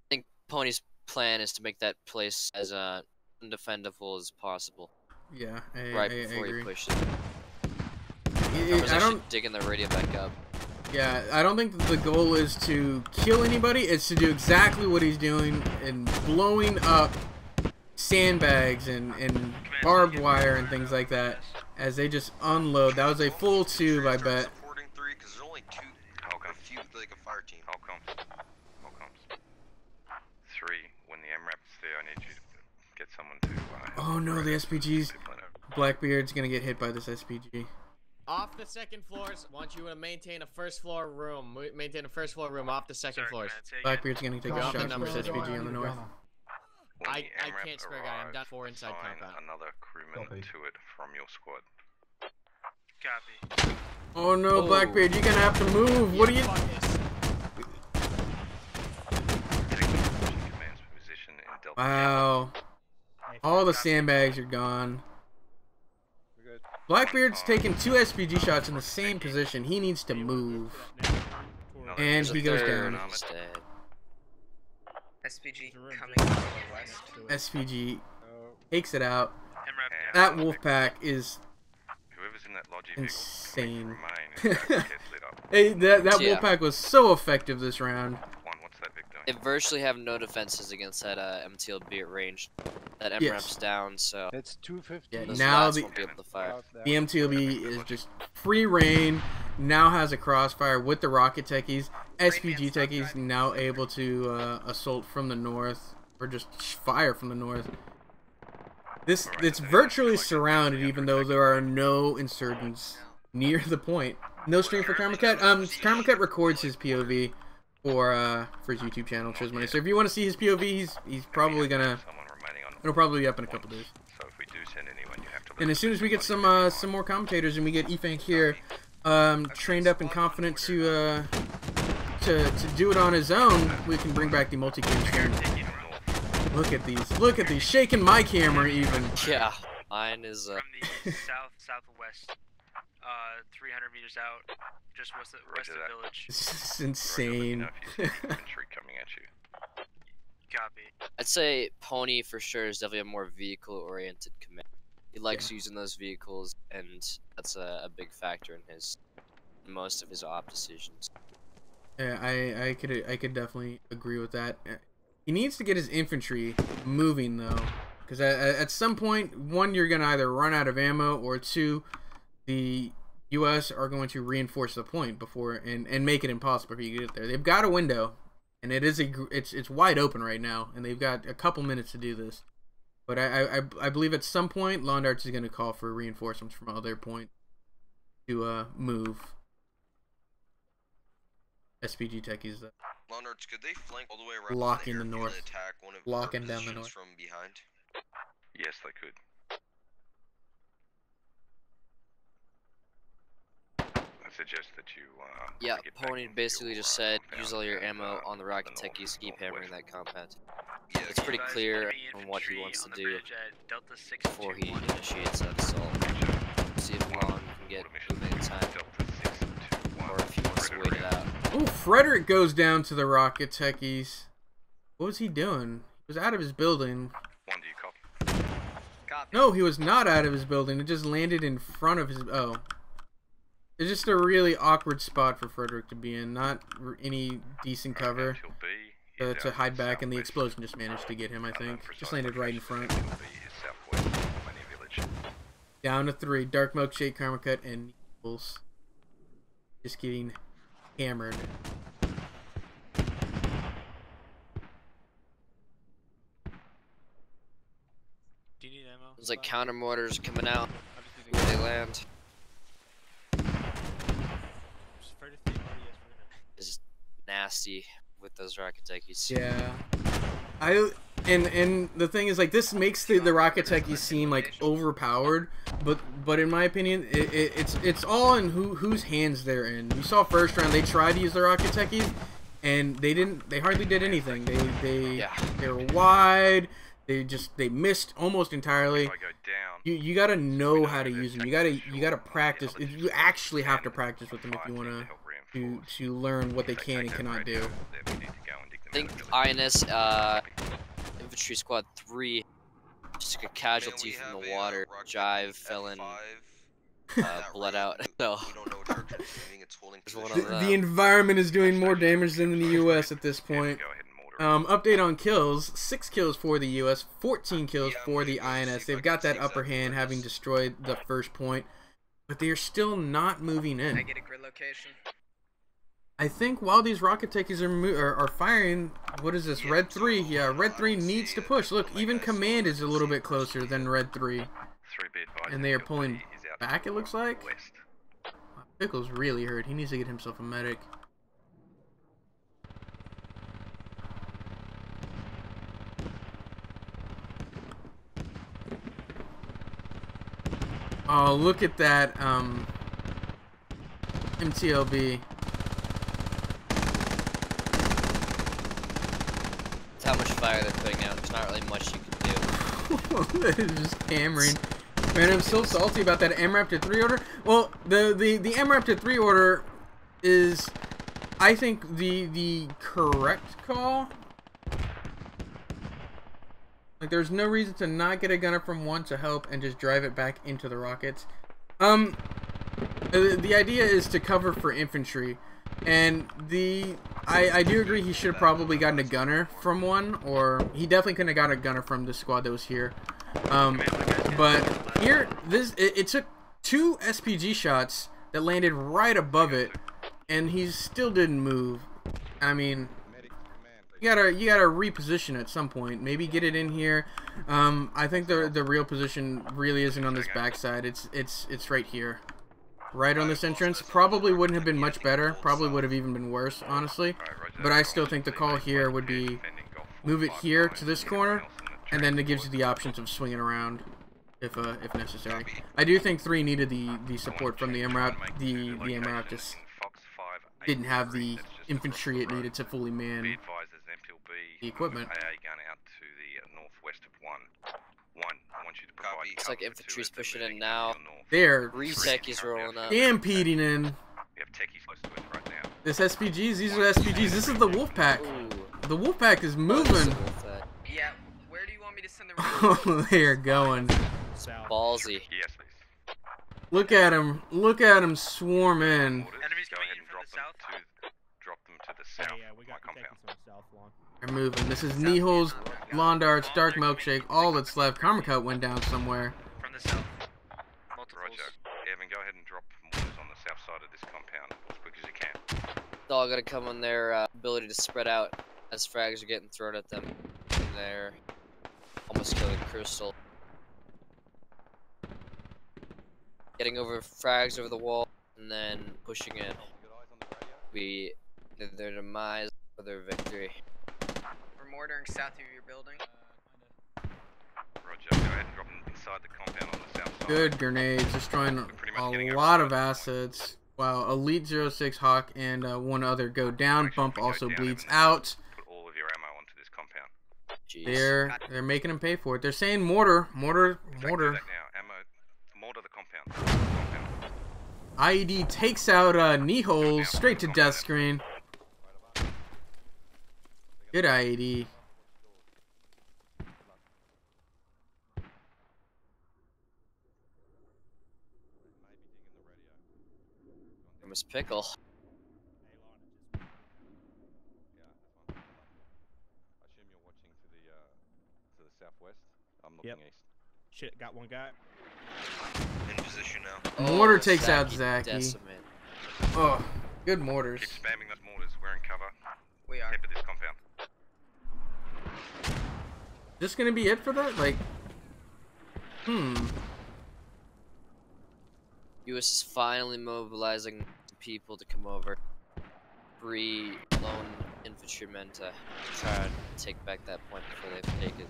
I think Pony's plan is to make that place as undefendable as possible. Yeah, right before I agree. he pushes. I don't digging the radio back up. Yeah, I don't think the goal is to kill anybody. It's to do exactly what he's doing and blowing up sandbags and barbed wire and things like that as they just unload. That was a full tube, I bet. Supporting 3 because there's only 2. A few, like a fire team. All comms. 3, when the MRAP's there, I need you to get someone to... oh no, the SPGs. Blackbeard's gonna get hit by this SPG. Off the second floors, want you to maintain a first floor room. Maintain a first floor room off the second floors. Blackbeard's gonna take a shot from this SPG on the north. I can't spare guy. I'm down 4 inside compound. Another crewman to it from your squad. Copy. Oh no, Blackbeard, you're gonna have to move. What are you? Wow. All the sandbags are gone. Blackbeard's taking 2 SPG shots in the same position. He needs to move. And he goes down. SPG coming from the west. SPG takes it out. That Wolfpack is insane. Hey, that Wolfpack was so effective this round. They virtually have no defenses against that MTLB at range. That MRAP's down, so it's 250. Yeah, those now lats won't be able to fire. the MTLB is just free reign. Now has a crossfire with the rocket techies. SPG techies now able to assault from the north, or just fire from the north. It's virtually surrounded, even though there are no insurgents near the point. No stream for Karmacut. Karmacut records his POV for his YouTube channel, Chose Money. So if you want to see his POV, he's probably gonna. It'll probably be up in a couple days. And as soon as we get some more commentators and we get Efank here, trained up and confident to do it on his own, we can bring back the multi-cam stream. Look at these, shaking my camera even. Yeah, mine is from the southwest, 300 meters out, just west of the village. This is insane. Copy. I'd say Pony for sure is definitely a more vehicle-oriented command. He likes using those vehicles, and that's a big factor in most of his op decisions. Yeah, I could definitely agree with that. He needs to get his infantry moving though, because at some point, one, you're gonna either run out of ammo, or two, the U.S. are going to reinforce the point before and make it impossible for you to get there. They've got a window, and it's wide open right now, and they've got a couple minutes to do this. But I believe at some point, Londarts is going to call for reinforcements from other points to move. SPG techies. Londarts, could they flank all the way around Blocking the north. and attack one of Blocking our down the positions north. from behind? Yes, they could. I suggest that you. Yeah, Pony basically just said use all your ammo on the rocket techies, keep hammering that compound. Yeah, It's pretty clear on what he wants to do before he initiates that assault. See if Lon can get moving in time, or if he wants to wait it out. Oh, Frederick goes down to the rocket techies. What was he doing? He was out of his building. One, do you copy? No, he was not out of his building. It just landed in front of his. Oh. It's just a really awkward spot for Frederick to be in. Not any decent cover to hide back, and the explosion just managed to get him, I think. Just landed right in front. Down to 3. Dark Milkshake, Karmacut, and Eagles. Just getting hammered. Do you need ammo? There's like counter mortars coming out where they land. Is nasty with those rocket techies. Yeah. And the thing is, like, this makes the rocket techies seem like overpowered, but in my opinion, it's all in whose hands they're in. You saw first round they tried to use the rocket techies, and they hardly did anything. They were wide. They missed almost entirely. You gotta know how to use them. You gotta practice. You actually have to practice with them if you wanna to learn what they can and cannot do. I think INS Infantry Squad 3 just took a casualty from the water. Jive fell in, bled out. So the environment is doing more damage than the U.S. at this point. Update on kills: 6 kills for the U.S., 14 kills for the INS. They've got that upper hand, having destroyed the first point, but they are still not moving in. I get a grid location. I think while these rocket techies are firing, what is this? Red 3. Yeah, Red 3 needs to push. Look, even Command is a little bit closer than Red 3. And they are pulling back, it looks like. Pickle's really hurt. He needs to get himself a medic. Oh, look at that, MTLB. That's how much fire they're putting out. There's not really much you can do. They're just hammering Man, I'm so salty about that MRAP to 3 order. Well, the MRAP to 3 order is, I think, the correct call. Like, there's no reason to not get a gunner from 1 to help and just drive it back into the rockets. The idea is to cover for infantry, and I do agree he should have probably gotten a gunner from 1, or he definitely couldn't have gotten a gunner from the squad that was here. But here, it took 2 SPG shots that landed right above it, and he still didn't move. I mean, you gotta reposition at some point. Maybe get it in here. I think the real position really isn't on this backside. It's right here, right on this entrance. Probably wouldn't have been much better. Probably would have even been worse, honestly. But I still think the call here would be move it here to this corner, and then it gives you the options of swinging around if necessary. I do think 3 needed the support from the MRAP. The MRAP just didn't have the infantry it needed to fully man the equipment. Looks like infantry's pushing in now. There. 3 techies rolling up. Stampeding in. This SPGs, these are SPGs. This is the Wolfpack. The Wolfpack is moving. Yeah, where do you want me to send the Oh, they're going. Ballsy. Yes, please. Look at him. Look at him swarm in. Enemies coming in from the south. Drop them to the south. Yeah, we got the techies from the south lawn. They're moving. This is Nihol's, Lawn Darts, Dark Milkshake. All that's left. Karmacut went down somewhere. From the south. Roger. Evan, go ahead and drop mortars on the south side of this compound as quick as you can. It's all gonna come on their ability to spread out as frags are getting thrown at them. And they're almost killing Crystal. Getting over frags over the wall and then pushing in. Be their demise or their victory. We're mortaring south of your building. Roger. Go ahead and drop them inside the compound on the south side. Good grenades. Destroying a lot of assets. Wow. Elite 06 Hawk and 1 other go down. Bump also bleeds out. Put all of your ammo onto this compound. Jeez. They're making him pay for it. They're saying mortar. Mortar. Mortar the compound. IED takes out Nihol's straight to death screen. Good IED. Miss Pickle. I assume you're watching to the southwest. I'm looking east. Shit, got 1 guy. In position now. Mortar takes out Zaki. Decimate. Oh, good mortars. Keep spamming those mortars. We're in cover. We are. Tip of this compound. This gonna be it for that? Like, US is finally mobilizing people to come over. 3 lone infantrymen to try to take back that point before they take it.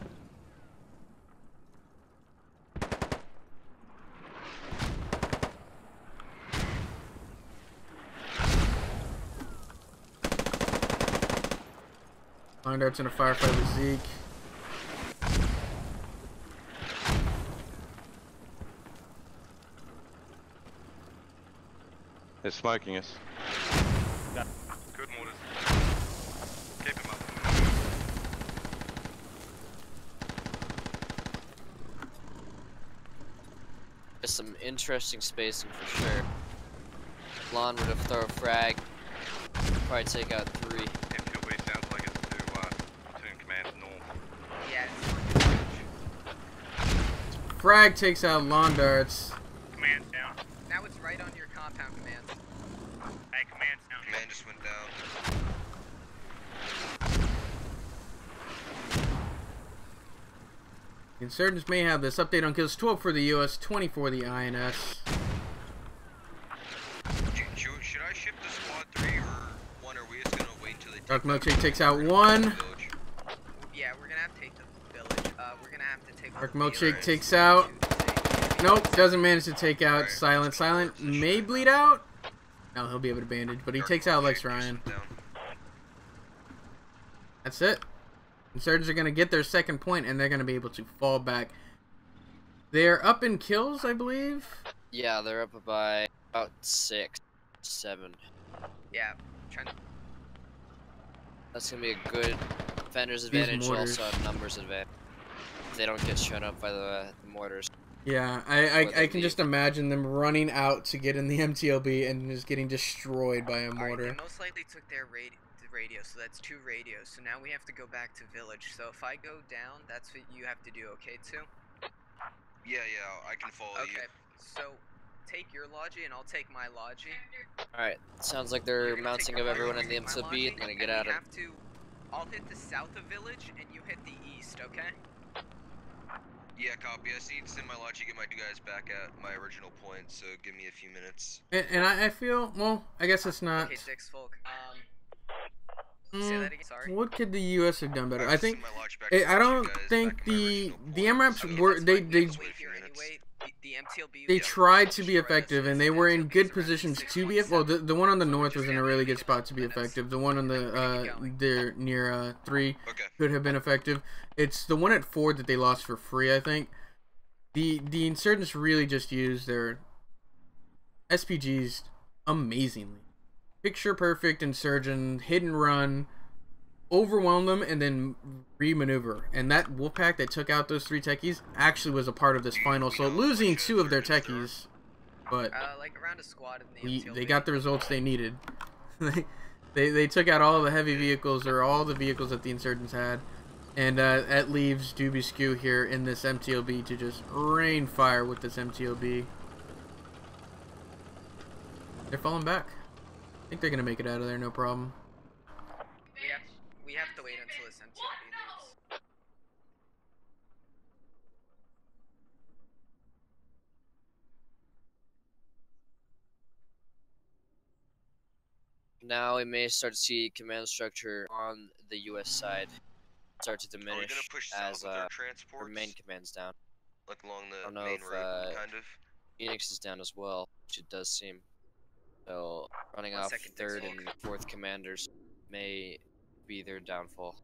Lawn Darts in a firefight with Zeke. They're smoking us. Good mortars. Keep them up. There's some interesting spacing for sure. Lon would have thrown a frag. Probably take out 3. MQB sounds like it's to platoon command north. Yeah. Frag takes out Lawn Darts. Command's down. Now it's right on your compound, command. Hey, command's down. Command just went down. Insurgents may have this update on kills: 12 for the US, 20 for the INS. Should I ship the squad 3 or 1? Or are we just gonna wait until they Dark Milkshake takes out 1. Yeah, we're gonna have to take the village. We're gonna have to take. Dark Milkshake takes out. Nope, doesn't manage to take out Silent. Silent may bleed out. No, he'll be able to bandage, but he takes out Lex Ryan. That's it. Insurgents are going to get their second point, and they're going to be able to fall back. They're up in kills, I believe. Yeah, they're up by about 6, 7. Yeah, trying to... That's gonna be a good defender's advantage, also a numbers advantage. If they don't get shown up by the mortars. Yeah, I can just imagine them running out to get in the MTLB and just getting destroyed by a mortar. Alright, they most likely took their radio, so that's 2 radios. So now we have to go back to village. So if I go down, that's what you have to do, okay, too? Yeah, I can follow you. Okay, so take your logi and I'll take my logi. Alright, sounds like they're mounting up everyone in the MTLB. I'm gonna get out of. I'll hit the south of village and you hit the east, okay? Yeah, copy. I just need to send my logi, get my 2 guys back at my original point, so give me a few minutes. And I feel, well, I guess it's not. Okay, Dix Folk. Say that again, sorry. What could the U.S. have done better? I think I don't think the MRAPs were they tried to be effective and they were in good positions to be. Well, the one on the north was in a really good spot to be effective. The one on the there near 3 could have been effective. It's the one at 4 that they lost for free. I think the insurgents really just used their SPGs amazingly. Picture perfect insurgent, hit and run, overwhelm them, and then remaneuver. And that Wolfpack that took out those 3 techies actually was a part of this final. So losing 2 of their techies, but like around a squad in the they got the results they needed. they took out all the heavy vehicles, or all the vehicles that the insurgents had, and that leaves Doobie Skew here in this MTLB to just rain fire with this MTLB. They're falling back. I think they're gonna make it out of there, no problem. We have to wait until this MTLB leaves. Now we may start to see command structure on the U.S. side start to diminish as our main command's down. Like along the I don't know main if road, kind of. Phoenix is down as well, which it does seem. So running off 3rd and 4th commanders may be their downfall.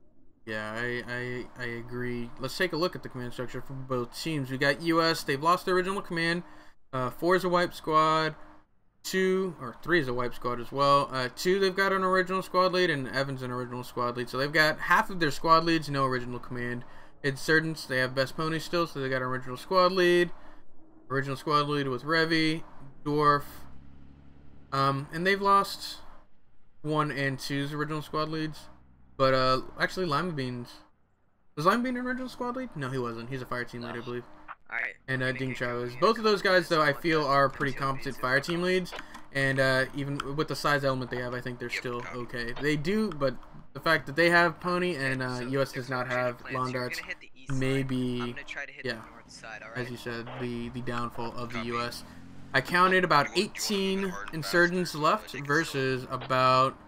Yeah, I agree. Let's take a look at the command structure for both teams. We got US, they've lost their original command. 4 is a wipe squad. 3 is a wipe squad as well. 2, they've got an original squad lead, and Evan's an original squad lead. So they've got half of their squad leads, no original command. Insurgents, they have best pony still, so they got an original squad lead. Original squad lead with Revy, Dwarf. And they've lost 1 and 2's original squad leads. But actually Lima Beans. Was Lima Bean an original squad lead? No, he wasn't. He's a fire team lead, I believe. Alright. And Ding Chao is. Both of those guys, though, I feel are pretty competent fire team leads. And even with the size element they have, I think they're still okay. They do, but the fact that they have Pony and US does not have lawn darts may be, yeah, as you said, the downfall of the US. I counted about 18 insurgents left versus about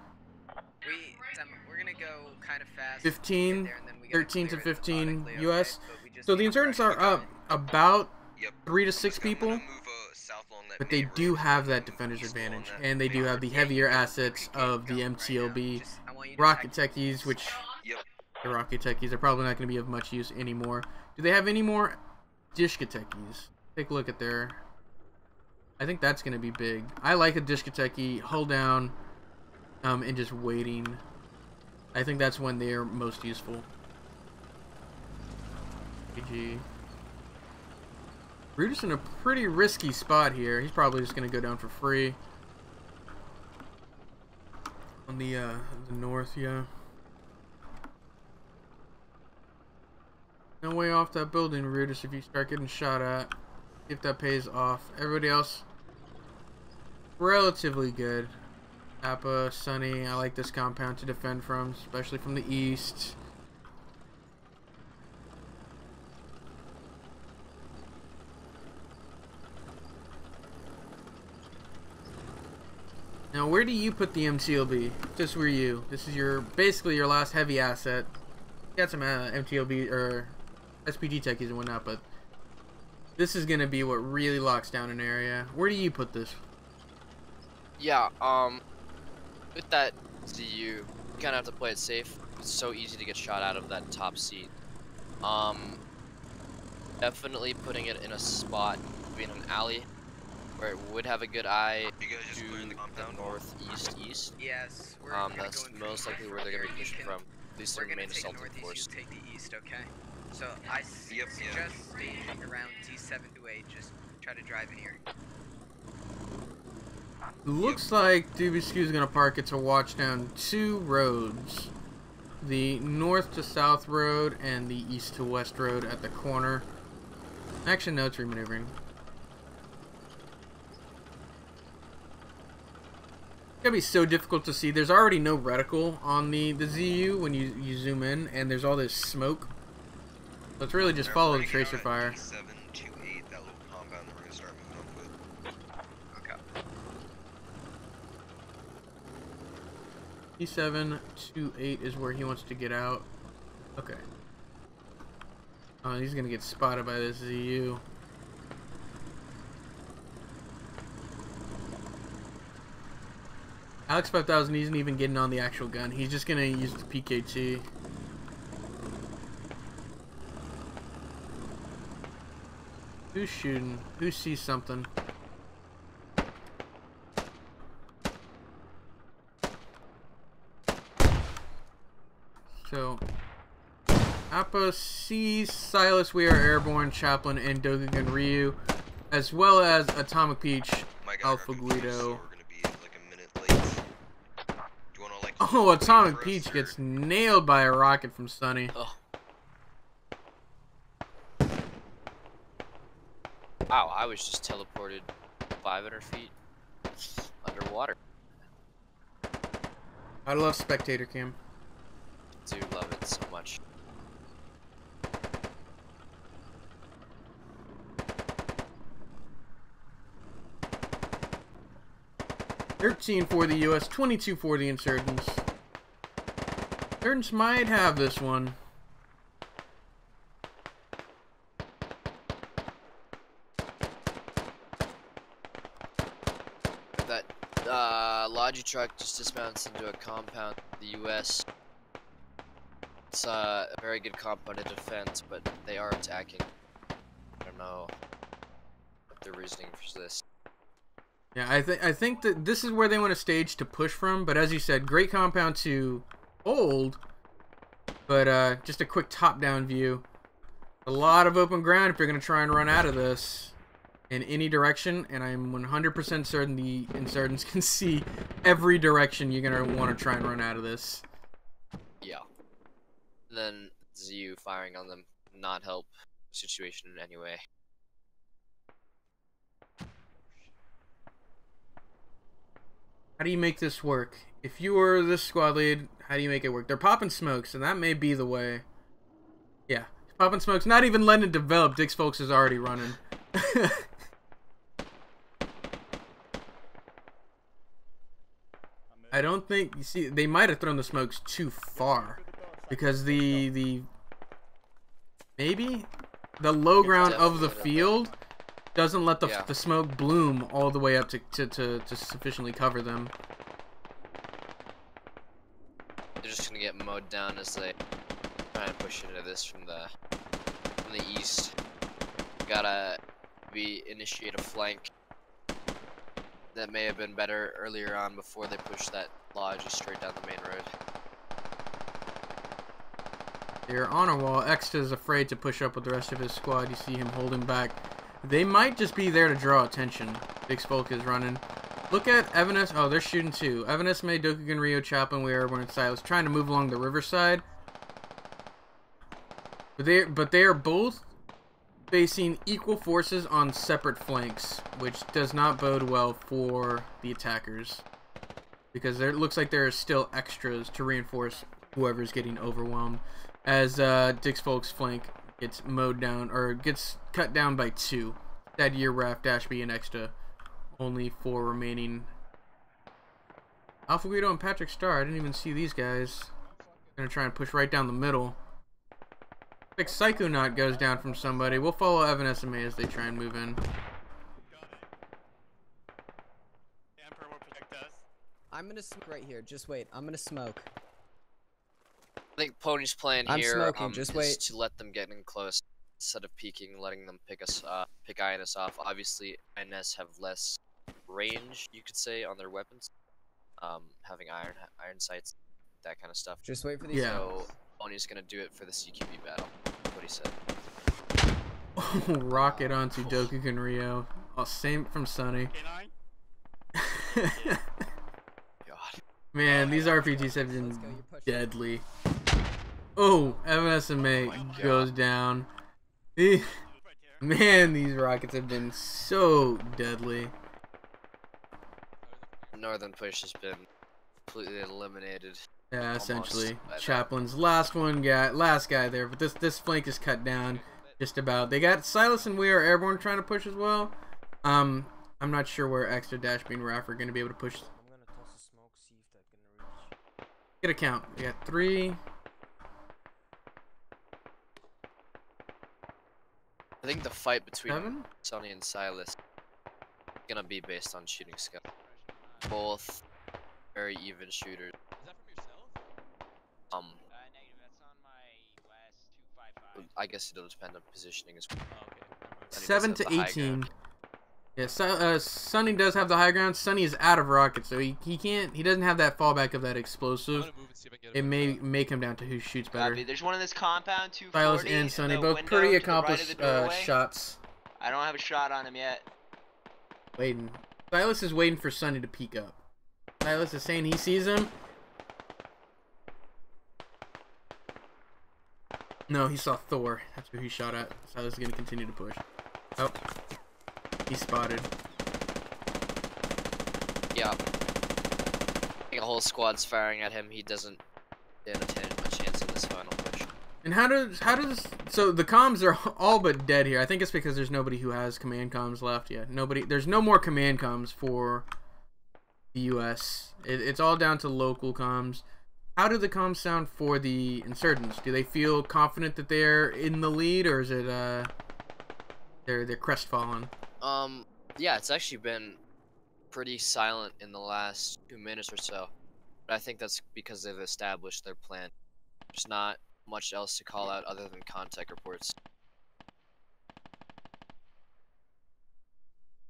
15, 13 to 15 US. So the insurgents are up about 3 to 6 people, but they do have that defender's advantage, and they do have the heavier assets of the MTLB rocket techies, which the rocket techies are probably not going to be of much use anymore. Do they have any more Dishka techies? Take a look at their... I think that's going to be big. I like a Dishka techie, hold down, and just waiting. I think that's when they're most useful. GG. Brutus in a pretty risky spot here. He's probably just going to go down for free. On the north, yeah. No way off that building, Brutus, if you start getting shot at. See if that pays off. Everybody else, relatively good. Appa, Sunny, I like this compound to defend from, especially from the east. Now, where do you put the MTLB? If this were you, this is your basically your last heavy asset. You got some MTLB or SPG techies and whatnot, but this is gonna be what really locks down an area. Where do you put this? Yeah, with that ZU, you kind of have to play it safe. It's so easy to get shot out of that top seat. Definitely putting it in a spot, in an alley, where it would have a good eye to the northeast. Yes, we're that's most likely where they're gonna be pushing from. At least their main assaulting force. You take the east, okay? So I suggest staging around D7 to 8. Just try to drive in here. Looks like DBSQ is gonna park it to watch down 2 roads. The north to south road and the east to west road at the corner. Actually, no, it's remaneuvering. It's gonna be so difficult to see. There's already no reticle on the ZU when you zoom in, and there's all this smoke. So it's really just follow the tracer fire. D728, that little compound we're gonna start moving up with. Okay. D728 is where he wants to get out. Okay. Oh, he's gonna get spotted by this ZU. Alex 5000 isn't even getting on the actual gun. He's just gonna use the PKT. Who's shooting? Who sees something? So, Appa sees Silas, we are airborne, Chaplain, and Dokugan Ryu, as well as Atomic Peach, Alpha Guido. Oh, Atomic Peach gets nailed by a rocket from Sunny. Oh. Wow, I was just teleported 500 feet underwater. I love spectator cam. Do love it so much. $13 for the US, $22 for the insurgents. Insurgents might have this one. That Logi truck just dismounts into a compound in the US. It's a very good compound in defense, but they are attacking. I don't know what their reasoning for this. Yeah, I think that this is where they want to stage to push from, but as you said, great compound to hold, but just a quick top-down view. A lot of open ground if you're going to try and run out of this in any direction, and I'm 100% certain the insurgents can see every direction you're going to want to try and run out of this. Yeah. Then ZU firing on them not help the situation in any way. How do you make this work? If you were this squad lead, how do you make it work? They're popping smokes, and that may be the way. Yeah, popping smokes, not even letting it develop. Dix Folks is already running. I don't think, you see, they might have thrown the smokes too far. Because maybe the low ground of the field doesn't let the smoke bloom all the way up to sufficiently cover them. They're just gonna get mowed down as they try and push into this from the east. Gotta initiate a flank. That may have been better earlier on before they pushed that lodge straight down the main road. They're on a wall. Exta is afraid to push up with the rest of his squad. You see him holding back. They might just be there to draw attention. Big Folk is running. Look at Evanes. Oh, they're shooting too. Evanes, May, Dokugan, Rio, Chaplain, we are one Silas trying to move along the riverside. But they are both facing equal forces on separate flanks, which does not bode well for the attackers. Because it looks like there are still extras to reinforce whoever's getting overwhelmed. As Dix Folk's flank gets mowed down, or gets cut down by 2. That year Raft, Dashby, and Extra. Only 4 remaining. Alpha Guido and Patrick Starr, I didn't even see these guys. Gonna try and push right down the middle. Like Psychonaut goes down from somebody. We'll follow Evan SMA as they try and move in. I'm gonna smoke right here. Just wait. I'm gonna smoke. I think Pony's plan I'm here smoking. Just is wait. to let them get in close. instead of peeking, letting them pick INS off. Obviously, INS have less range, you could say, on their weapons. Having iron sights, that kind of stuff. Just wait for these. Yeah. So Oni's gonna do it for the CQB battle. What he said. Rocket onto Dokuken Rio. Oh, same from Sunny. Man, these RPGs have been deadly. Oh, MSMA goes down. Man, these rockets have been so deadly. Northern push has been completely eliminated. Yeah, essentially. Almost. Chaplin's last guy there, but this flank is cut down just about. They got Silas and We Are Airborne trying to push as well. I'm not sure where Extra, Dashby, and Raph are going to be able to push. Get a count. We got 3. I think the fight between 7? Sonny and Silas is gonna be based on shooting skill. Both very even shooters. I guess it'll depend on positioning as well. 7 to 18. Yeah, Sonny does have the high ground. Sonny is out of rockets, so he doesn't have that fallback of that explosive. It may come down to who shoots better. Copy. There's one in this compound, 240. Silas and Sonny, both pretty accomplished shots. I don't have a shot on him yet. Waiting. Silas is waiting for Sonny to peek up. Silas is saying he sees him. No, he saw Thor. That's who he shot at. Silas is going to continue to push. Oh. He's spotted. Yeah. I think a whole squad's firing at him. He doesn't stand a chance in this final push. And how does so the comms are all but dead here. I think it's because there's nobody who has command comms left yet. There's no more command comms for the US. It's all down to local comms. How do the comms sound for the insurgents? Do they feel confident that they're in the lead, or is it they're crestfallen? Yeah, it's actually been pretty silent in the last 2 minutes or so. But I think that's because they've established their plan. There's not much else to call out other than contact reports.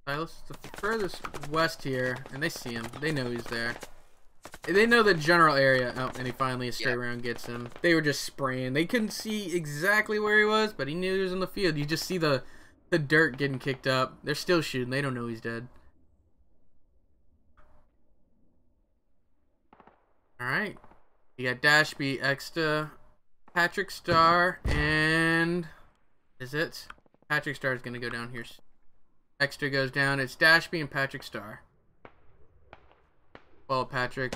Silas, the furthest west here, and they see him. They know he's there. They know the general area. Oh, and he finally a straight round gets him. They were just spraying. They couldn't see exactly where he was, but he knew he was in the field. You just see the dirt getting kicked up. They're still shooting. They don't know he's dead. Alright. You got Dashby, Exta, Patrick Star, and is it? Patrick Star is going to go down here. Extra goes down. It's Dashby and Patrick Star. Follow Patrick.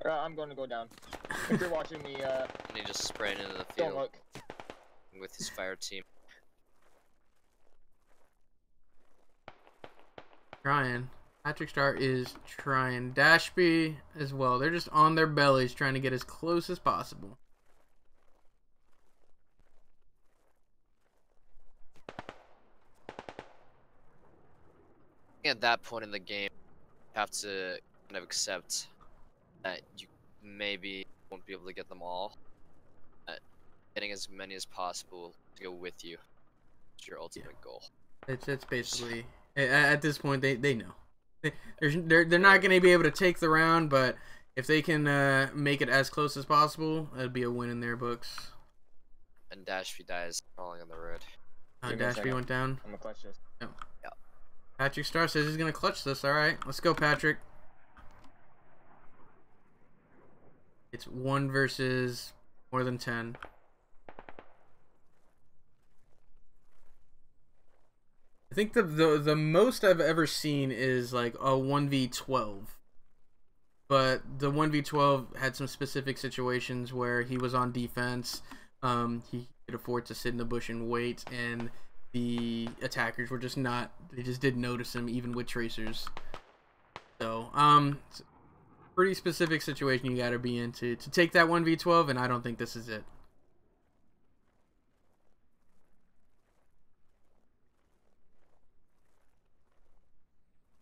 I'm going to go down. If you're watching me, and he just sprayed into the field. Don't look. With his fire team. Trying. Patrick Star is trying. Dashby as well. They're just on their bellies trying to get as close as possible. At that point in the game, you have to kind of accept that you maybe won't be able to get them all. Getting as many as possible to go with you is your ultimate goal. It's basically at this point they know they're not going to be able to take the round, but if they can make it as close as possible, that'd be a win in their books. And Dashby dies crawling on the road. Dashby went down. I'm gonna clutch this. Oh. Yeah. Patrick Star says he's gonna clutch this. All right, let's go, Patrick. It's 1 versus more than 10. I think the most I've ever seen is like a 1v12. But the 1v12 had some specific situations where he was on defense. He could afford to sit in the bush and wait, and the attackers were just not, they just didn't notice him even with tracers. So, it's a pretty specific situation you gotta be in to take that 1v12, and I don't think this is it.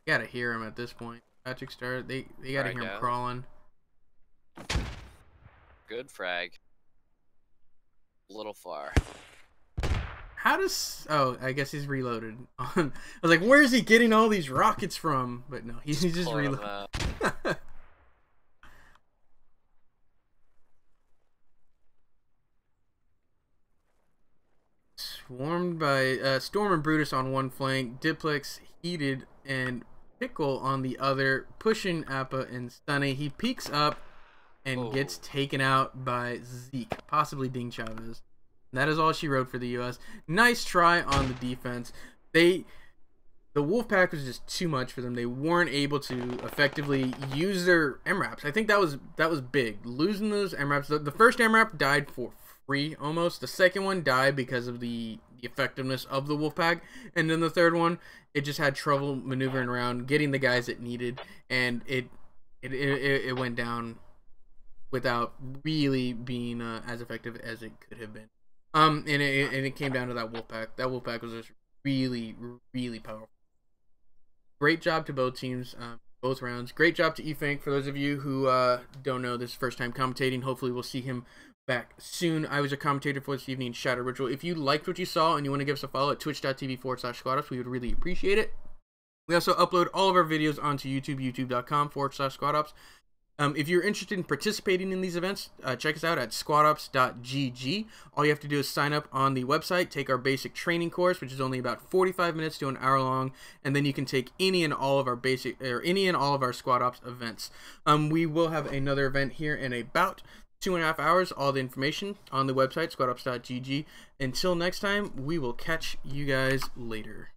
You gotta hear him at this point. Patrick Star, they gotta hear him crawling. Good frag. a little far. How does... Oh, I guess he's reloaded. I was like, where is he getting all these rockets from? But no, he's just reloaded. Swarmed by Storm and Brutus on one flank, Diplex, Heated, and Pickle on the other, pushing Appa and Stunny. He peeks up and gets taken out by Zeke, possibly Ding Chavez. That is all she wrote for the U.S. Nice try on the defense. The Wolfpack was just too much for them. They weren't able to effectively use their MRAPs. I think that was big. Losing those MRAPs. The first MRAP died for free almost. The second one died because of the effectiveness of the Wolfpack. And then the third one, it just had trouble maneuvering around, getting the guys it needed, and it went down without really being as effective as it could have been. And it came down to that Wolfpack. That Wolfpack was just really, really powerful. Great job to both teams, both rounds. Great job to Efank. For those of you who don't know, this is first time commentating. Hopefully we'll see him back soon. I was a commentator for this evening in ShadowedRitual. If you liked what you saw and you want to give us a follow at twitch.tv/squadops, we would really appreciate it. We also upload all of our videos onto YouTube, youtube.com/squadops. If you're interested in participating in these events, check us out at squadops.gg. All you have to do is sign up on the website, take our basic training course, which is only about 45 minutes to an hour long, and then you can take any and all of our Squad Ops events. We will have another event here in about 2.5 hours. All the information on the website, squadops.gg. Until next time, we will catch you guys later.